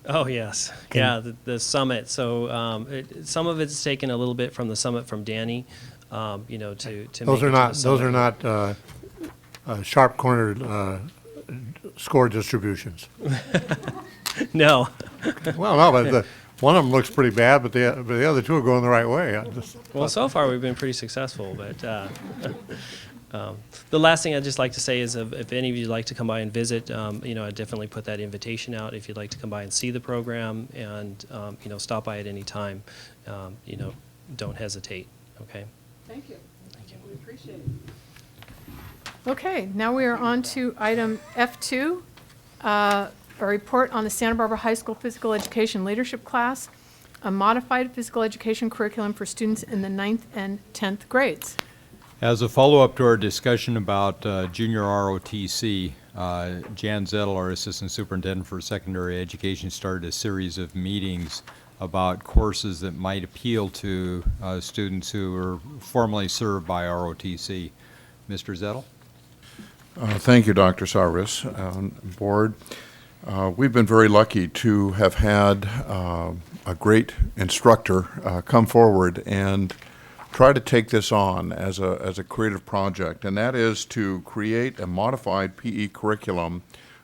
Oh, yes. Yeah, the summit. So some of it's taken a little bit from the summit from Danny, to make Those it are to the not, those summit. are not sharp-cornered score distributions. No. Well, no, but one of them looks pretty bad, but the other two are going the right way. Well, so far we've been pretty successful, but the last thing I'd just like to say is if any of you would like to come by and visit, I'd definitely put that invitation out. If you'd like to come by and see the program and, stop by at any time, don't hesitate, okay? Thank you. We appreciate it. Okay, now we are on to item F2, a report on the Santa Barbara High School Physical Education Leadership Class, a modified physical education curriculum for students in the 9th and 10th grades. As a follow-up to our discussion about junior ROTC, Jan Zettel, our Assistant Superintendent for Secondary Education, started a series of meetings about courses that might appeal to students who are formerly served by ROTC. Mr. Zettel? Thank you, Dr. Sarvis, board. We've been very lucky to have had a great instructor come forward and try to take this on as a creative project, and that is to create a modified PE curriculum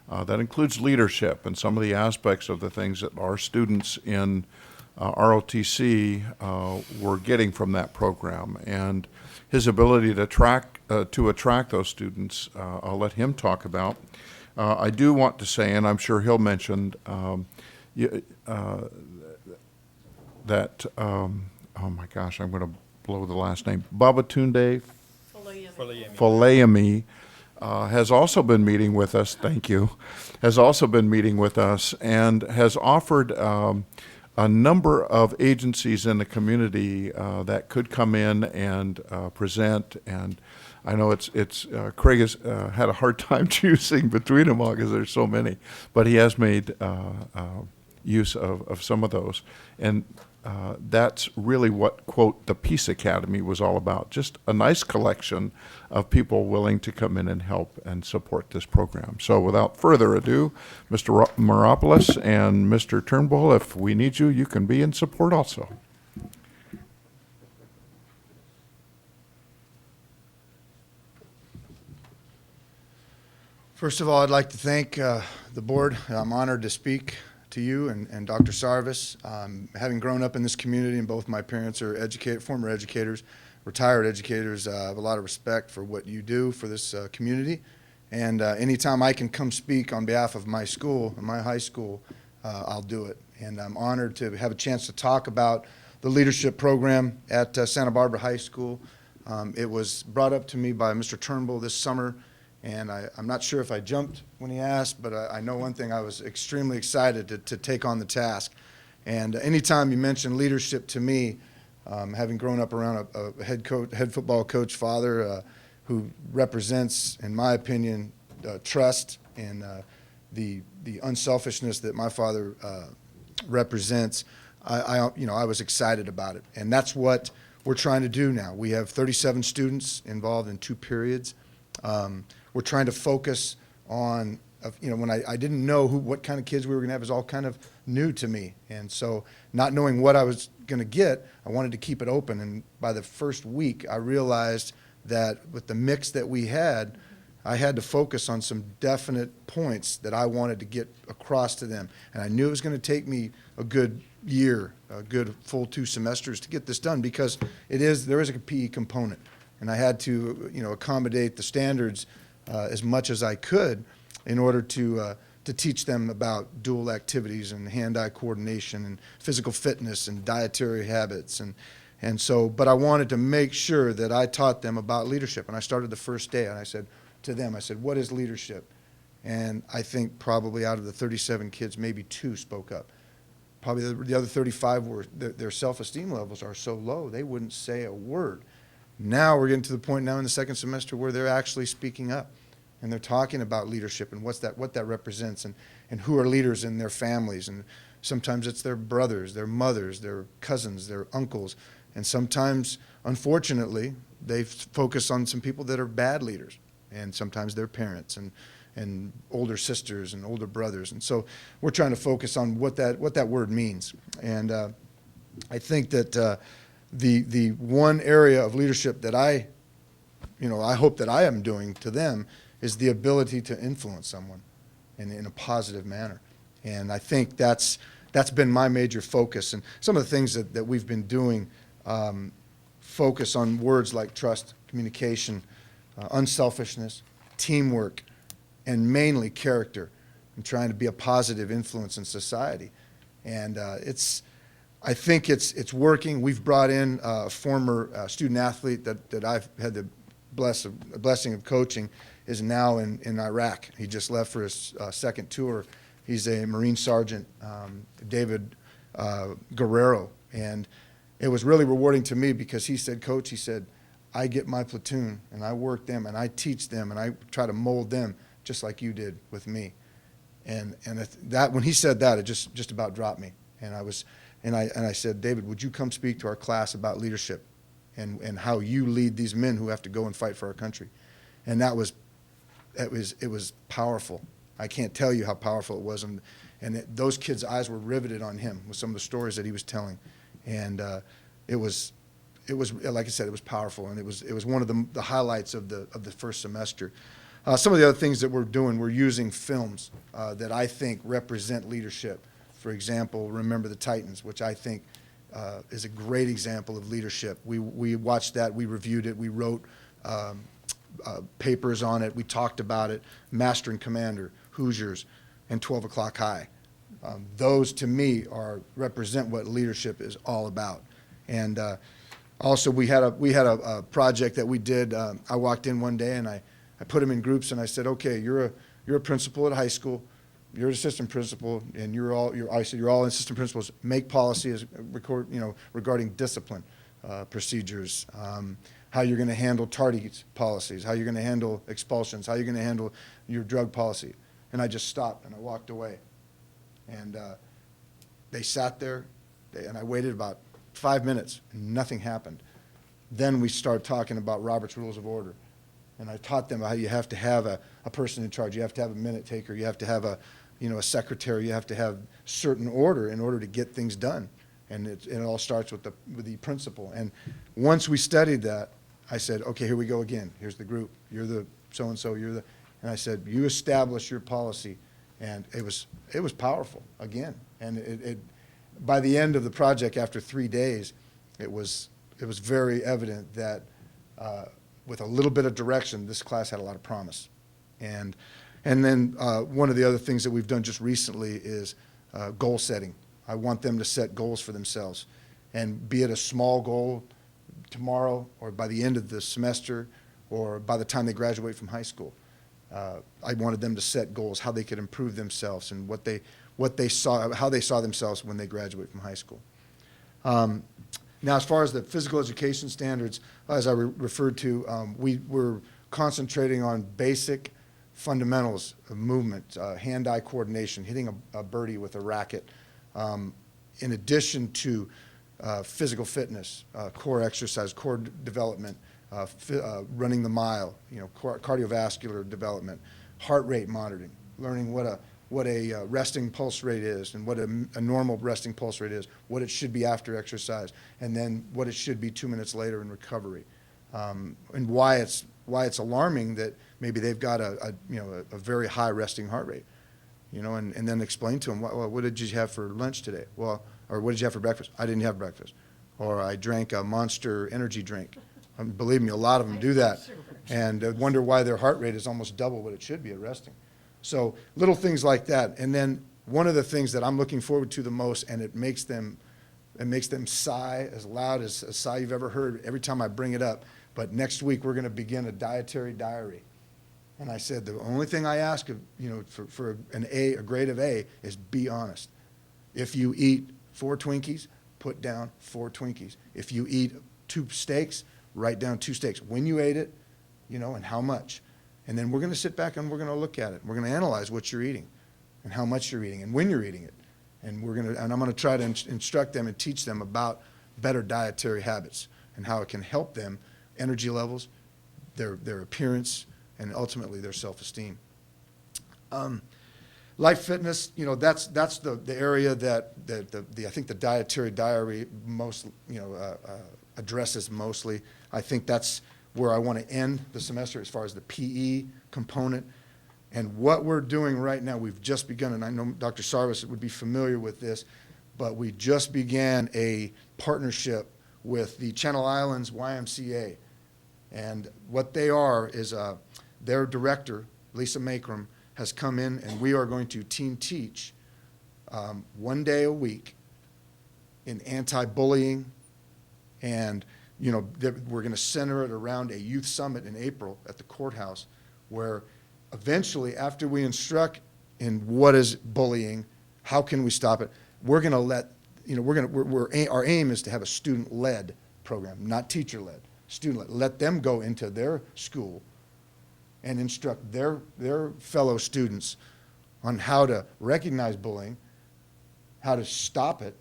that includes leadership and some of the aspects of the things that our students in ROTC were getting from that program. And his ability to attract those students, I'll let him talk about. I do want to say, and I'm sure he'll mention, that, oh my gosh, I'm going to blow the last name, Babatunde Falayemi has also been meeting with us, thank you, has also been meeting with us and has offered a number of agencies in the community that could come in and present. And I know Craig has had a hard time choosing between them all because there's so many, but he has made use of some of those. And that's really what, quote, the Peace Academy was all about. Just a nice collection of people willing to come in and help and support this program. So without further ado, Mr. Maropoulos and Mr. Turnbull, if we need you, you can be in support also. First of all, I'd like to thank the board. I'm honored to speak to you and Dr. Sarvis. Having grown up in this community, and both my parents are former educators, retired educators, I have a lot of respect for what you do for this community. And anytime I can come speak on behalf of my school, my high school, I'll do it. And I'm honored to have a chance to talk about the leadership program at Santa Barbara High School. It was brought up to me by Mr. Turnbull this summer. And I'm not sure if I jumped when he asked, but I know one thing, I was extremely excited to take on the task. And anytime you mention leadership to me, having grown up around a head football coach father who represents, in my opinion, trust and the unselfishness that my father represents, I was excited about it. And that's what we're trying to do now. We have 37 students involved in 2 periods. We're trying to focus on, when I didn't know what kind of kids we were going to have, is all kind of new to me. And so not knowing what I was going to get, I wanted to keep it open. And by the first week, I realized that with the mix that we had, I had to focus on some definite points that I wanted to get across to them. And I knew it was going to take me a good year, a good full 2 semesters to get this done, because there is a PE component. And I had to, accommodate the standards as much as I could in order to teach them about dual activities and hand-eye coordination and physical fitness and dietary habits. But I wanted to make sure that I taught them about leadership. And I started the first day, and I said to them, what is leadership? And I think probably out of the 37 kids, maybe 2 spoke up. Probably the other 35 their self-esteem levels are so low, they wouldn't say a word. Now we're getting to the point now in the second semester where they're actually speaking up. And they're talking about leadership and what that represents, and who are leaders in their families. And sometimes it's their brothers, their mothers, their cousins, their uncles. And sometimes, unfortunately, they focus on some people that are bad leaders. And sometimes their parents and older sisters and older brothers. And so we're trying to focus on what that word means. And I think that the one area of leadership that I hope that I am doing to them is the ability to influence someone in a positive manner. And I think that's been my major focus. And some of the things that we've been doing focus on words like trust, communication, unselfishness, teamwork, and mainly character, and trying to be a positive influence in society. And I think it's working. We've brought in a former student athlete that I've had the blessing of coaching, is now in Iraq. He just left for his second tour. He's a Marine Sergeant, David Guerrero. And it was really rewarding to me because he said, Coach, he said, I get my platoon and I work them and I teach them and I try to mold them just like you did with me. And that when he said that, it just about dropped me. And I said, David, would you come speak to our class about leadership and how you lead these men who have to go and fight for our country? And it was powerful. I can't tell you how powerful it was. And those kids' eyes were riveted on him with some of the stories that he was telling. And it was, like I said, it was powerful. And it was one of the highlights of the first semester. Some of the other things that we're doing, we're using films that I think represent leadership. For example, Remember the Titans, which I think is a great example of leadership. We watched that, we reviewed it, we wrote papers on it, we talked about it. Master and Commander, Hoosiers, and 12 O'Clock High. Those, to me, represent what leadership is all about. And also, we had a project that we did. I walked in one day and I put them in groups and I said, okay, you're a principal at high school, you're an assistant principal, and you're all assistant principals. Make policies regarding discipline procedures, how you're going to handle tardy policies, how you're going to handle expulsions, how you're going to handle your drug policy. And I just stopped and I walked away. And they sat there, and I waited about 5 minutes, and nothing happened. Then we started talking about Robert's Rules of Order. And I taught them how you have to have a person in charge. You have to have a minute taker. You have to have a secretary. You have to have certain order in order to get things done. And it all starts with the principal. And once we studied that, I said, okay, here we go again. Here's the group. You're the so-and-so. And I said, you establish your policy. And it was powerful again. And by the end of the project, after 3 days, it was very evident that with a little bit of direction, this class had a lot of promise. And then one of the other things that we've done just recently is goal setting. I want them to set goals for themselves, and be it a small goal tomorrow or by the end of the semester or by the time they graduate from high school. I wanted them to set goals, how they could improve themselves and how they saw themselves when they graduate from high school. Now, as far as the physical education standards, as I referred to, we're concentrating on basic fundamentals of movement, hand-eye coordination, hitting a birdie with a racket, in addition to physical fitness, core exercise, core development, running the mile, cardiovascular development, heart rate monitoring, learning what a resting pulse rate is and what a normal resting pulse rate is, what it should be after exercise, and then what it should be 2 minutes later in recovery, and why it's alarming that maybe they've got a very high resting heart rate, and then explain to them, well, what did you have for lunch today? Well, or what did you have for breakfast? I didn't have breakfast. Or I drank a Monster energy drink. Believe me, a lot of them do that, and wonder why their heart rate is almost double what it should be at resting. So little things like that. And then one of the things that I'm looking forward to the most, and it makes them sigh as loud as a sigh you've ever heard every time I bring it up. But next week we're going to begin a dietary diary. And I said the only thing I ask of, for a grade of A is be honest. If you eat 4 Twinkies, put down 4 Twinkies. If you eat 2 steaks, write down 2 steaks. When you ate it, and how much. And then we're going to sit back and we're going to look at it. We're going to analyze what you're eating and how much you're eating and when you're eating it. And I'm going to try to instruct them and teach them about better dietary habits and how it can help them, energy levels, their appearance, and ultimately their self-esteem. Life fitness, that's the area that I think the dietary diary most addresses mostly. I think that's where I want to end the semester as far as the PE component. And what we're doing right now, we've just begun, and I know Dr. Sarvis would be familiar with this, but we just began a partnership with the Channel Islands YMCA. And what they are is their director, Lisa Makram, has come in, and we are going to team teach 1 day a week in anti-bullying, and we're going to center it around a youth summit in April at the courthouse, where eventually, after we instruct in what is bullying, how can we stop it, we're going to let our aim is to have a student-led program, not teacher-led, student-led. Let them go into their school and instruct their fellow students on how to recognize bullying, how to stop it,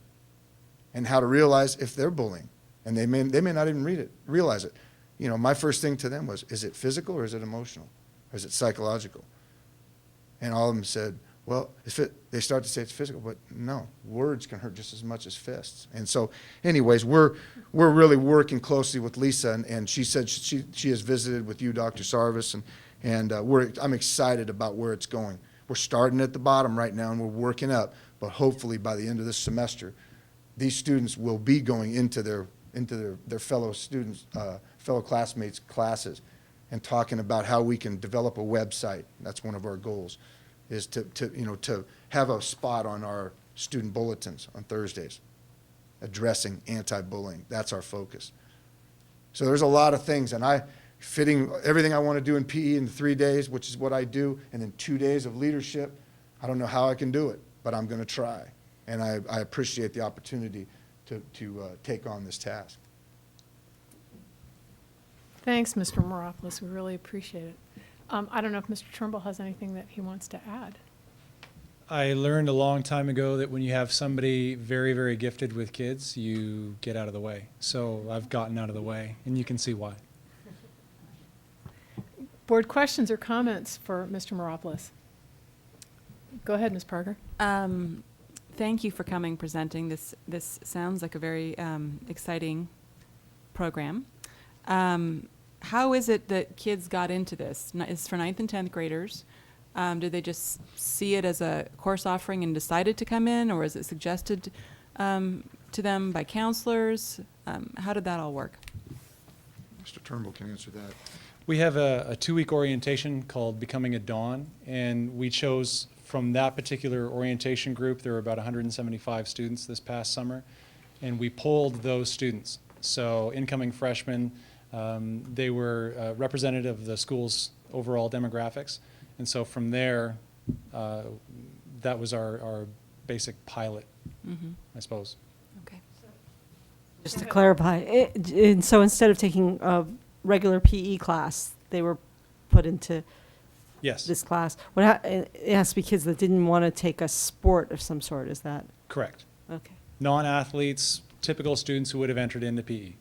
and how to realize if they're bullying. And they may not even realize it. My first thing to them was, is it physical or is it emotional? Or is it psychological? And all of them said, well, they start to say it's physical, but no, words can hurt just as much as fists. And so anyways, we're really working closely with Lisa, and she said she has visited with you, Dr. Sarvis, and I'm excited about where it's going. We're starting at the bottom right now, and we're working up, but hopefully by the end of this semester, these students will be going into their fellow students, fellow classmates' classes, and talking about how we can develop a website. That's one of our goals, is to have a spot on our student bulletins on Thursdays addressing anti-bullying. That's our focus. So there's a lot of things, and fitting everything I want to do in PE in 3 days, which is what I do, and then 2 days of leadership. I don't know how I can do it, but I'm going to try. And I appreciate the opportunity to take on this task. Thanks, Mr. Moropoulos. We really appreciate it. I don't know if Mr. Turnbull has anything that he wants to add. I learned a long time ago that when you have somebody very, very gifted with kids, you get out of the way. So I've gotten out of the way, and you can see why. Board questions or comments for Mr. Moropoulos? Go ahead, Ms. Parker. Thank you for coming, presenting. This sounds like a very exciting program. How is it that kids got into this? It's for 9th and 10th graders. Did they just see it as a course offering and decided to come in, or is it suggested to them by counselors? How did that all work? Mr. Turnbull can answer that. We have a 2-week orientation called Becoming a Dawn, and we chose from that particular orientation group, there were about 175 students this past summer, and we polled those students. So incoming freshmen, they were representative of the school's overall demographics. And so from there, that was our basic pilot, I suppose. Okay. Just to clarify, and so instead of taking a regular PE class, they were put into this class. It has to be kids that didn't want to take a sport of some sort, is that? Correct. Okay. Non-athletes, typical students who would have entered into PE.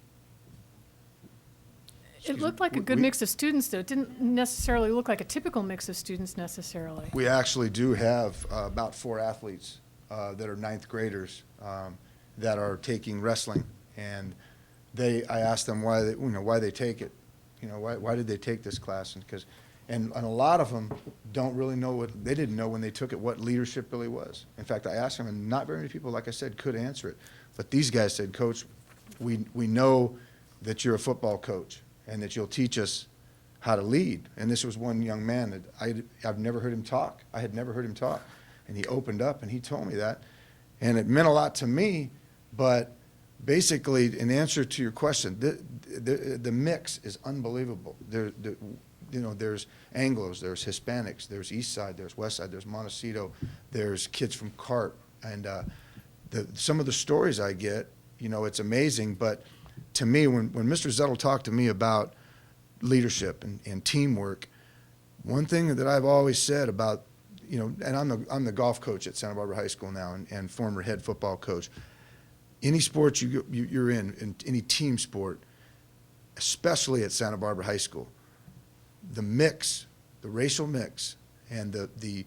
It looked like a good mix of students, though. It didn't necessarily look like a typical mix of students necessarily. We actually do have about 4 athletes that are 9th graders that are taking wrestling, and I asked them why they take it. Why did they take this class? And because And a lot of them don't really know they didn't know when they took it what leadership really was. In fact, I asked them, and not very many people, like I said, could answer it. But these guys said, Coach, we know that you're a football coach and that you'll teach us how to lead. And this was one young man that I've never heard him talk. I had never heard him talk. And he opened up and he told me that. And it meant a lot to me, but basically, in answer to your question, the mix is unbelievable. There's Anglos, there's Hispanics, there's East Side, there's West Side, there's Montecito, there's kids from CARP. And some of the stories I get, it's amazing. But to me, when Mr. Zettel talked to me about leadership and teamwork, one thing that I've always said about, and I'm the golf coach at Santa Barbara High School now and former head football coach. Any sport you're in any team sport, especially at Santa Barbara High School, the mix, the racial mix, and the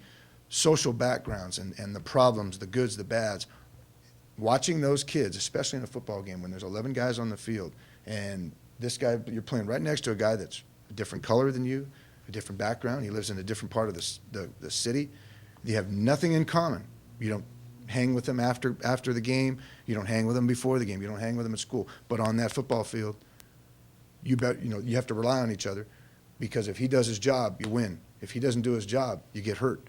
social backgrounds and the problems, the goods, the bads, watching those kids, especially in a football game when there's 11 guys on the field, and this guy, you're playing right next to a guy that's a different color than you, a different background, he lives in a different part of the city, you have nothing in common. You don't hang with them after the game, you don't hang with them before the game, you don't hang with them at school, but on that football field, you have to rely on each other, because if he does his job, you win. If he doesn't do his job, you get hurt.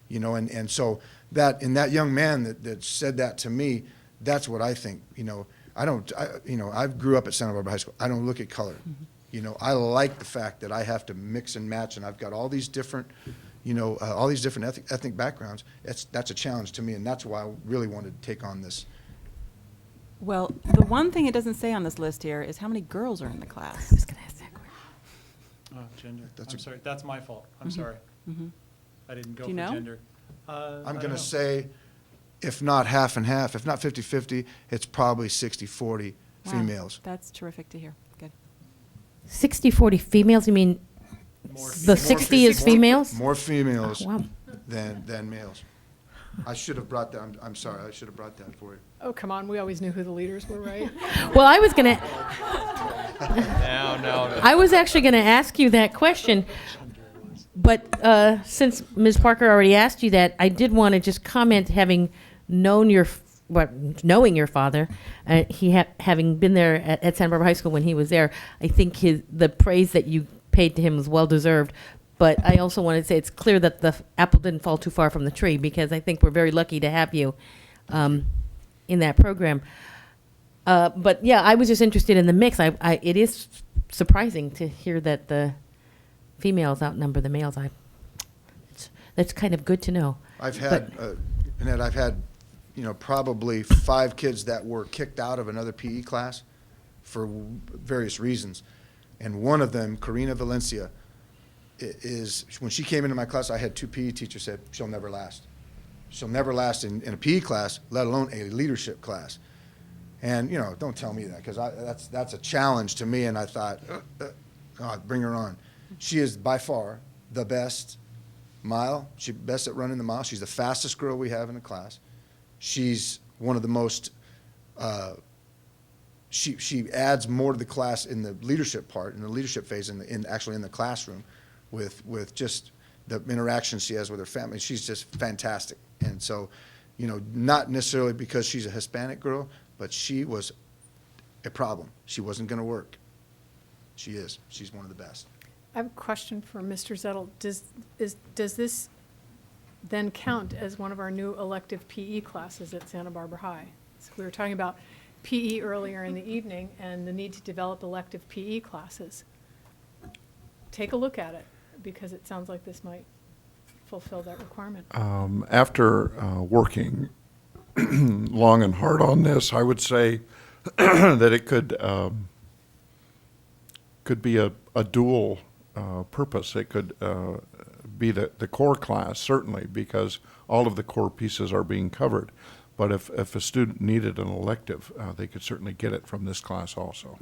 And so that young man that said that to me, that's what I think. I grew up at Santa Barbara High School. I don't look at color. I like the fact that I have to mix and match, and I've got all these different, ethnic backgrounds. That's a challenge to me, and that's why I really wanted to take on this. Well, the one thing it doesn't say on this list here is how many girls are in the class. I was going to ask that question. Gender. I'm sorry. That's my fault. I'm sorry. I didn't go Do you for know? gender. I'm going to say, if not half and half, if not 50-50, it's probably 60-40 Wow, females. that's terrific to hear. Good. 60-40 females, you mean the 60 is females? More females Oh, wow. than males. I should have brought that. I'm sorry. I should have brought that for you. Oh, come on, we always knew who the leaders were, right? Well, I was going to... No. I was actually going to ask you that question, but since Ms. Parker already asked you that, I did want to just comment, having known knowing your father, having been there at Santa Barbara High School when he was there, I think the praise that you paid to him was well deserved. But I also want to say it's clear that the apple didn't fall too far from the tree, because I think we're very lucky to have you in that program. But yeah, I was just interested in the mix. It is surprising to hear that the females outnumber the males. That's kind of good to know. I've had, Annette, I've had, probably 5 kids that were kicked out of another PE class for various reasons. And one of them, Karina Valencia, is, when she came into my class, I had 2 PE teachers said, she'll never last. She'll never last in a PE class, let alone a leadership class. And, don't tell me that, because that's a challenge to me. And I thought, bring her on. She is by far the best mile. She's best at running the mile. She's the fastest girl we have in the class. She's one of the most, she adds more to the class in the leadership part, in the leadership phase, actually in the classroom, with just the interactions she has with her family. She's just fantastic. And so, not necessarily because she's a Hispanic girl, but she was a problem. She wasn't going to work. She is. She's one of the best. I have a question for Mr. Zettel. Does this then count as one of our new elective PE classes at Santa Barbara High? So we were talking about PE earlier in the evening and the need to develop elective PE classes. Take a look at it, because it sounds like this might fulfill that requirement. After working long and hard on this, I would say that it could be a dual purpose. It could be the core class, certainly, because all of the core pieces are being covered. But if a student needed an elective, they could certainly get it from this class also.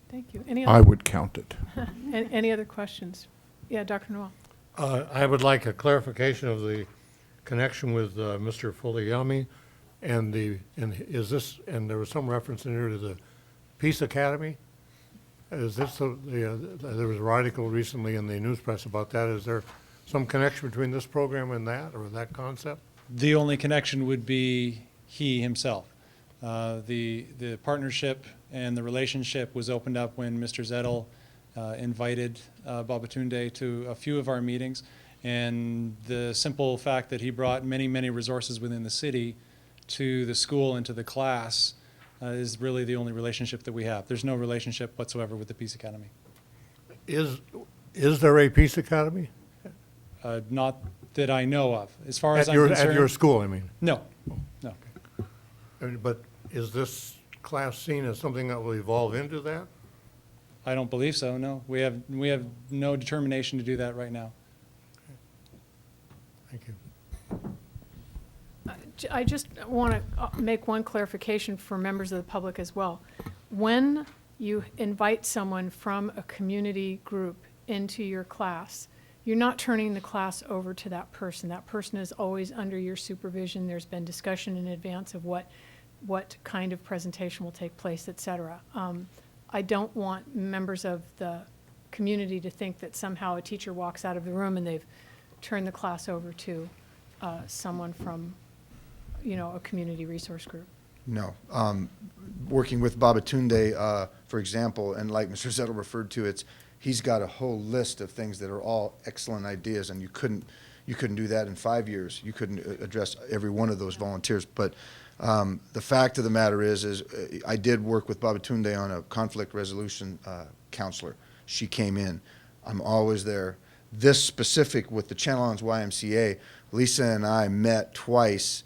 Thank you. I would count it. Any other questions? Yeah, Dr. Noel. I would like a clarification of the connection with Mr. Fuliyami, and there was some reference in here to the Peace Academy. Is this there was an article recently in the news press about that. Is there some connection between this program and that, or that concept? The only connection would be he himself. The partnership and the relationship was opened up when Mr. Zettel invited Babatunde to a few of our meetings, and the simple fact that he brought many, many resources within the city to the school and to the class is really the only relationship that we have. There's no relationship whatsoever with the Peace Academy. Is there a Peace Academy? Not that I know of. As far as At I'm concerned. At your school, I mean? No, no. But is this class seen as something that will evolve into that? I don't believe so, no. We have no determination to do that right now. Thank you. I just want to make one clarification for members of the public as well. When you invite someone from a community group into your class, you're not turning the class over to that person. That person is always under your supervision. There's been discussion in advance of what kind of presentation will take place, et cetera. I don't want members of the community to think that somehow a teacher walks out of the room and they've turned the class over to someone from, a community resource group. No. Working with Babatunde, for example, and like Mr. Zettel referred to, he's got a whole list of things that are all excellent ideas, and you couldn't do that in 5 years. You couldn't address every one of those volunteers. But the fact of the matter is I did work with Babatunde on a conflict resolution counselor. She came in. I'm always there. This specific with the Channel Islands YMCA, Lisa and I met twice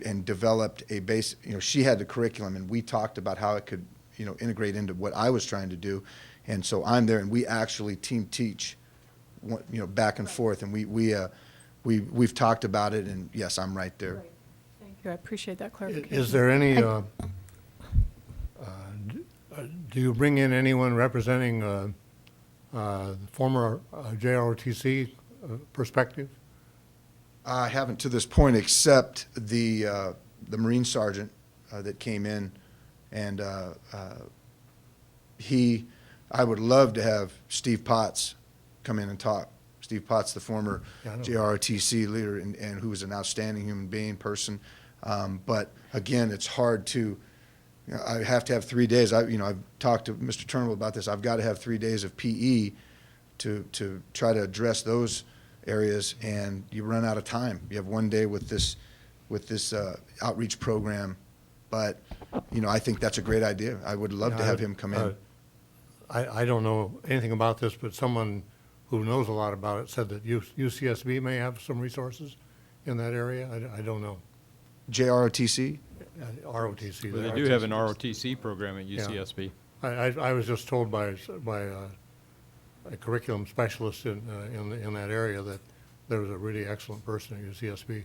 and developed a base. She had the curriculum, and we talked about how it could, integrate into what I was trying to do. And so I'm there, and we actually team teach, back and forth, and we've talked about it. And yes, I'm right there. Right. Thank you. I appreciate that clarification. Is there any? Do you bring in anyone representing former JROTC perspective? I haven't to this point, except the Marine sergeant that came in, and I would love to have Steve Potts come in and talk. Steve Potts, the former JROTC leader, and who was an outstanding human being, person. But again, it's hard to. I have to have 3 days. I've talked to Mr. Turnbull about this. I've got to have 3 days of PE to try to address those areas, and you run out of time. You have 1 day with this outreach program, but I think that's a great idea. I would love to have him come in. I don't know anything about this, but someone who knows a lot about it said that UCSB may have some resources in that area. I don't know. JROTC? ROTC. Well, they do have an ROTC program at UCSB. Yeah. I was just told by a curriculum specialist in that area that there was a really excellent person at UCSB.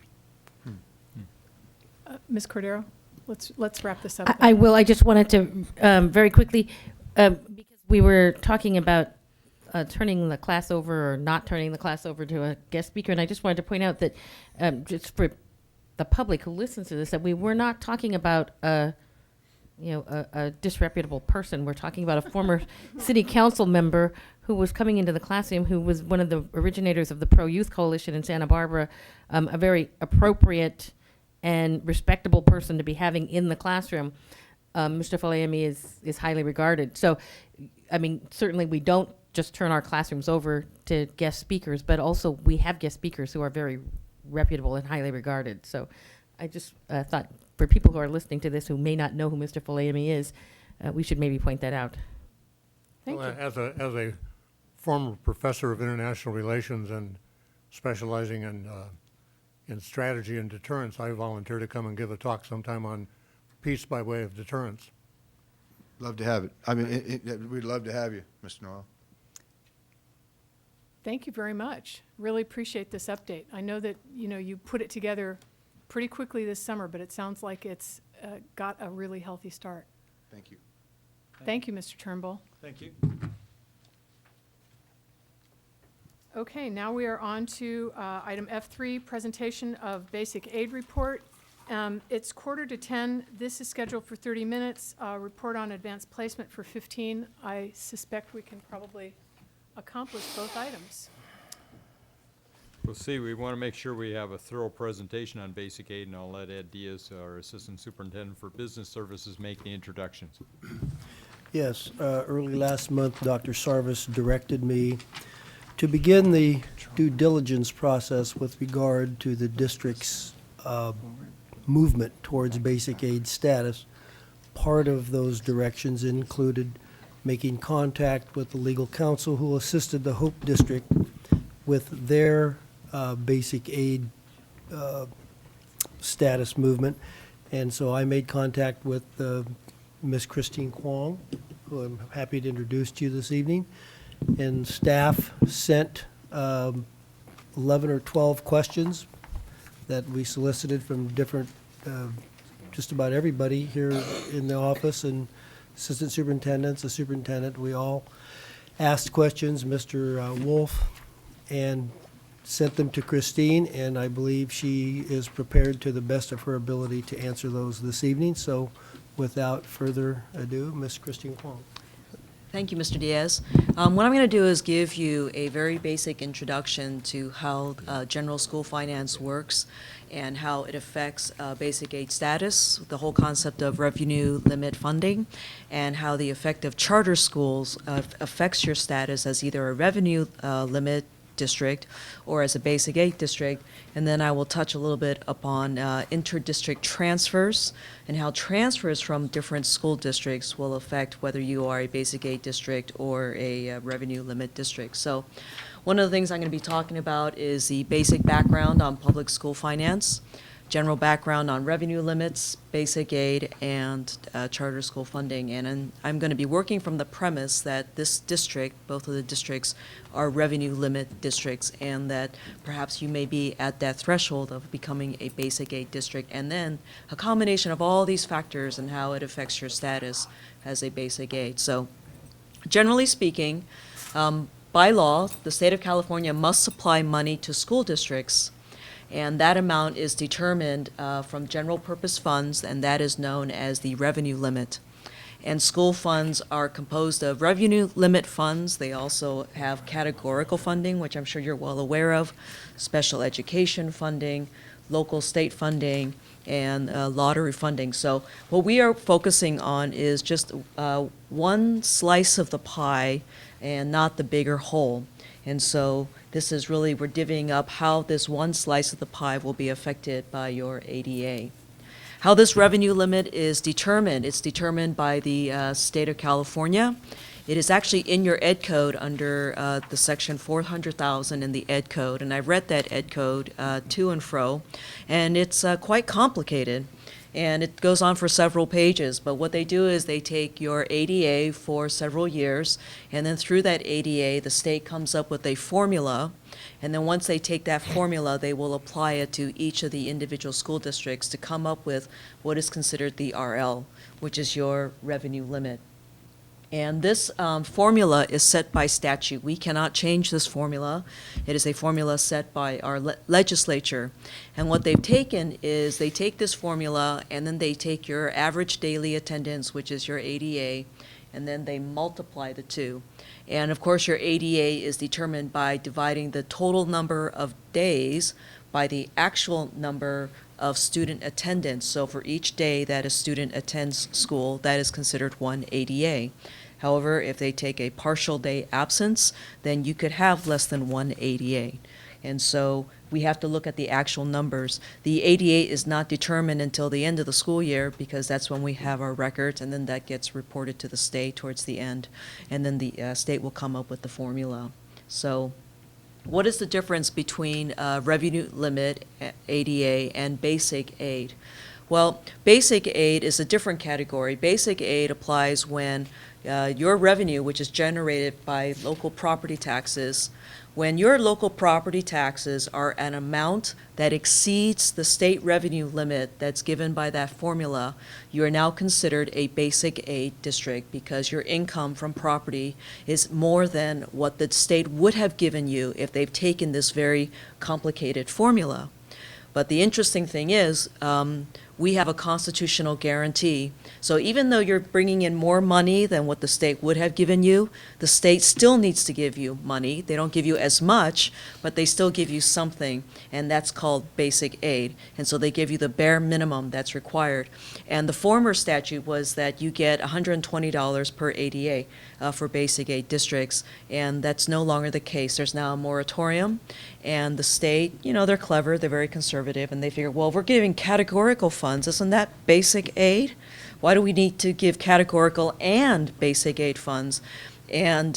Ms. Cordero, let's wrap this up. I will. I just wanted to very quickly, because we were talking about turning the class over or not turning the class over to a guest speaker, and I just wanted to point out that just for the public who listens to this, that we were not talking about a disreputable person. We're talking about a former city council member who was coming into the classroom, who was one of the originators of the Pro Youth Coalition in Santa Barbara, a very appropriate and respectable person to be having in the classroom. Mr. Falayemi is highly regarded. So, I mean, certainly we don't just turn our classrooms over to guest speakers, but also we have guest speakers who are very reputable and highly regarded. So I just thought for people who are listening to this who may not know who Mr. Falayemi is, we should maybe point that out. Thank you. As a former professor of international relations and specializing in strategy and deterrence, I volunteer to come and give a talk sometime on peace by way of deterrence. Love to have it. I mean, we'd love to have you, Mr. Noel. Thank you very much. Really appreciate this update. I know that, you put it together pretty quickly this summer, but it sounds like it's got a really healthy start. Thank you. Thank you, Mr. Turnbull. Thank you. Okay, now we are on to item F3, presentation of basic aid report. It's 9:45. This is scheduled for 30 minutes. Report on advanced placement for 15. I suspect we can probably accomplish both items. We'll see. We want to make sure we have a thorough presentation on basic aid, and I'll let Ed Diaz, our Assistant Superintendent for Business Services, make the introductions. Yes, early last month, Dr. Sarvis directed me to begin the due diligence process with regard to the district's movement towards basic aid status. Part of those directions included making contact with the legal counsel who assisted the Hope District with their basic aid status movement. And so I made contact with Miss Christine Kwong, who I'm happy to introduce to you this evening. And staff sent 11 or 12 questions that we solicited from different, just about everybody here in the office, and assistant superintendents, the superintendent. We all asked questions, Mr. Wolf, and sent them to Christine, and I believe she is prepared to the best of her ability to answer those this evening. So without further ado, Ms. Christine Kwong. Thank you, Mr. Diaz. What I'm going to do is give you a very basic introduction to how general school finance works and how it affects basic aid status, the whole concept of revenue limit funding, and how the effect of charter schools affects your status as either a revenue limit district or as a basic aid district. And then I will touch a little bit upon inter-district transfers and how transfers from different school districts will affect whether you are a basic aid district or a revenue limit district. So one of the things I'm going to be talking about is the basic background on public school finance, general background on revenue limits, basic aid, and charter school funding. And I'm going to be working from the premise that this district, both of the districts, are revenue limit districts, and that perhaps you may be at that threshold of becoming a basic aid district, and then a combination of all these factors and how it affects your status as a basic aid. So generally speaking, by law, the state of California must supply money to school districts, and that amount is determined from general purpose funds, and that is known as the revenue limit. And school funds are composed of revenue limit funds. They also have categorical funding, which I'm sure you're well aware of, special education funding, local state funding, and lottery funding. So what we are focusing on is just one slice of the pie and not the bigger whole. And so this is really, we're divvying up how this one slice of the pie will be affected by your ADA. How this revenue limit is determined, it's determined by the state of California. It is actually in your Ed Code under the section 400,000 in the Ed Code, and I've read that Ed Code to and fro, and it's quite complicated. And it goes on for several pages, but what they do is they take your ADA for several years, and then through that ADA, the state comes up with a formula, and then once they take that formula, they will apply it to each of the individual school districts to come up with what is considered the RL, which is your revenue limit. And this formula is set by statute. We cannot change this formula. It is a formula set by our legislature. And what they've taken is they take this formula and then they take your average daily attendance, which is your ADA, and then they multiply the two. And of course, your ADA is determined by dividing the total number of days by the actual number of student attendance. So for each day that a student attends school, that is considered one ADA. However, if they take a partial day absence, then you could have less than one ADA. And so we have to look at the actual numbers. The ADA is not determined until the end of the school year because that's when we have our records, and then that gets reported to the state towards the end, and then the state will come up with the formula. So what is the difference between revenue limit, ADA, and basic aid? Well, basic aid is a different category. Basic aid applies when your revenue, which is generated by local property taxes, when your local property taxes are an amount that exceeds the state revenue limit that's given by that formula, you are now considered a basic aid district because your income from property is more than what the state would have given you if they've taken this very complicated formula. But the interesting thing is, we have a constitutional guarantee. So even though you're bringing in more money than what the state would have given you, the state still needs to give you money. They don't give you as much, but they still give you something, and that's called basic aid. And so they give you the bare minimum that's required. And the former statute was that you get $120 per ADA for basic aid districts, and that's no longer the case. There's now a moratorium, and the state, you know, they're clever, they're very conservative, and they figure, well, we're giving categorical funds. Isn't that basic aid? Why do we need to give categorical and basic aid funds? And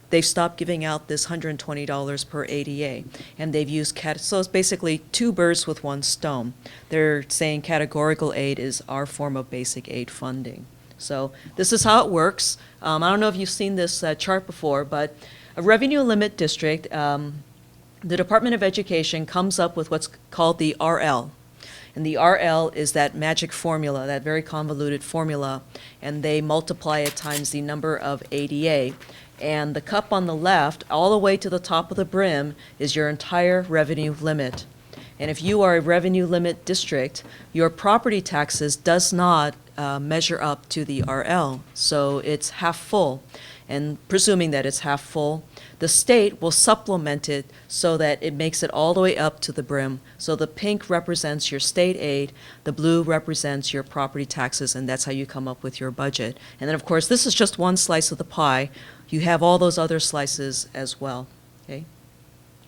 they've stopped giving out this $120 per ADA, and they've used so it's basically two birds with one stone. They're saying categorical aid is our form of basic aid funding. So this is how it works. I don't know if you've seen this chart before, but a revenue limit district, the Department of Education comes up with what's called the RL. And the RL is that magic formula, that very convoluted formula, and they multiply it times the number of ADA. And the cup on the left, all the way to the top of the brim, is your entire revenue limit. And if you are a revenue limit district, your property taxes does not measure up to the RL, so it's half full. And presuming that it's half full, the state will supplement it so that it makes it all the way up to the brim. So the pink represents your state aid, the blue represents your property taxes, and that's how you come up with your budget. And then, of course, this is just one slice of the pie. You have all those other slices as well. Okay?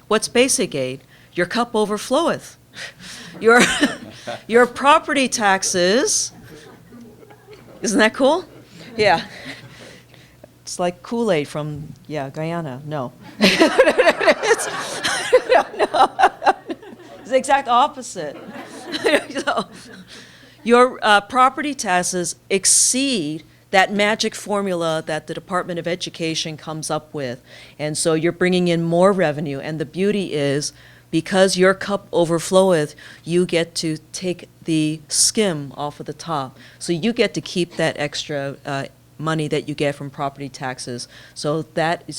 What's basic aid? Your cup overfloweth. Your property taxes, isn't that cool? Yeah. It's like Kool-Aid from, Guyana. No. It's the exact opposite. So, your property taxes exceed that magic formula that the Department of Education comes up with. And so you're bringing in more revenue. And the beauty is, because your cup overfloweth, you get to take the skim off of the top. So you get to keep that extra money that you get from property taxes. So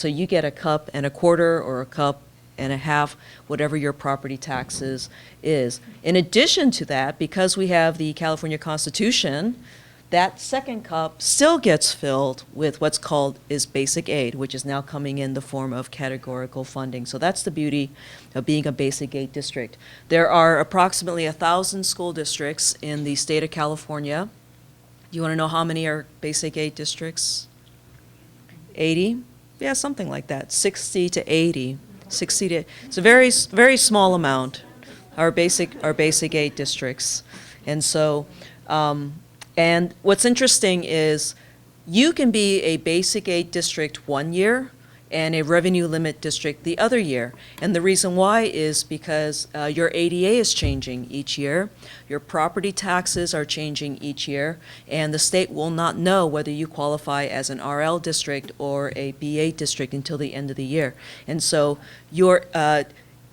you get a cup and a quarter or a cup and a half, whatever your property taxes is. In addition to that, because we have the California Constitution, that second cup still gets filled with what's called is basic aid, which is now coming in the form of categorical funding. So that's the beauty of being a basic aid district. There are approximately 1,000 school districts in the state of California. You want to know how many are basic aid districts? 80? Yeah, something like that. 60 to 80. 60 to, it's a very, very small amount, our basic aid districts. And so, and what's interesting is you can be a basic aid district one year and a revenue limit district the other year. And the reason why is because your ADA is changing each year, your property taxes are changing each year, and the state will not know whether you qualify as an RL district or a BA district until the end of the year. And so your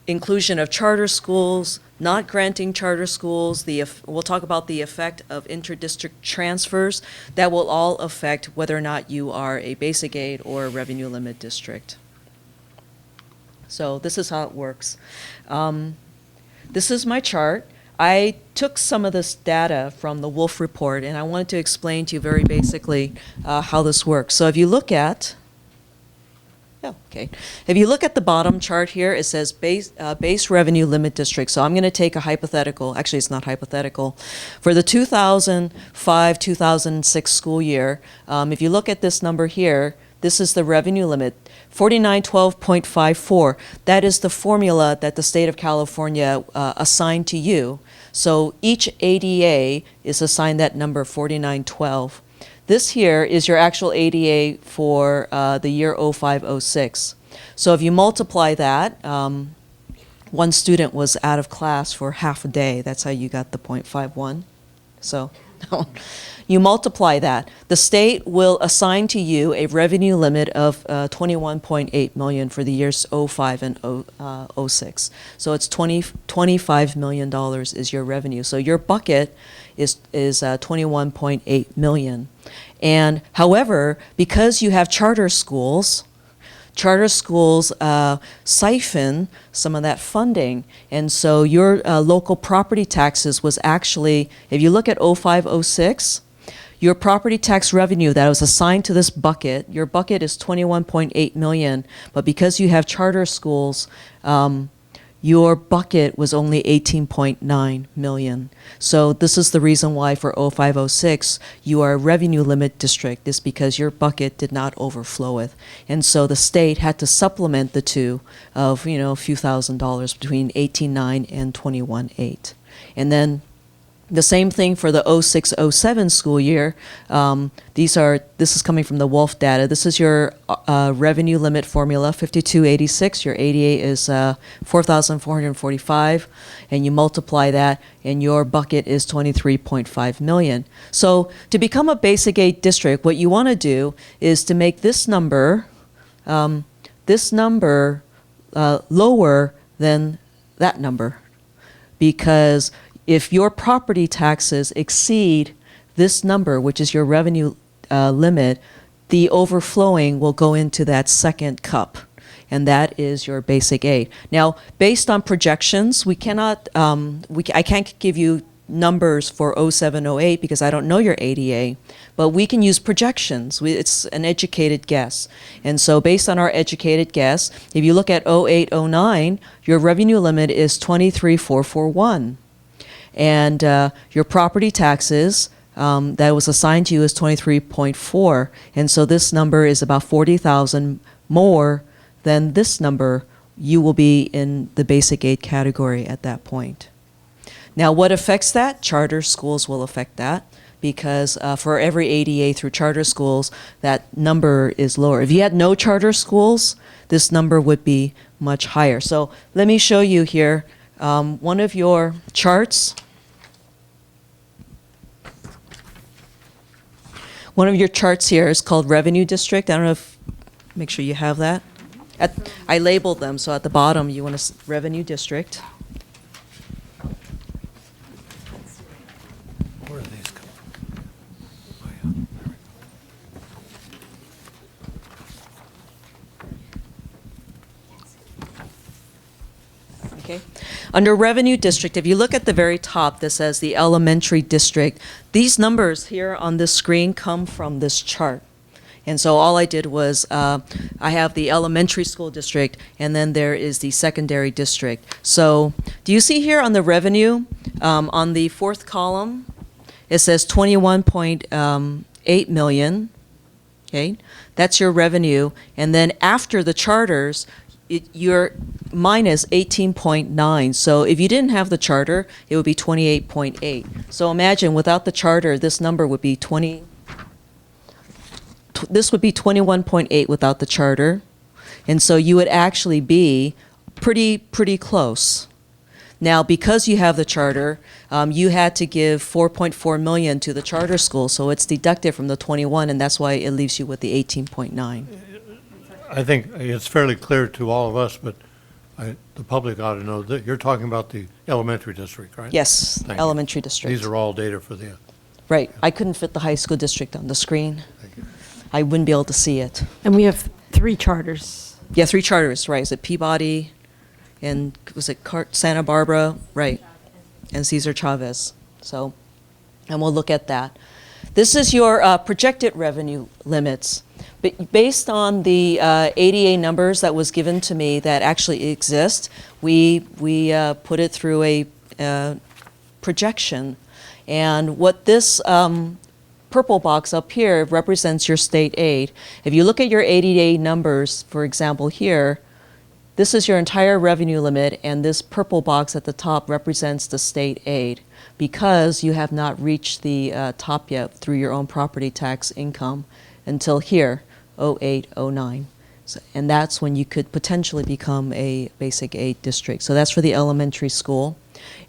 inclusion of charter schools, not granting charter schools, we'll talk about the effect of inter-district transfers. That will all affect whether or not you are a basic aid or a revenue limit district. So this is how it works. This is my chart. I took some of this data from the Wolf Report, and I wanted to explain to you very basically how this works. So if you look at If you look at the bottom chart here, it says base revenue limit district. So I'm going to take a hypothetical. Actually, it's not hypothetical. For the 2005-2006 school year, if you look at this number here, this is the revenue limit, 4912.54. That is the formula that the state of California assigned to you. So each ADA is assigned that number, 4912. This here is your actual ADA for the year 05-06. So if you multiply that, one student was out of class for half a day. That's how you got the 0.51. So you multiply that. The state will assign to you a revenue limit of $21.8 million for the years 05 and 06. So it's $25 million is your revenue. So your bucket is $21.8 million. And however, because you have charter schools, charter schools siphon some of that funding. And so your local property taxes was actually, if you look at 0506, your property tax revenue that was assigned to this bucket, your bucket is 21.8 million, but because you have charter schools, your bucket was only 18.9 million. So this is the reason why for 0506 you are a revenue limit district, is because your bucket did not overflow it. And so the state had to supplement the two of, a few $1,000s between 18.9 and 21.8. And then the same thing for the 06-07 school year. This is coming from the Wolf data. This is your revenue limit formula, 5286. Your ADA is 4,445, and you multiply that, and your bucket is 23.5 million. So to become a basic aid district, what you want to do is to make this number lower than that number, because if your property taxes exceed this number, which is your revenue limit, the overflowing will go into that second cup, and that is your basic aid. Now, based on projections, we cannot, I can't give you numbers for 0708 because I don't know your ADA, but we can use projections. It's an educated guess. And so based on our educated guess, if you look at 0809, your revenue limit is 23,441. And your property taxes that was assigned to you is 23.4, and so this number is about 40,000 more than this number. You will be in the basic aid category at that point. Now, what affects that? Charter schools will affect that, because for every ADA through charter schools, that number is lower. If you had no charter schools, this number would be much higher. So let me show you here one of your charts. One of your charts here is called Revenue District. I don't know if, make sure you have that. I labeled them, so at the bottom you want to Revenue District. Where do these come from? Okay. Under Revenue District, if you look at the very top that says the elementary district, these numbers here on this screen come from this chart. And so all I did was, I have the elementary school district, and then there is the secondary district. So do you see here on the revenue, on the fourth column, it says 21.8 million, okay? That's your revenue. And then after the charters, you're minus 18.9. So if you didn't have the charter, it would be 28.8. So imagine without the charter, this number would be 21.8 without the charter. And so you would actually be pretty close. Now, because you have the charter, you had to give 4.4 million to the charter school, so it's deducted from the 21, and that's why it leaves you with the 18.9. I think it's fairly clear to all of us, but the public ought to know that you're talking about the elementary district, right? Yes, Thank you. elementary district. These are all data for the. Right. I couldn't fit the high school district on the screen. Thank you. I wouldn't be able to see it. And we have 3 charters. Yeah, 3 charters, right. Is it Peabody and was it Santa Barbara? Right. And Cesar Chavez. So, and we'll look at that. This is your projected revenue limits. But based on the ADA numbers that was given to me that actually exist, we put it through a projection. And what this purple box up here represents your state aid. If you look at your ADA numbers, for example here, this is your entire revenue limit, and this purple box at the top represents the state aid because you have not reached the top yet through your own property tax income until here, 0809. So, and that's when you could potentially become a basic aid district. So that's for the elementary school,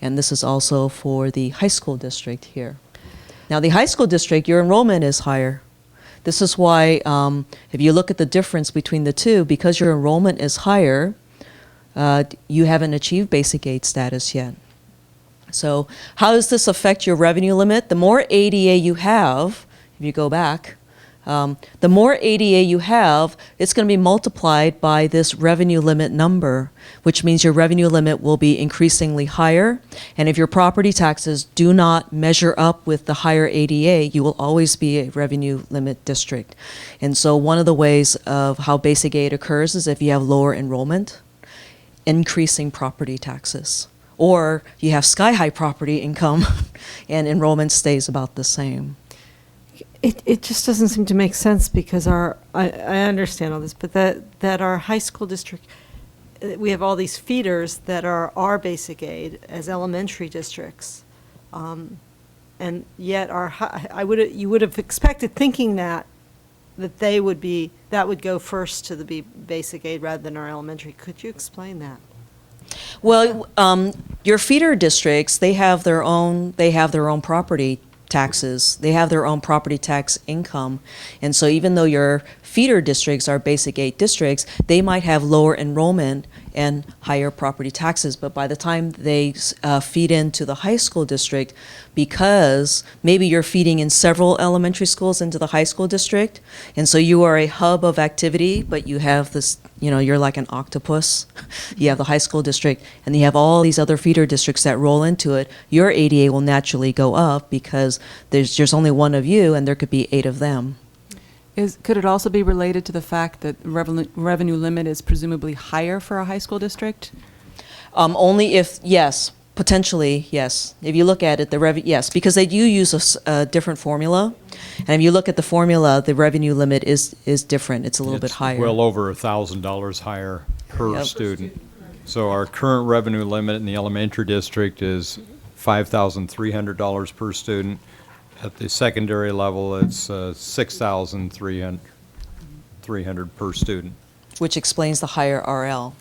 and this is also for the high school district here. Now the high school district, your enrollment is higher. This is why if you look at the difference between the two, because your enrollment is higher, you haven't achieved basic aid status yet. So how does this affect your revenue limit? The more ADA you have, if you go back, The more ADA you have, it's going to be multiplied by this revenue limit number, which means your revenue limit will be increasingly higher. And if your property taxes do not measure up with the higher ADA, you will always be a revenue limit district. And so one of the ways of how basic aid occurs is if you have lower enrollment, increasing property taxes. Or you have sky-high property income and enrollment stays about the same. It just doesn't seem to make sense because I understand all this, but that our high school district, we have all these feeders that are our basic aid as elementary districts. And yet you would have expected thinking that they would be, that would go first to the basic aid rather than our elementary. Could you explain that? Well, your feeder districts, they have their own property taxes. They have their own property tax income. And so even though your feeder districts are basic aid districts, they might have lower enrollment and higher property taxes. But by the time they feed into the high school district, because maybe you're feeding in several elementary schools into the high school district, and so you are a hub of activity, but you have this, you're like an octopus. You have the high school district, and you have all these other feeder districts that roll into it. Your ADA will naturally go up because there's only one of you, and there could be 8 of them. Could it also be related to the fact that revenue limit is presumably higher for a high school district? Only if, yes, potentially, yes. If you look at it, yes, because they do use a different formula. And if you look at the formula, the revenue limit is different. It's a little bit higher. Well over $1,000 higher per student. So our current revenue limit in the elementary district is $5,300 per student. At the secondary level, it's $6,300 per student. Which explains the higher RL.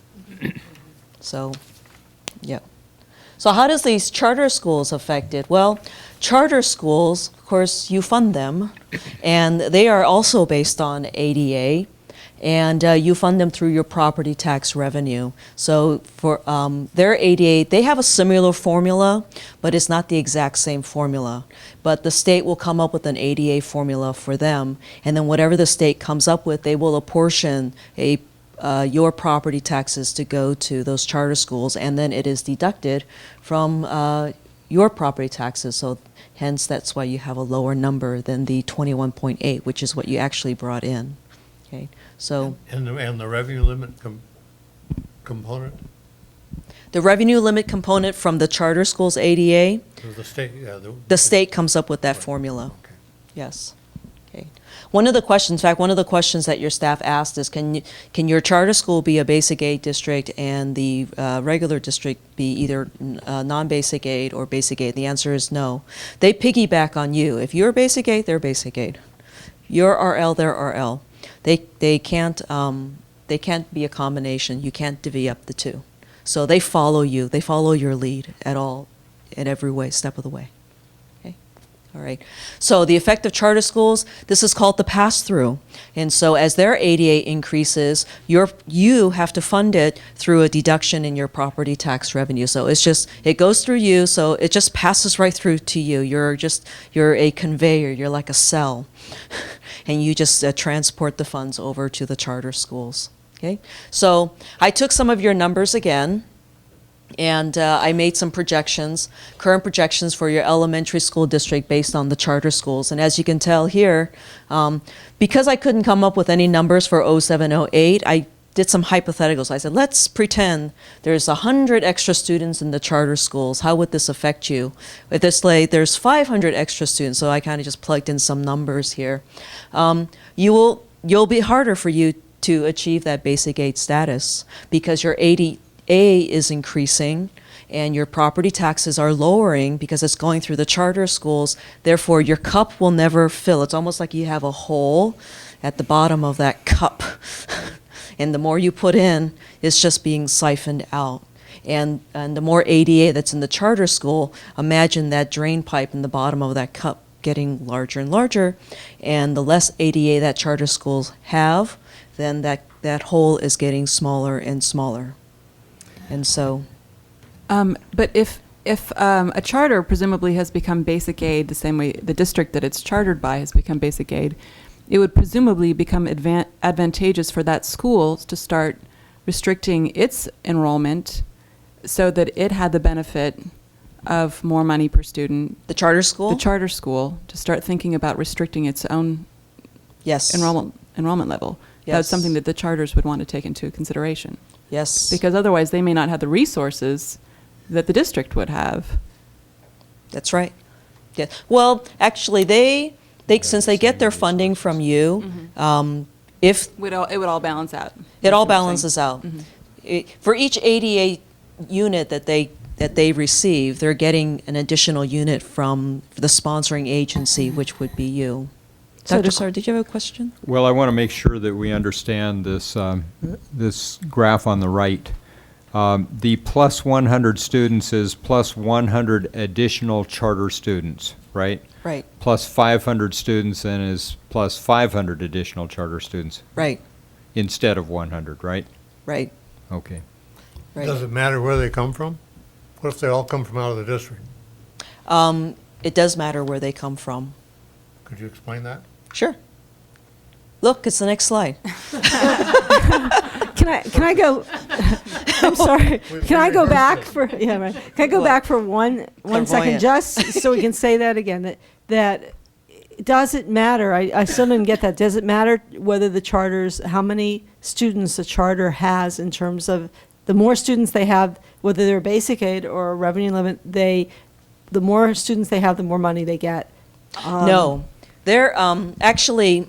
So, yeah. So how does these charter schools affect it? Well, charter schools, of course, you fund them, and they are also based on ADA, and you fund them through your property tax revenue. So for their ADA, they have a similar formula, but it's not the exact same formula. But the state will come up with an ADA formula for them, and then whatever the state comes up with, they will apportion your property taxes to go to those charter schools, and then it is deducted from your property taxes. So hence, that's why you have a lower number than the 21.8, which is what you actually brought in. Okay, so and the revenue limit component. The revenue limit component from the charter schools ADA. The state, yeah. The state comes up with that formula. Okay. Yes. Okay. One of the questions that your staff asked is, can your charter school be a basic aid district and the regular district be either non-basic aid or basic aid? The answer is no. They piggyback on you. If you're basic aid, they're basic aid. You're RL, they're RL. They can't be a combination. You can't divvy up the two. So they follow you. They follow your lead in every way, step of the way. Okay. All right. So the effect of charter schools, this is called the pass-through. And so as their ADA increases, you have to fund it through a deduction in your property tax revenue. So it goes through you, so it just passes right through to you. You're a conveyor. You're like a cell. And you just transport the funds over to the charter schools. Okay, so I took some of your numbers again, and I made some projections, current projections for your elementary school district based on the charter schools. And as you can tell here, because I couldn't come up with any numbers for 07, 08, I did some hypotheticals. I said, let's pretend there's 100 extra students in the charter schools. How would this affect you? If there's 500 extra students, so I kind of just plugged in some numbers here. You'll be harder for you to achieve that basic aid status because your ADA is increasing and your property taxes are lowering because it's going through the charter schools. Therefore, your cup will never fill. It's almost like you have a hole at the bottom of that cup. And the more you put in, it's just being siphoned out. And the more ADA that's in the charter school, imagine that drain pipe in the bottom of that cup getting larger and larger. And the less ADA that charter schools have, then that hole is getting smaller and smaller. And so... but if a charter presumably has become basic aid the same way the district that it's chartered by has become basic aid, it would presumably become advantageous for that school to start restricting its enrollment so that it had the benefit of more money per student. The charter school? The charter school, to start thinking about restricting its own enrollment level. Yes. That's something that the charters would want to take into consideration. Yes. Because otherwise they may not have the resources that the district would have. That's right. Yeah. Well, actually, they since they get their funding from you, if It would all balance out. it all balances out. For each ADA unit that they receive, they're getting an additional unit from the sponsoring agency, which would be you. So Dr. to- Sar, did you have a question? Well, I want to make sure that we understand this, this graph on the right. The plus 100 students is plus 100 additional charter students, right? Right. Plus 500 students then is plus 500 additional charter students. Right. Instead of 100, right? Right. Okay. Right. Does it matter where they come from? What if they all come from out of the district? It does matter where they come from. Could you explain that? Sure. Look, it's the next slide. Can I go? I'm sorry. Can I go back for? Yeah, right. Can I go What? back for one second, Clairvoyant. just so we can say that again? That does it matter? I still didn't get that. Does it matter whether the charters, how many students a charter has in terms of the more students they have, whether they're basic aid or a revenue limit, the more students they have, the more money they get. No. They're actually,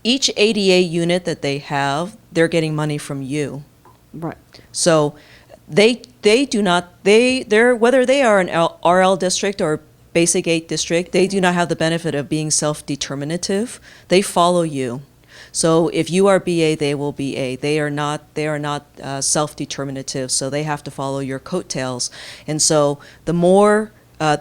each ADA unit that they have, they're getting money from you. Right. So they do not, they're whether they are an RL district or basic aid district, they do not have the benefit of being self-determinative. They follow you. So if you are BA, they will BA. They are not self-determinative, so they have to follow your coattails. And so the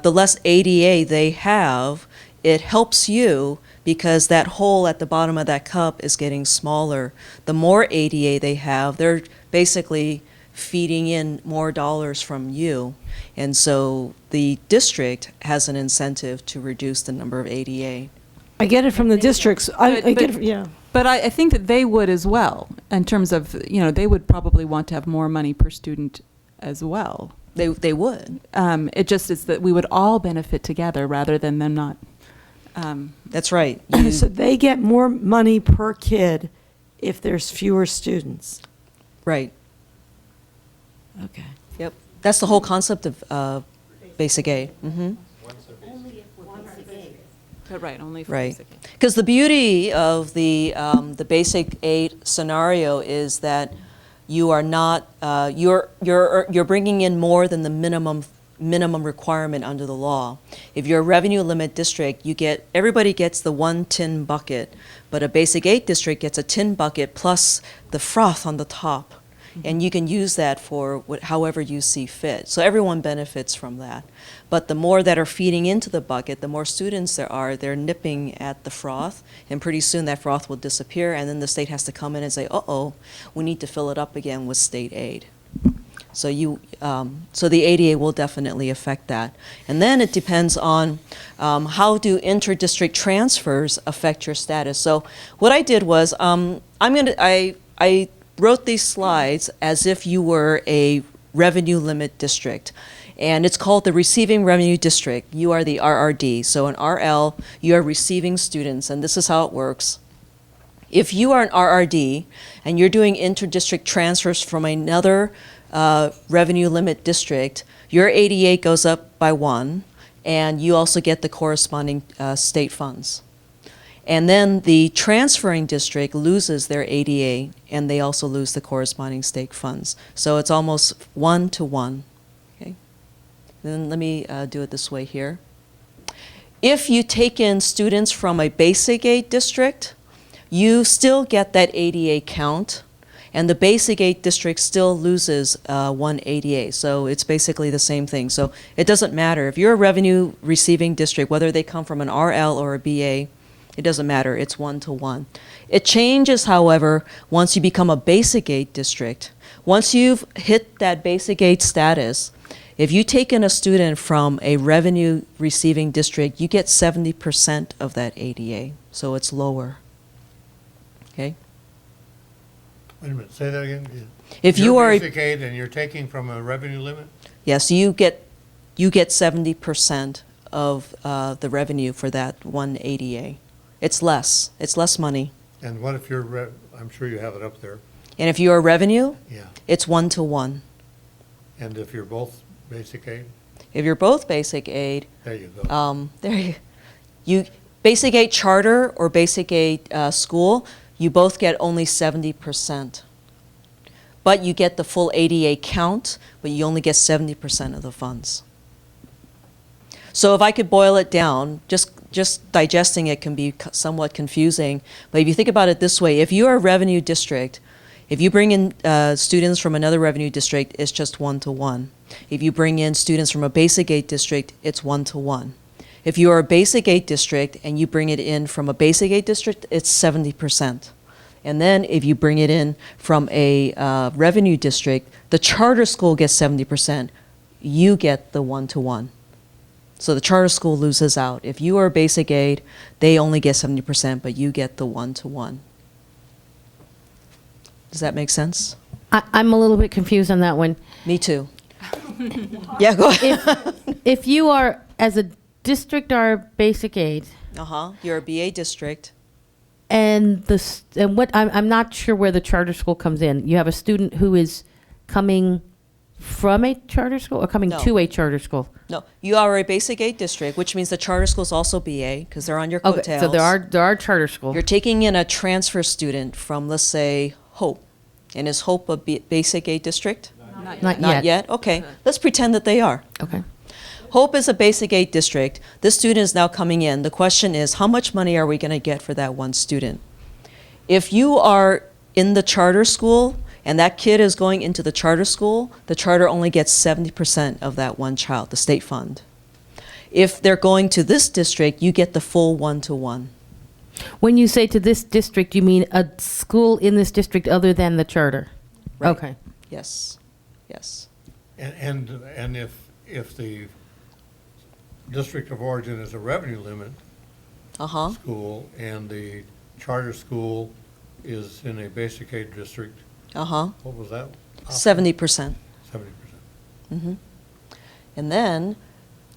less ADA they have, it helps you because that hole at the bottom of that cup is getting smaller. The more ADA they have, they're basically feeding in more dollars from you. And so the district has an incentive to reduce the number of ADA. I get it from the districts. I get it. Yeah. But I think that they would as well, in terms of, they would probably want to have more money per student as well. They would. It just is that we would all benefit together rather than them not. That's right. So they get more money per kid if there's fewer students. Right. Okay. Yep. That's the whole concept of basic aid. Mm-hmm. Right, only for Right. basic aid. Because the beauty of the basic aid scenario is that you are not you're bringing in more than the minimum requirement under the law. If you're a revenue limit district, everybody gets the one tin bucket, but a basic aid district gets a tin bucket plus the froth on the top. And you can use that for however you see fit. So everyone benefits from that. But the more that are feeding into the bucket, the more students there are, they're nipping at the froth, and pretty soon that froth will disappear, and then the state has to come in and say, uh-oh, we need to fill it up again with state aid. So so the ADA will definitely affect that. And then it depends on how do inter-district transfers affect your status. So what I did was, I wrote these slides as if you were a revenue limit district. And it's called the Receiving Revenue District. You are the RRD. So in RL, you are receiving students, and this is how it works. If you are an RRD and you're doing inter-district transfers from another revenue limit district, your ADA goes up by 1, and you also get the corresponding state funds. And then the transferring district loses their ADA, and they also lose the corresponding state funds. So it's almost 1 to 1. Okay. Then let me do it this way here. If you take in students from a basic aid district, you still get that ADA count, and the basic aid district still loses 1 ADA. So it's basically the same thing. So it doesn't matter. If you're a revenue receiving district, whether they come from an RL or a BA, it doesn't matter. It's 1 to 1. It changes, however, once you become a basic aid district. Once you've hit that basic aid status, If you take in a student from a revenue receiving district, you get 70% of that ADA, so it's lower. Okay? Wait a minute, say that again. If you You're are a- basic aid and you're taking from a revenue limit? Yes, you get 70% of the revenue for that one ADA. It's less money. And what if you're, I'm sure you have it up there, And if you are revenue, yeah. it's 1-to-1. And if you're both basic aid? If you're both basic aid, There you go. you basic aid charter or basic aid school, you both get only 70%. But you get the full ADA count, but you only get 70% of the funds. So if I could boil it down, just digesting it can be somewhat confusing, but if you think about it this way, if you are a revenue district, if you bring in students from another revenue district, it's just 1-to-1. If you bring in students from a basic aid district, it's 1-to-1. If you are a basic aid district and you bring it in from a basic aid district, it's 70%. And then if you bring it in from a revenue district, the charter school gets 70%. You get the 1-to-1. So the charter school loses out. If you are basic aid, they only get 70%, but you get the 1-to-1. Does that make sense? I'm a little bit confused on that one. Me too. Yeah, go ahead. If you are, as a district, are basic aid, You're a BA district. and I'm not sure where the charter school comes in. You have a student who is coming from a charter school or coming No. to a charter school? No, you are a basic aid district, which means the charter school is also BA because they're on your coattails. Okay, so there are charter schools. You're taking in a transfer student from, let's say, Hope. And is Hope a basic aid district? Not yet. Okay, let's pretend that they are. Okay. Hope is a basic aid district. This student is now coming in. The question is, how much money are we going to get for that one student? If you are in the charter school and that kid is going into the charter school, the charter only gets 70% of that one child, the state fund. If they're going to this district, you get the full 1-to-1. When you say to this district, you mean a school in this district other than the charter? Right. Okay. Yes, yes. And if the district of origin is a revenue limit school and the charter school is in a basic aid district, what was that? 70%. 70%. Mm-hmm. And then,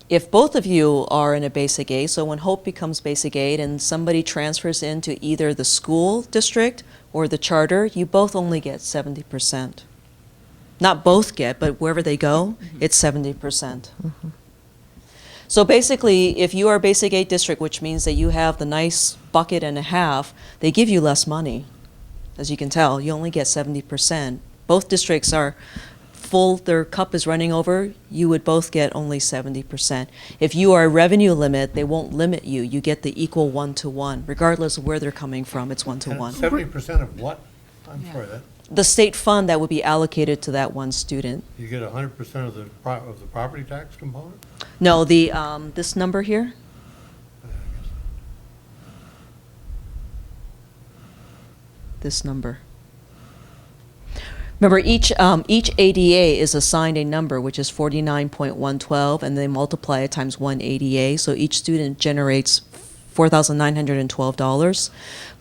if both of you are in a basic aid, so when Hope becomes basic aid and somebody transfers into either the school district or the charter, you both only get 70%. Not both get, but wherever they go, it's 70%. So basically, if you are a basic aid district, which means that you have the nice bucket and a half, they give you less money. As you can tell, you only get 70%. Both districts are full, their cup is running over, you would both get only 70%. If you are a revenue limit, they won't limit you. You get the equal 1-to-1, regardless of where they're coming from, it's 1-to-1. 70% of what? I'm sorry, that, The state fund that would be allocated to that one student. you get 100% of the property tax component? No, the, this number here, this number. Remember, each ADA is assigned a number, which is 49.112, and they multiply it times one ADA, so each student generates $4,912.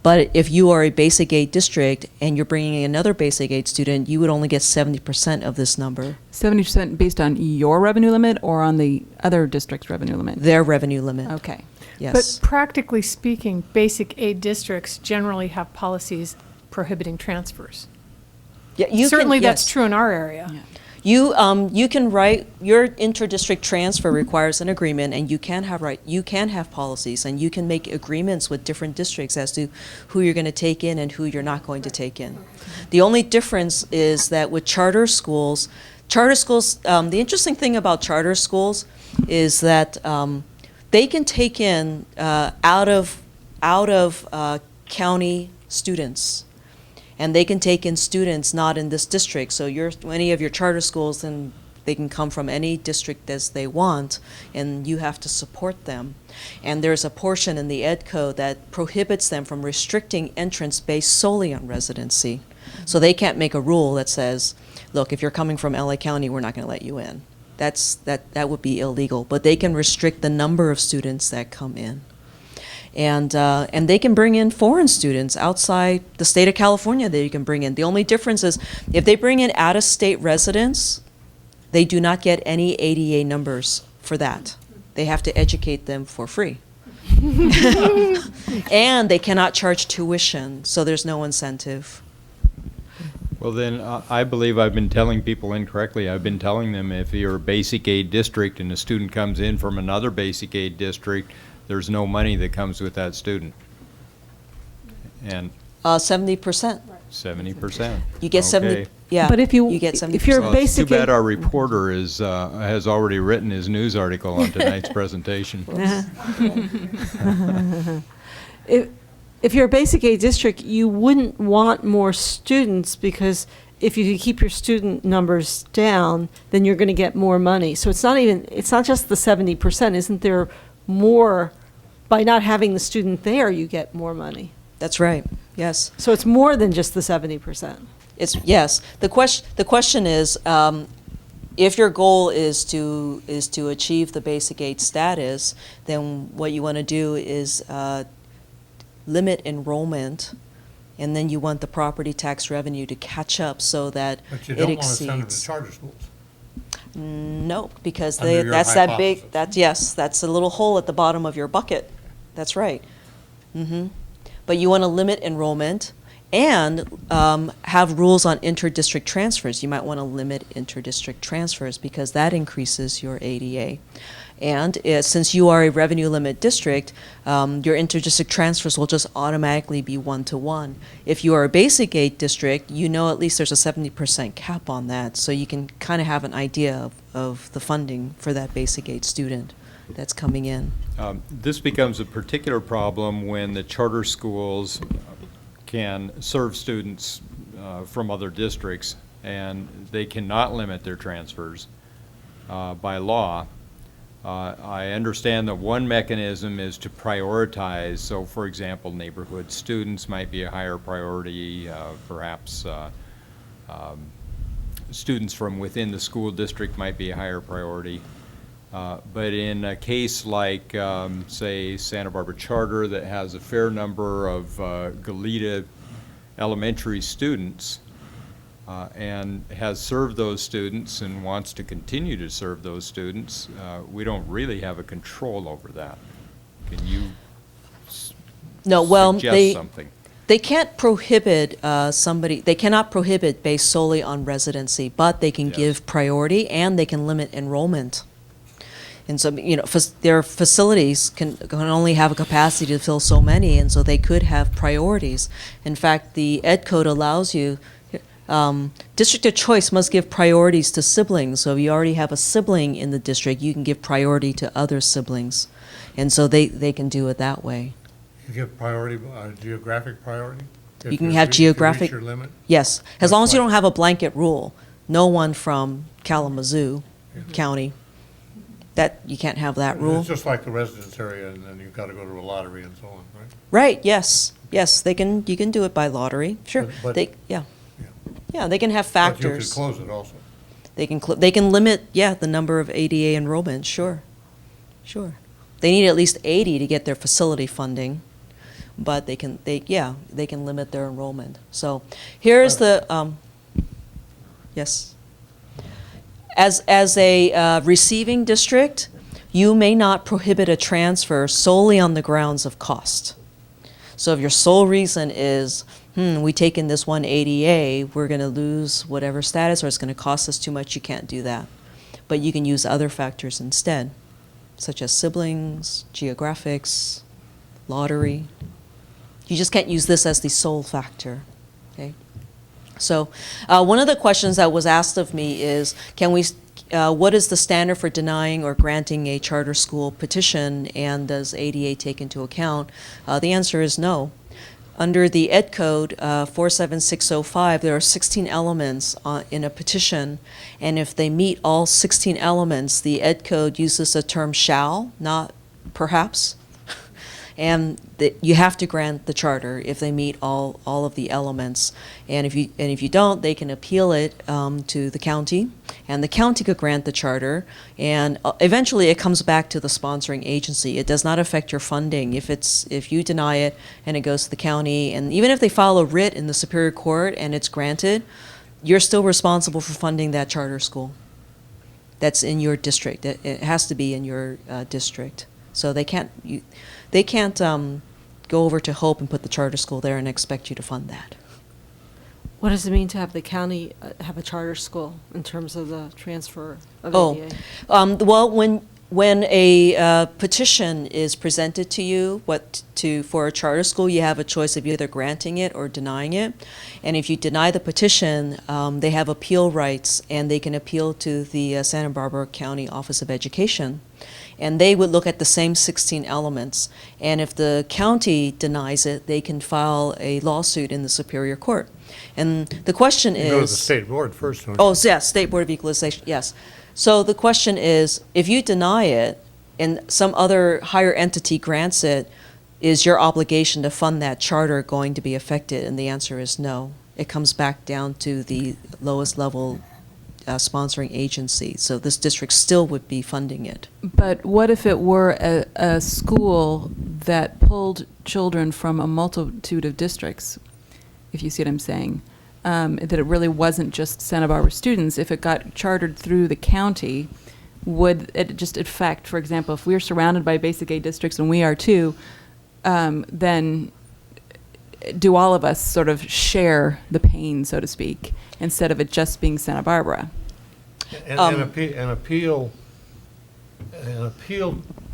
But if you are a basic aid district and you're bringing in another basic aid student, you would only get 70% of this number. 70% based on your revenue limit or on the other district's revenue limit? Their revenue limit. Okay. Yes. But practically speaking, basic aid districts generally have policies prohibiting transfers. Yeah, you Certainly can, that's yes. true in our area. You can write, your inter-district transfer requires an agreement, and you can have policies, and you can make agreements with different districts as to who you're going to take in and who you're not going to take in. The only difference is that with charter schools, the interesting thing about charter schools is that they can take in out of county students. And they can take in students not in this district. So any of your charter schools, then they can come from any district as they want, and you have to support them. And there's a portion in the Ed Code that prohibits them from restricting entrance based solely on residency. So they can't make a rule that says, look, if you're coming from LA County, we're not going to let you in. that would be illegal. But they can restrict the number of students that come in. And they can bring in foreign students outside the state of California that you can bring in. The only difference is if they bring in out-of-state residents, they do not get any ADA numbers for that. They have to educate them for free. And they cannot charge tuition, so there's no incentive. Well, then, I believe I've been telling people incorrectly. I've been telling them if you're a basic aid district and a student comes in from another basic aid district, there's no money that comes with that student. And 70%. 70%. You get 70. Okay. Yeah. But if you get 70%. if you're Well, it's too basic bad our reporter is has already written his news article on tonight's presentation. if you're a basic aid district, you wouldn't want more students because if you keep your student numbers down, then you're going to get more money. So it's not just the 70%. Isn't there more by not having the student there? You get more money. That's right. Yes. So it's more than just the 70%. Yes. The question is, if your goal is to achieve the basic aid status, then what you want to do is limit enrollment, and then you want the property tax revenue to catch up so that But you it don't want to send them to exceeds. charter schools. No, because Under your that's that big. hypothesis. That's a little hole at the bottom of your bucket. That's right. But you want to limit enrollment and have rules on inter-district transfers. You might want to limit inter-district transfers because that increases your ADA. And since you are a revenue limit district, your inter-district transfers will just automatically be 1-to-1. If you are a basic aid district, you know at least there's a 70% cap on that, so you can kind of have an idea of the funding for that basic aid student that's coming in. This becomes a particular problem when the charter schools can serve students from other districts, and they cannot limit their transfers by law. I understand that one mechanism is to prioritize. So, for example, neighborhood students might be a higher priority, perhaps students from within the school district might be a higher priority. But in a case like, say, Santa Barbara Charter that has a fair number of Goleta elementary students and has served those students and wants to continue to serve those students, we don't really have a control over that. Can you suggest something? They can't prohibit they cannot prohibit based solely on residency, but they can give priority and they can limit enrollment. And so, their facilities can only have a capacity to fill so many, and so they could have priorities. In fact, the Ed Code allows you, district of choice must give priorities to siblings. So if you already have a sibling in the district, you can give priority to other siblings. And so they can do it that way. You give priority, geographic priority? You can have geographic. If you reach your limit? Yes, as long as you don't have a blanket rule. No one from Kalamazoo County. That you can't have that rule. It's just like the residence area, and then you've got to go to a lottery and so on, right? Right. Yes. Yes. You can do it by lottery. Sure. But they can have factors. But you could close it also. They can limit the number of ADA enrollments. Sure. They need at least 80 to get their facility funding, but they can limit their enrollment. So here's the yes. As a receiving district, you may not prohibit a transfer solely on the grounds of cost. So if your sole reason is, we take in this one ADA, we're going to lose whatever status, or it's going to cost us too much, you can't do that. But you can use other factors instead, such as siblings, geographics, lottery. You just can't use this as the sole factor. Okay. So one of the questions that was asked of me is, what is the standard for denying or granting a charter school petition, and does ADA take into account? The answer is no. Under the Ed Code 47605, there are 16 elements in a petition, and if they meet all 16 elements, the Ed Code uses the term shall, not perhaps. and you have to grant the charter if they meet all of the elements. And if you don't, they can appeal it to the county, and the county could grant the charter, and eventually it comes back to the sponsoring agency. It does not affect your funding. If you deny it and it goes to the county, and even if they file a writ in the Superior Court and it's granted, you're still responsible for funding that charter school. That's in your district. It has to be in your district. So they can't go over to Hope and put the charter school there and expect you to fund that. What does it mean to have the county have a charter school in terms of the transfer of ADA? Well, when a petition is presented to you, for a charter school, you have a choice of either granting it or denying it. And if you deny the petition, they have appeal rights, and they can appeal to the Santa Barbara County Office of Education. And they would look at the same 16 elements. And if the county denies it, they can file a lawsuit in the Superior Court. And the question is... You go to the state board first, don't you? Oh, yes, State Board of Equalization, yes. So the question is, if you deny it and some other higher entity grants it, is your obligation to fund that charter going to be affected? And the answer is no. It comes back down to the lowest level sponsoring agency. So this district still would be funding it. But what if it were a school that pulled children from a multitude of districts, if you see what I'm saying? That it really wasn't just Santa Barbara students. If it got chartered through the county, would it just affect, for example, if we're surrounded by basic aid districts, and we are too, then do all of us sort of share the pain, so to speak, instead of it just being Santa Barbara? An appeal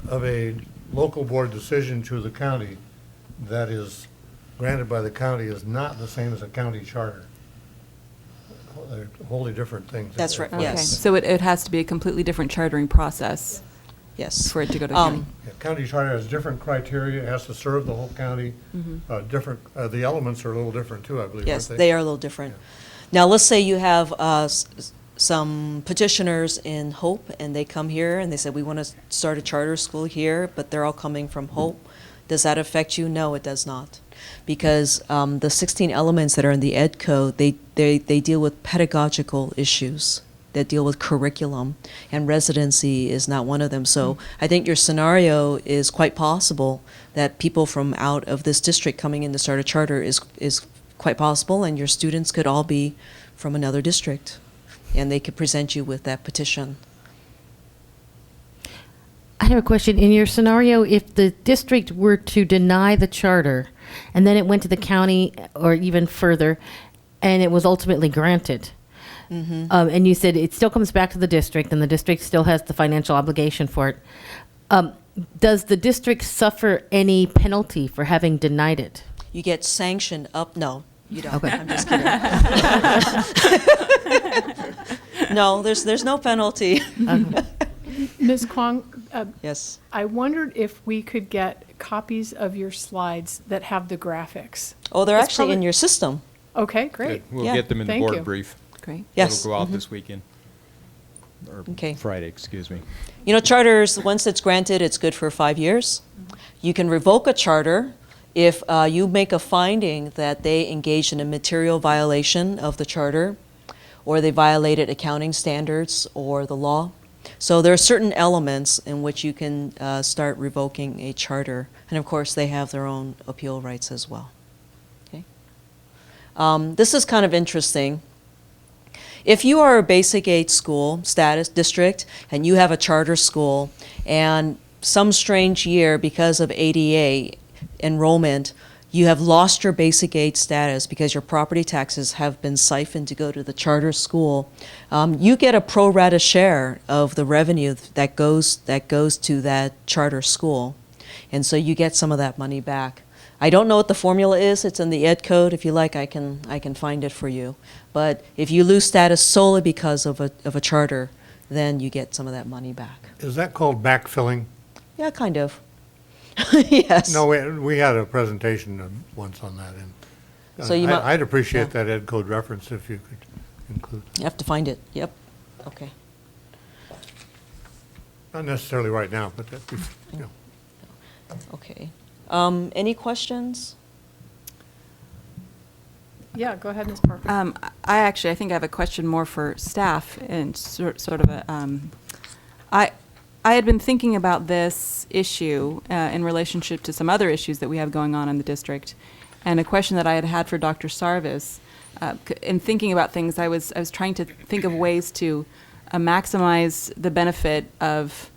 of a local board decision to the county that is granted by the county is not the same as a county charter. They're wholly different things. That's right, Okay. yes. So it has to be a completely different chartering process. Yes. For it to go to the county. Yeah, county charter has different criteria, it has to serve the whole county. The elements are a little different too, I believe, Yes, aren't they? they are a little different. Now, let's say you have some petitioners in Hope, and they come here and they say, we want to start a charter school here, but they're all coming from Hope. Does that affect you? No, it does not. Because the 16 elements that are in the Ed Code, they deal with pedagogical issues, that deal with curriculum, and residency is not one of them. So I think your scenario is quite possible that people from out of this district coming in to start a charter is quite possible, and your students could all be from another district, and they could present you with that petition. I have a question. In your scenario, if the district were to deny the charter, and then it went to the county or even further, and it was ultimately granted, and you said it still comes back to the district, and the district still has the financial obligation for it, does the district suffer any penalty for having denied it? You get sanctioned up, no, you don't. Okay. I'm just kidding. No, there's no penalty. Ms. Kwong, Yes. I wondered if we could get copies of your slides that have the graphics. Oh, they're It's actually in probably- your system. Okay, great. We'll Yeah. get them in the Thank board you. brief. Great. Yes. It'll go out Mhm. this weekend. Or Okay. Friday, excuse me. You know, charters, once it's granted, it's good for 5 years. You can revoke a charter if you make a finding that they engaged in a material violation of the charter, or they violated accounting standards or the law. So there are certain elements in which you can start revoking a charter. And of course, they have their own appeal rights as well. Okay. This is kind of interesting. If you are a basic aid school status district and you have a charter school, and some strange year because of ADA enrollment, you have lost your basic aid status because your property taxes have been siphoned to go to the charter school, you get a pro rata share of the revenue that goes to that charter school. And so you get some of that money back. I don't know what the formula is. It's in the Ed Code. If you like, I can find it for you. But if you lose status solely because of a charter, then you get some of that money back. Is that called backfilling? Yeah, kind of. Yes. No, we had a presentation once on that, and So you might- I'd appreciate yeah. that Ed Code reference if you could include. You have to find it. Yep. Okay. Not necessarily right now, but that'd be, you know. Okay. Any questions? Yeah, go ahead, Ms. Parker. I think I have a question more for staff and sort of a, I had been thinking about this issue in relationship to some other issues that we have going on in the district, and a question that I had had for Dr. Sarvis. In thinking about things, I was trying to think of ways to maximize the benefit of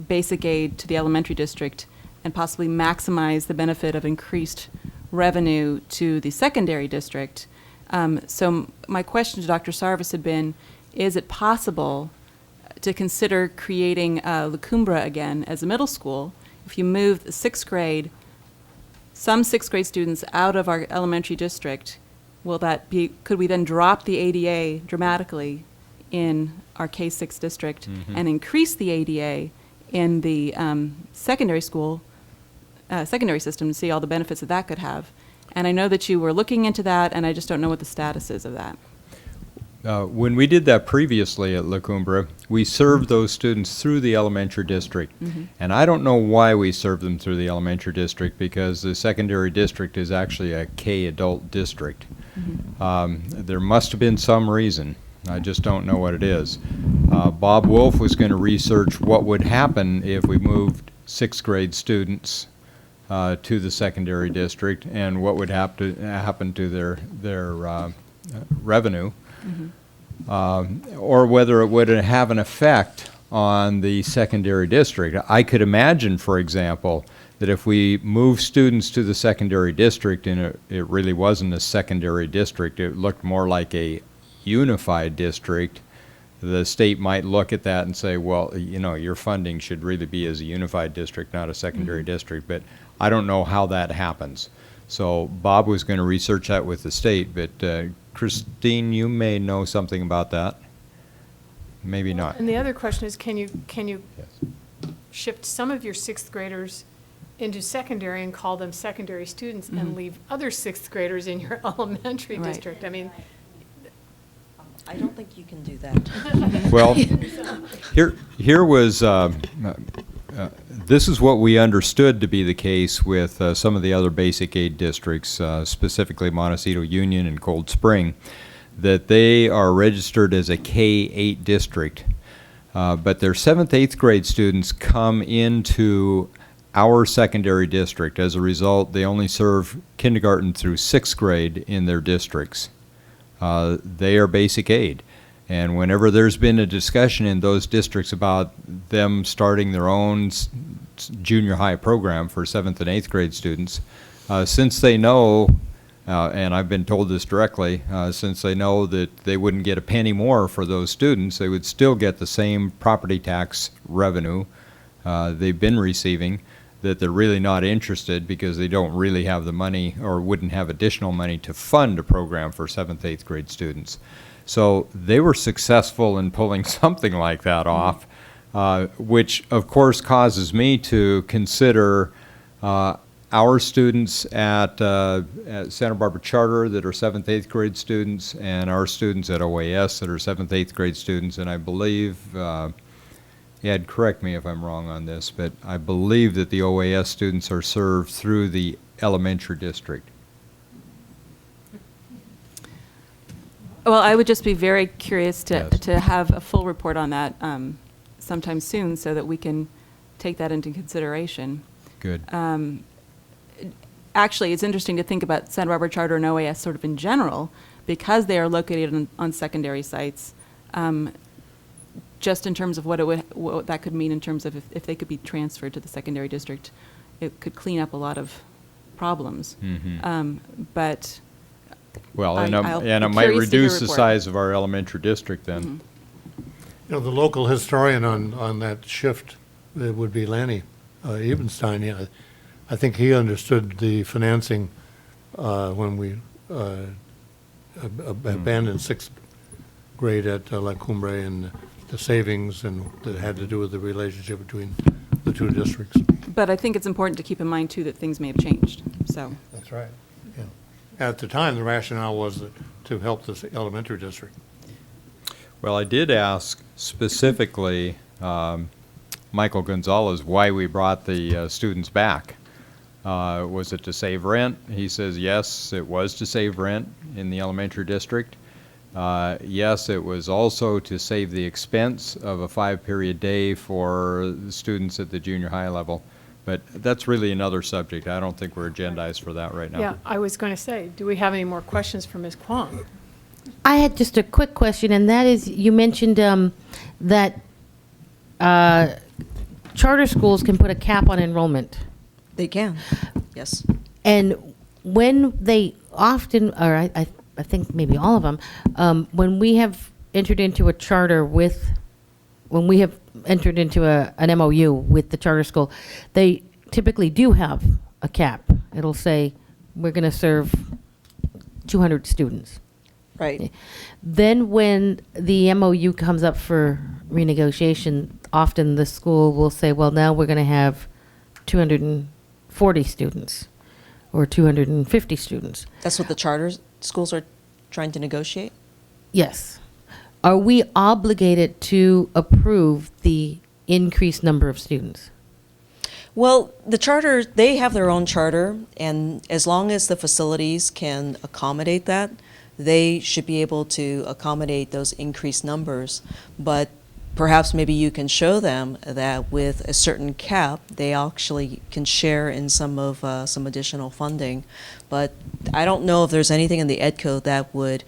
basic aid to the elementary district and possibly maximize the benefit of increased revenue to the secondary district. So my question to Dr. Sarvis had been, is it possible to consider creating La Cumbra again as a middle school? If you move the some sixth grade students out of our elementary district, could we then drop the ADA dramatically in our K-6 district and increase the ADA in the secondary school, secondary system, to see all the benefits that could have? And I know that you were looking into that, and I just don't know what the status is of that. When we did that previously at La Cumbra, we served those students through the elementary district. And I don't know why we served them through the elementary district, because the secondary district is actually a K-adult district. There must have been some reason. I just don't know what it is. Bob Wolf was going to research what would happen if we moved sixth grade students to the secondary district, and what would happen to their revenue, or whether it would have an effect on the secondary district. I could imagine, for example, that if we move students to the secondary district and it really wasn't a secondary district, it looked more like a unified district, the state might look at that and say, well, you know, your funding should really be as a unified district, not a secondary district. But I don't know how that happens. So Bob was going to research that with the state, but Christine, you may know something about that. Maybe not. And the other question is, can you shift some of your sixth graders into secondary and call them secondary students and leave other sixth graders in your elementary district? I mean, I don't think you can do that. Well, here was, this is what we understood to be the case with some of the other basic aid districts, specifically Montecito Union and Cold Spring, that they are registered as a K-8 district, but their 7th, 8th grade students come into our secondary district. As a result, they only serve kindergarten through 6th grade in their districts. They are basic aid. And whenever there's been a discussion in those districts about them starting their own junior high program for 7th and 8th grade students, since they know, and I've been told this directly, since they know that they wouldn't get a penny more for those students, they would still get the same property tax revenue they've been receiving, that they're really not interested because they don't really have the money or wouldn't have additional money to fund a program for 7th, 8th grade students. So they were successful in pulling something like that off, which of course causes me to consider our students at Santa Barbara Charter that are 7th, 8th grade students, and our students at OAS that are 7th, 8th grade students. And I believe, Ed, correct me if I'm wrong on this, but I believe that the OAS students are served through the elementary district. Well, I would just be very curious to have a full report on that sometime soon, so that we can take that into consideration. Good. Actually, it's interesting to think about Santa Barbara Charter and OAS sort of in general, because they are located on secondary sites. Just in terms of what that could mean in terms of if they could be transferred to the secondary district, it could clean up a lot of problems. But well, and it might reduce the size of our elementary district then. You know, the local historian on that shift, it would be Lanny Ebenstein. Yeah, I think he understood the financing when we abandoned 6th grade at La Cumbre, and the savings and that had to do with the relationship between the two districts. But I think it's important to keep in mind too that things may have changed. So that's right. Yeah. At the time, the rationale was to help this elementary district. Well, I did ask specifically Michael Gonzalez why we brought the students back. Was it to save rent? He says, yes, it was to save rent in the elementary district. Yes, it was also to save the expense of a 5-period day for the students at the junior high level. But that's really another subject. I don't think we're agendized for that right now. Yeah, I was going to say, do we have any more questions for Ms. Kwong? I had just a quick question, and that is, you mentioned that charter schools can put a cap on enrollment. They can, yes. And when they often, or I think maybe all of them, when we have entered into a charter with, when we have entered into an MOU with the charter school, they typically do have a cap. It'll say, we're going to serve 200 students. Right. Then when the MOU comes up for renegotiation, often the school will say, well, now we're going to have 240 students or 250 students. That's what the charter schools are trying to negotiate? Yes. Are we obligated to approve the increased number of students? Well, the charter, they have their own charter, and as long as the facilities can accommodate that, they should be able to accommodate those increased numbers. But perhaps maybe you can show them that with a certain cap, they actually can share in some of some additional funding. But I don't know if there's anything in the Ed Code that would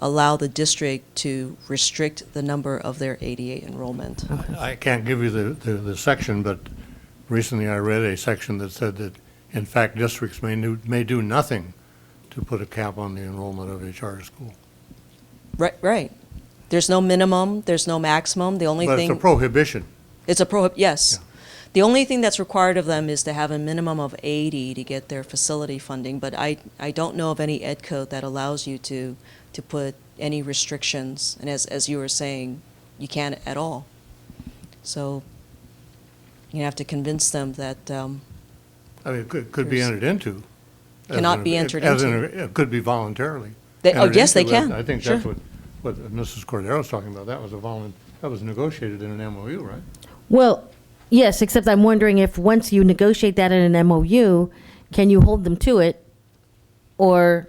allow the district to restrict the number of their ADA enrollment. I can't give you the section, but recently I read a section that said that, in fact, districts may do nothing to put a cap on the enrollment of a charter school. Right, right. There's no minimum, there's no maximum. The only But thing. it's a prohibition. It's a yes. Yeah. The only thing that's required of them is to have a minimum of 80 to get their facility funding, but I don't know of any Ed Code that allows you to put any restrictions, and as you were saying, you can't at all. So you have to convince them that I mean, it could be entered into. Cannot be entered into. It could be voluntarily. Yes, they into. can. I think Sure. that's what Mrs. Cordero's talking about. That was negotiated in an MOU, right? Well, yes, except I'm wondering if once you negotiate that in an MOU, can you hold them to it? Or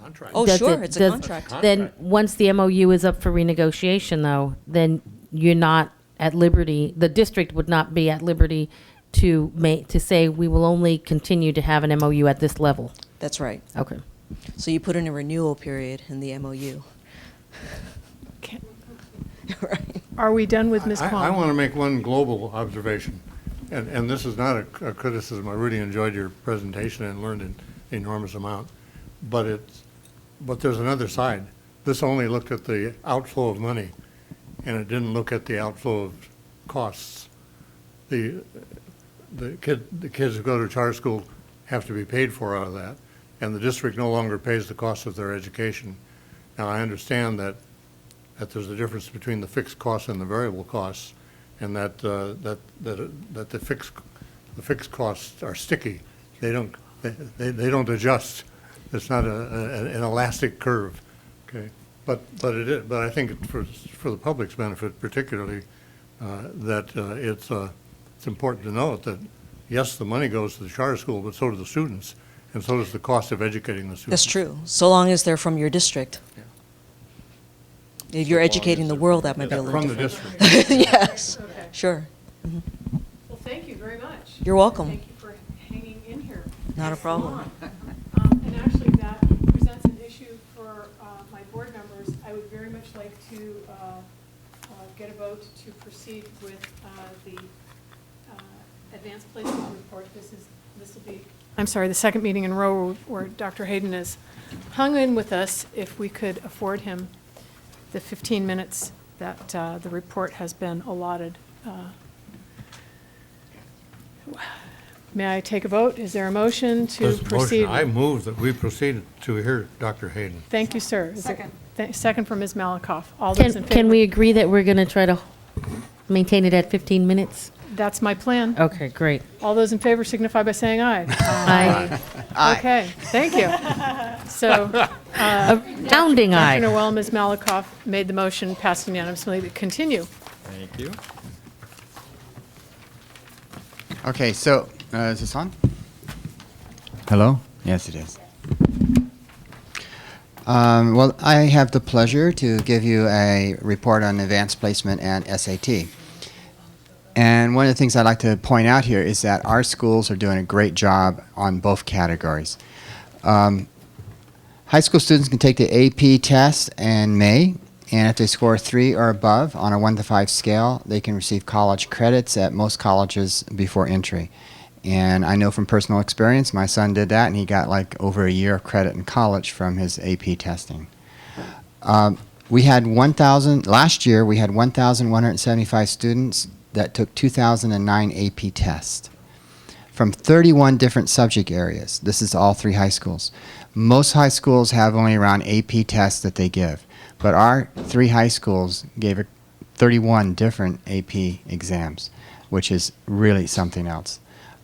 Contract. Oh, does sure, it- it's a does- contract. Then, once the MOU is up for renegotiation, though, then you're not at liberty, the district would not be at liberty to say, we will only continue to have an MOU at this level. That's right. Okay. So you put in a renewal period in the MOU. Okay. Right. Are we done with Ms. I Kwong? want to make one global observation, and this is not a criticism. I really enjoyed your presentation and learned an enormous amount, but there's another side. This only looked at the outflow of money, and it didn't look at the outflow of costs. The kids who go to charter school have to be paid for out of that, and the district no longer pays the cost of their education. Now, I understand that there's a difference between the fixed costs and the variable costs, and that the fixed costs are sticky. They don't adjust. It's not an elastic curve. Okay, but I think for the public's benefit, particularly, that it's important to note that yes, the money goes to the charter school, but so do the students, and so does the cost of educating the students. That's true, so long as they're from your district. Yeah. If you're educating the world, that might be a little From the different. district. Yes, Okay. sure. Mhm. Well, thank you very much. You're welcome. Thank you for hanging in here. Not a This problem. long. And actually, that presents an issue for my board members. I would very much like to get a vote to proceed with the advanced placement report. This will be, I'm sorry, the second meeting in a row where Dr. Hayden has hung in with us. If we could afford him the 15 minutes that the report has been allotted. May I take a vote? Is there a motion to There's a motion. proceed? I move that we proceed to hear Dr. Hayden. Thank you, sir. Second from Ms. Malikoff. All those in favor? Can we agree that we're going to try to maintain it at 15 minutes? That's my plan. Okay, great. All those in favor signify by saying aye. Aye. Okay, thank you. So, Astounding aye. Dr. Noel, Ms. Malikoff made the motion, passed unanimously. Continue. Thank you. Okay, so Is this on? Hello? Yes, it is. Well, I have the pleasure to give you a report on advanced placement and SAT. And one of the things I'd like to point out here is that our schools are doing a great job on both categories. High school students can take the AP test in May, and if they score 3 or above on a 1 to 5 scale, they can receive college credits at most colleges before entry. And I know from personal experience, my son did that, and he got like over a year of credit in college from his AP testing. We had last year we had 1,175 students that took 2009 AP tests from 31 different subject areas. This is all 3 high schools. Most high schools have only around AP tests that they give, but our 3 high schools gave 31 different AP exams, which is really something else.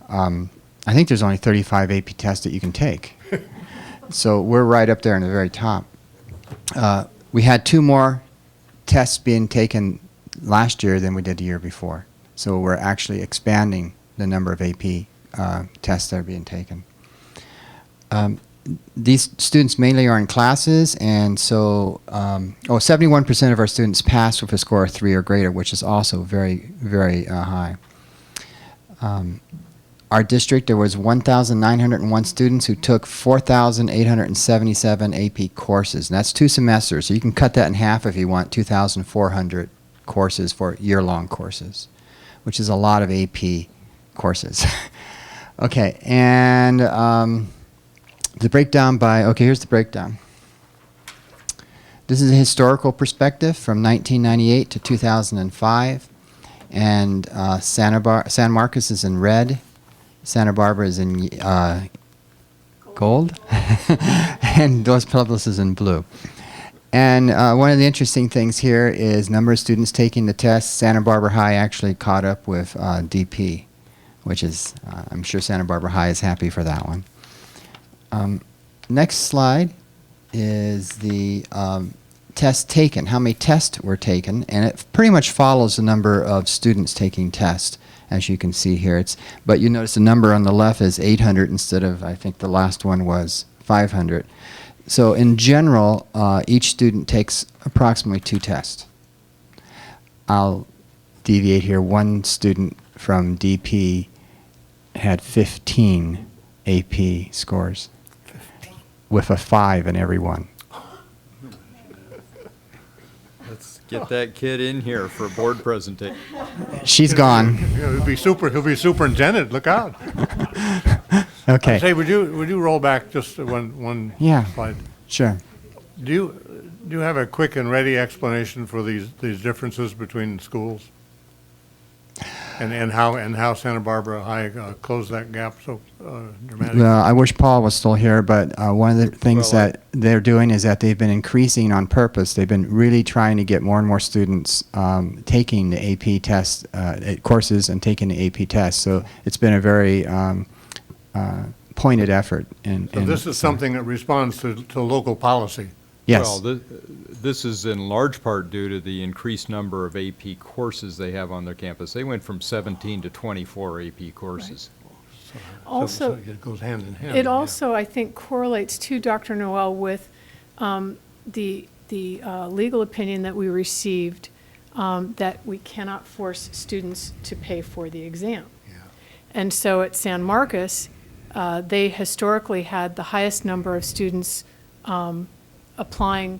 I think there's only 35 AP tests that you can take. So we're right up there in the very top. We had 2 more tests being taken last year than we did the year before. So we're actually expanding the number of AP tests that are being taken. These students mainly are in classes, and so 71% of our students passed with a score of 3 or greater, which is also very, very high. Our district, there was 1,901 students who took 4,877 AP courses, and that's 2 semesters. So you can cut that in half if you want, 2,400 courses for year-long courses, which is a lot of AP courses. Okay, and the breakdown here's the breakdown. This is a historical perspective from 1998 to 2005, and San Marcos is in red, Santa Barbara is in gold, and Dos Pueblos is in blue. And one of the interesting things here is number of students taking the test. Santa Barbara High actually caught up with DP, which is, I'm sure Santa Barbara High is happy for that one. Next slide is the tests taken, how many tests were taken, and it pretty much follows the number of students taking tests, as you can see here. But you notice the number on the left is 800 instead of, I think the last one was 500. So in general, each student takes approximately 2 tests. I'll deviate here. One student from DP had 15 AP scores, with a 5 in every one. Let's get that kid in here for a board presentation. She's gone. He'll be superintendent. Look out. Okay. Say, would you roll back just one slide? Sure. Do you have a quick and ready explanation for these differences between schools? And how Santa Barbara High closed that gap so dramatically? Well, I wish Paul was still here, but one of the things that they're doing is that they've been increasing on purpose. They've been really trying to get more and more students taking the AP test courses and taking the AP test. So it's been a very pointed effort. So this is something that responds to local policy. Yes. Well, this is in large part due to the increased number of AP courses they have on their campus. They went from 17 to 24 AP courses. Right. Also, it goes hand in hand. it also, I think, correlates to Dr. Noel with the legal opinion that we received that we cannot force students to pay for the exam. Yeah. And so at San Marcos, they historically had the highest number of students applying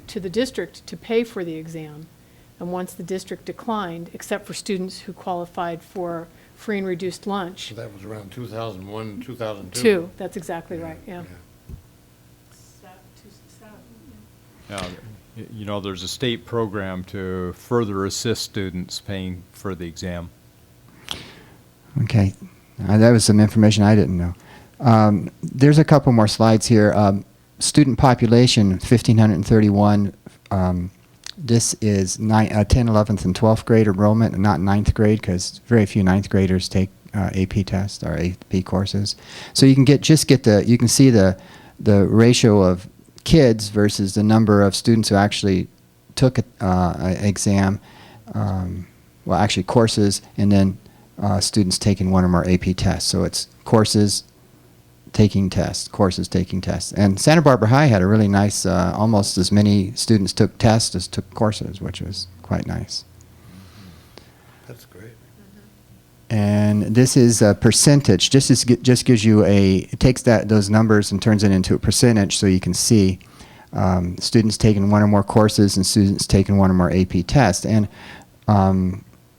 to the district to pay for the exam. And once the district declined, except for students who qualified for free and reduced lunch. So that was around 2001, 2002. 2, that's exactly right, yeah. Now, you know, there's a state program to further assist students paying for the exam. Okay. That was some information I didn't know. There's a couple more slides here. Student population, 1,531. This is 10th, 11th, and 12th grade enrollment, and not 9th grade, because very few 9th graders take AP tests or AP courses. So you can you can see the ratio of kids versus the number of students who actually took an exam, well, actually courses, and then students taking one or more AP tests. So it's courses, taking tests, courses, taking tests. And Santa Barbara High had a really nice, almost as many students took tests as took courses, which was quite nice. That's great. And this is a percentage. Just gives you it takes those numbers and turns it into a percentage, so you can see students taking one or more courses and students taking one or more AP tests. And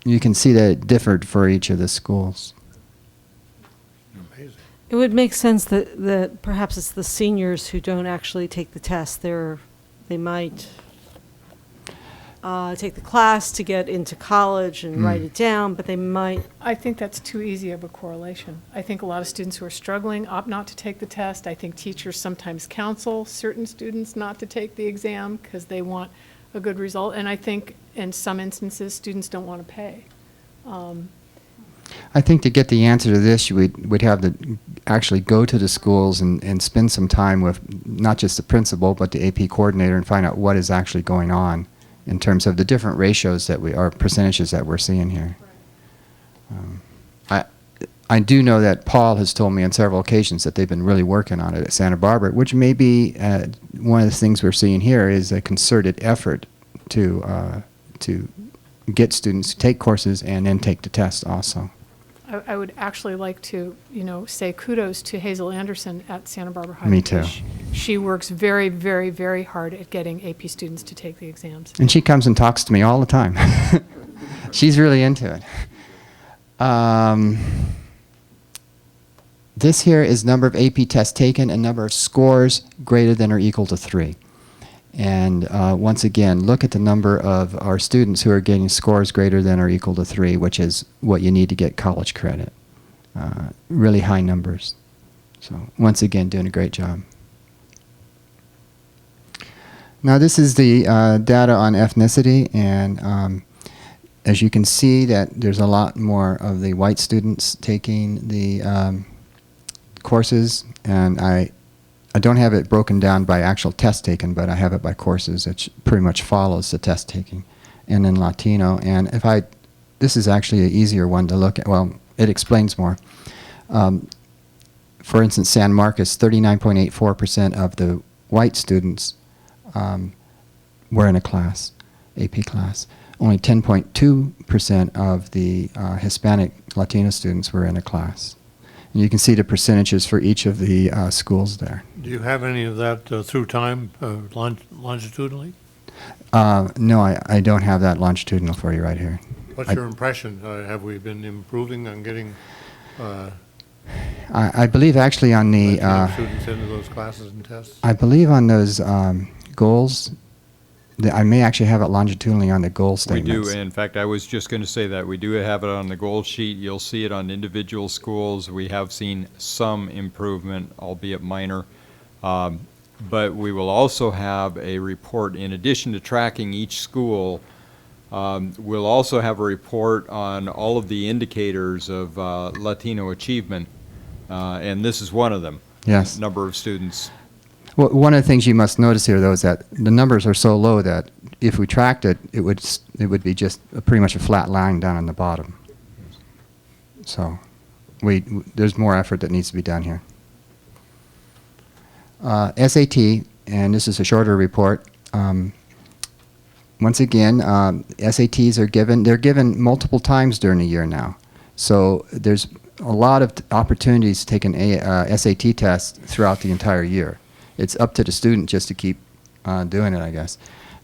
you can see that it differed for each of the schools. It would make sense that perhaps it's the seniors who don't actually take the test. They might take the class to get into college and write it down, but they might. I think that's too easy of a correlation. I think a lot of students who are struggling opt not to take the test. I think teachers sometimes counsel certain students not to take the exam because they want a good result. And I think in some instances, students don't want to pay. I think to get the answer to this, we'd have to actually go to the schools and spend some time with not just the principal, but the AP coordinator and find out what is actually going on in terms of the different ratios or percentages that we're seeing here. I do know that Paul has told me on several occasions that they've been really working on it at Santa Barbara, which may be one of the things we're seeing here is a concerted effort to get students to take courses and then take the test also. I would actually like to, say kudos to Hazel Anderson at Santa Barbara High. Me too. She works very, very, very hard at getting AP students to take the exams. And she comes and talks to me all the time. She's really into it. This here is number of AP tests taken and number of scores greater than or equal to 3. And once again, look at the number of our students who are getting scores greater than or equal to 3, which is what you need to get college credit. Really high numbers. So once again, doing a great job. Now this is the data on ethnicity, and as you can see that there's a lot more of the white students taking the courses, and I don't have it broken down by actual test taken, but I have it by courses. It pretty much follows the test taking. And then Latino, and this is actually an easier one to look at. Well, it explains more. For instance, San Marcos, 39.84% of the white students were in a class, AP class. Only 10.2% of the Hispanic Latino students were in a class. And you can see the percentages for each of the schools there. Do you have any of that through time, longitudinally? No, I don't have that longitudinal for you right here. What's your impression? Have we been improving on getting I believe actually on the students into those classes and tests? I believe on those goals, I may actually have it longitudinally on the goal statements. We do. In fact, I was just going to say that. We do have it on the goal sheet. You'll see it on individual schools. We have seen some improvement, albeit minor. But we will also have a report, in addition to tracking each school, we'll also have a report on all of the indicators of Latino achievement. And this is one of them. Yes. Number of students. Well, one of the things you must notice here, though, is that the numbers are so low that if we tracked it, it would be just pretty much a flat line down on the bottom. So there's more effort that needs to be done here. SAT, and this is a shorter report. Once again, SATs are given multiple times during the year now. So there's a lot of opportunities to take an SAT test throughout the entire year. It's up to the student just to keep doing it, I guess.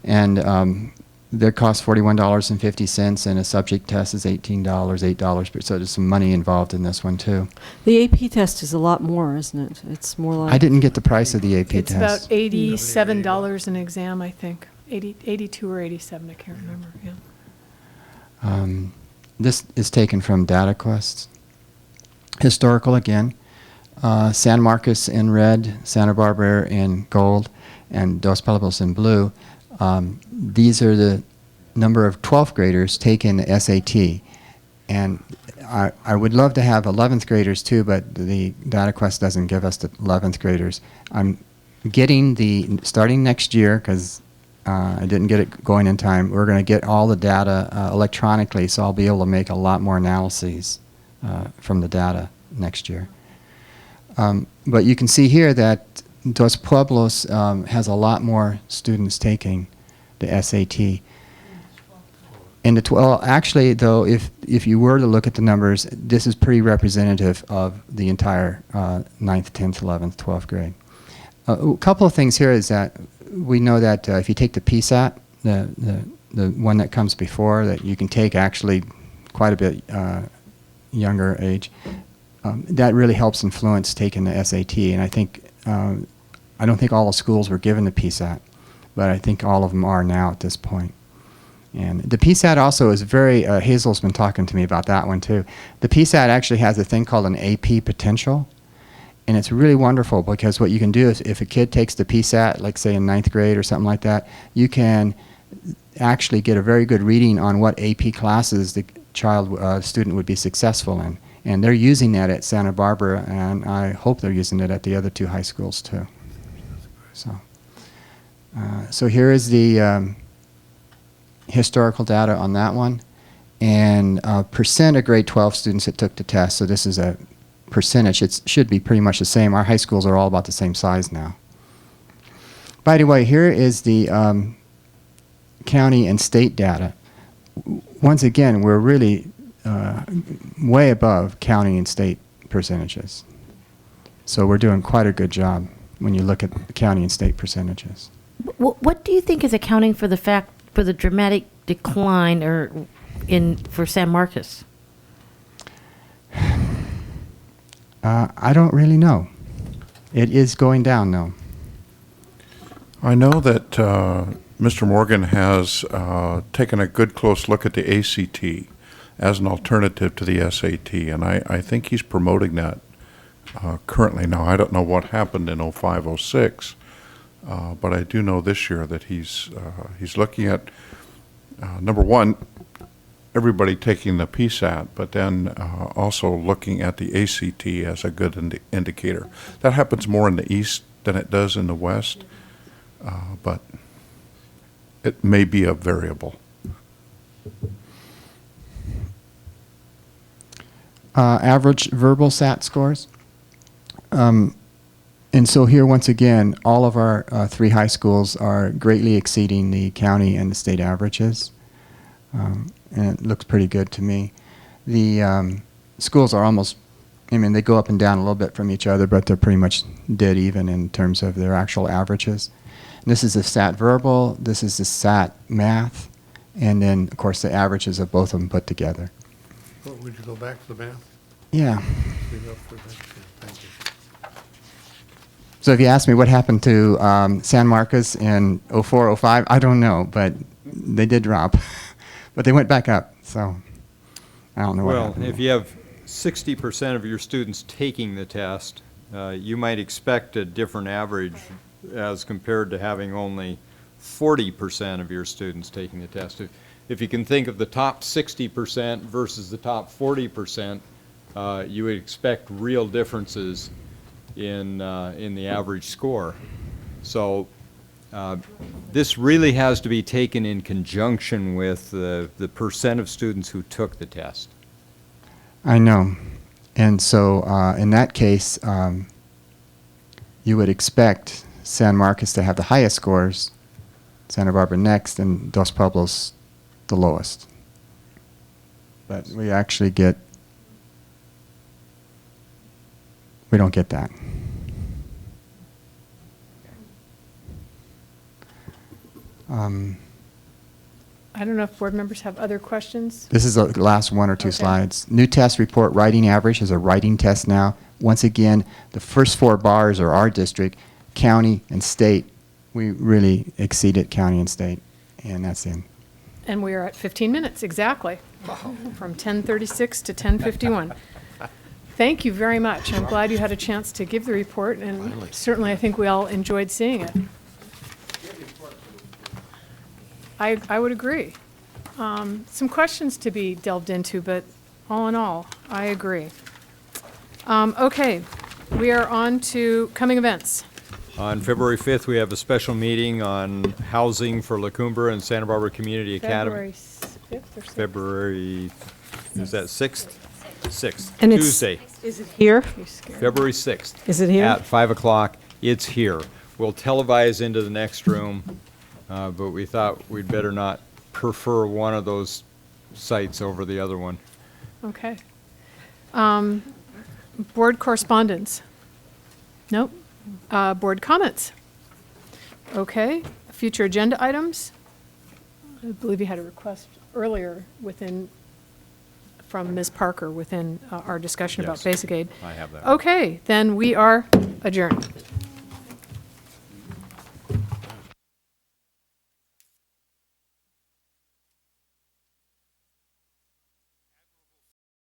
And they cost $41.50, and a subject test is $18, $8. So there's some money involved in this one, too. The AP test is a lot more, isn't it? It's more like... I didn't get the price of the AP It's test. about $87 an exam, I think. 82 or 87, I can't remember, yeah. This is taken from DataQuest. Historical again. San Marcos in red, Santa Barbara in gold, and Dos Pelabos in blue. These are the number of 12th graders taking the SAT. And I would love to have 11th graders too, but the DataQuest doesn't give us the 11th graders. I'm getting starting next year, because I didn't get it going in time, we're going to get all the data electronically, so I'll be able to make a lot more analyses from the data next year. But you can see here that Dos Pueblos has a lot more students taking the SAT. And actually, though, if you were to look at the numbers, this is pretty representative of the entire 9th, 10th, 11th, 12th grade. A couple of things here is that we know that if you take the PSAT, the one that comes before, that you can take actually quite a bit younger age, that really helps influence taking the SAT. And I think, I don't think all the schools were given the PSAT, but I think all of them are now at this point. And the PSAT also is very, Hazel's been talking to me about that one too. The PSAT actually has a thing called an AP potential. And it's really wonderful because what you can do is if a kid takes the PSAT, like say in 9th grade or something like that, you can actually get a very good reading on what AP classes the student would be successful in. And they're using that at Santa Barbara, and I hope they're using it at the other 2 high schools too. So here is the historical data on that one, and percent of grade 12 students that took the test. So this is a percentage. It should be pretty much the same. Our high schools are all about the same size now. By the way, here is the county and state data. Once again, we're really way above county and state percentages. So we're doing quite a good job when you look at the county and state percentages. What do you think is accounting for the dramatic decline for San Marcos? I don't really know. It is going down, though. I know that Mr. Morgan has taken a good close look at the ACT as an alternative to the SAT, and I think he's promoting that currently. Now, I don't know what happened in 05, 06, but I do know this year that he's looking at, number one, everybody taking the PSAT, but then also looking at the ACT as a good indicator. That happens more in the East than it does in the West, but it may be a variable. Average verbal SAT scores. And so here, once again, all of our 3 high schools are greatly exceeding the county and the state averages. And it looks pretty good to me. The schools are almost, they go up and down a little bit from each other, but they're pretty much dead even in terms of their actual averages. And this is the SAT verbal, this is the SAT math, and then, of course, the averages of both of them put together. Well, would you go back to the math? Yeah. Thank you. So if you ask me what happened to San Marcos in 04, 05, I don't know, but they did drop. But they went back up, so I don't know what happened. Well, if you have 60% of your students taking the test, you might expect a different average as compared to having only 40% of your students taking the test. If you can think of the top 60% versus the top 40%, you would expect real differences in the average score. So this really has to be taken in conjunction with the percent of students who took the test. I know. And so in that case, you would expect San Marcos to have the highest scores, Santa Barbara next, and Dos Pueblos the lowest. But we actually we don't get that. I don't know if board members have other questions. This is the last 1 or 2 Okay. slides. New test report, writing average is a writing test now. Once again, the first 4 bars are our district, county and state. We really exceeded county and state, and that's in. And we are at 15 minutes, exactly. From 10:36 to 10:51. Thank you very much. I'm glad you had a chance to give the report, and certainly I think we all enjoyed seeing it. I would agree. Some questions to be delved into, but all in all, I agree. Okay, we are on to coming events. On February 5th, we have a special meeting on housing for La Cumbre and Santa Barbara Community Academy. February 5th or 6th? February, is that 6th? 6th, And it's- Tuesday, Is it here? February 6th. Is it here? At 5 o'clock. It's here. We'll televise into the next room, but we thought we'd better not prefer one of those sites over the other one. Okay. Board correspondence? Nope. Board comments? Okay. Future agenda items? I believe you had a request earlier from Ms. Parker within our discussion about Yes, basic aid. I have that. Okay, then we are adjourned.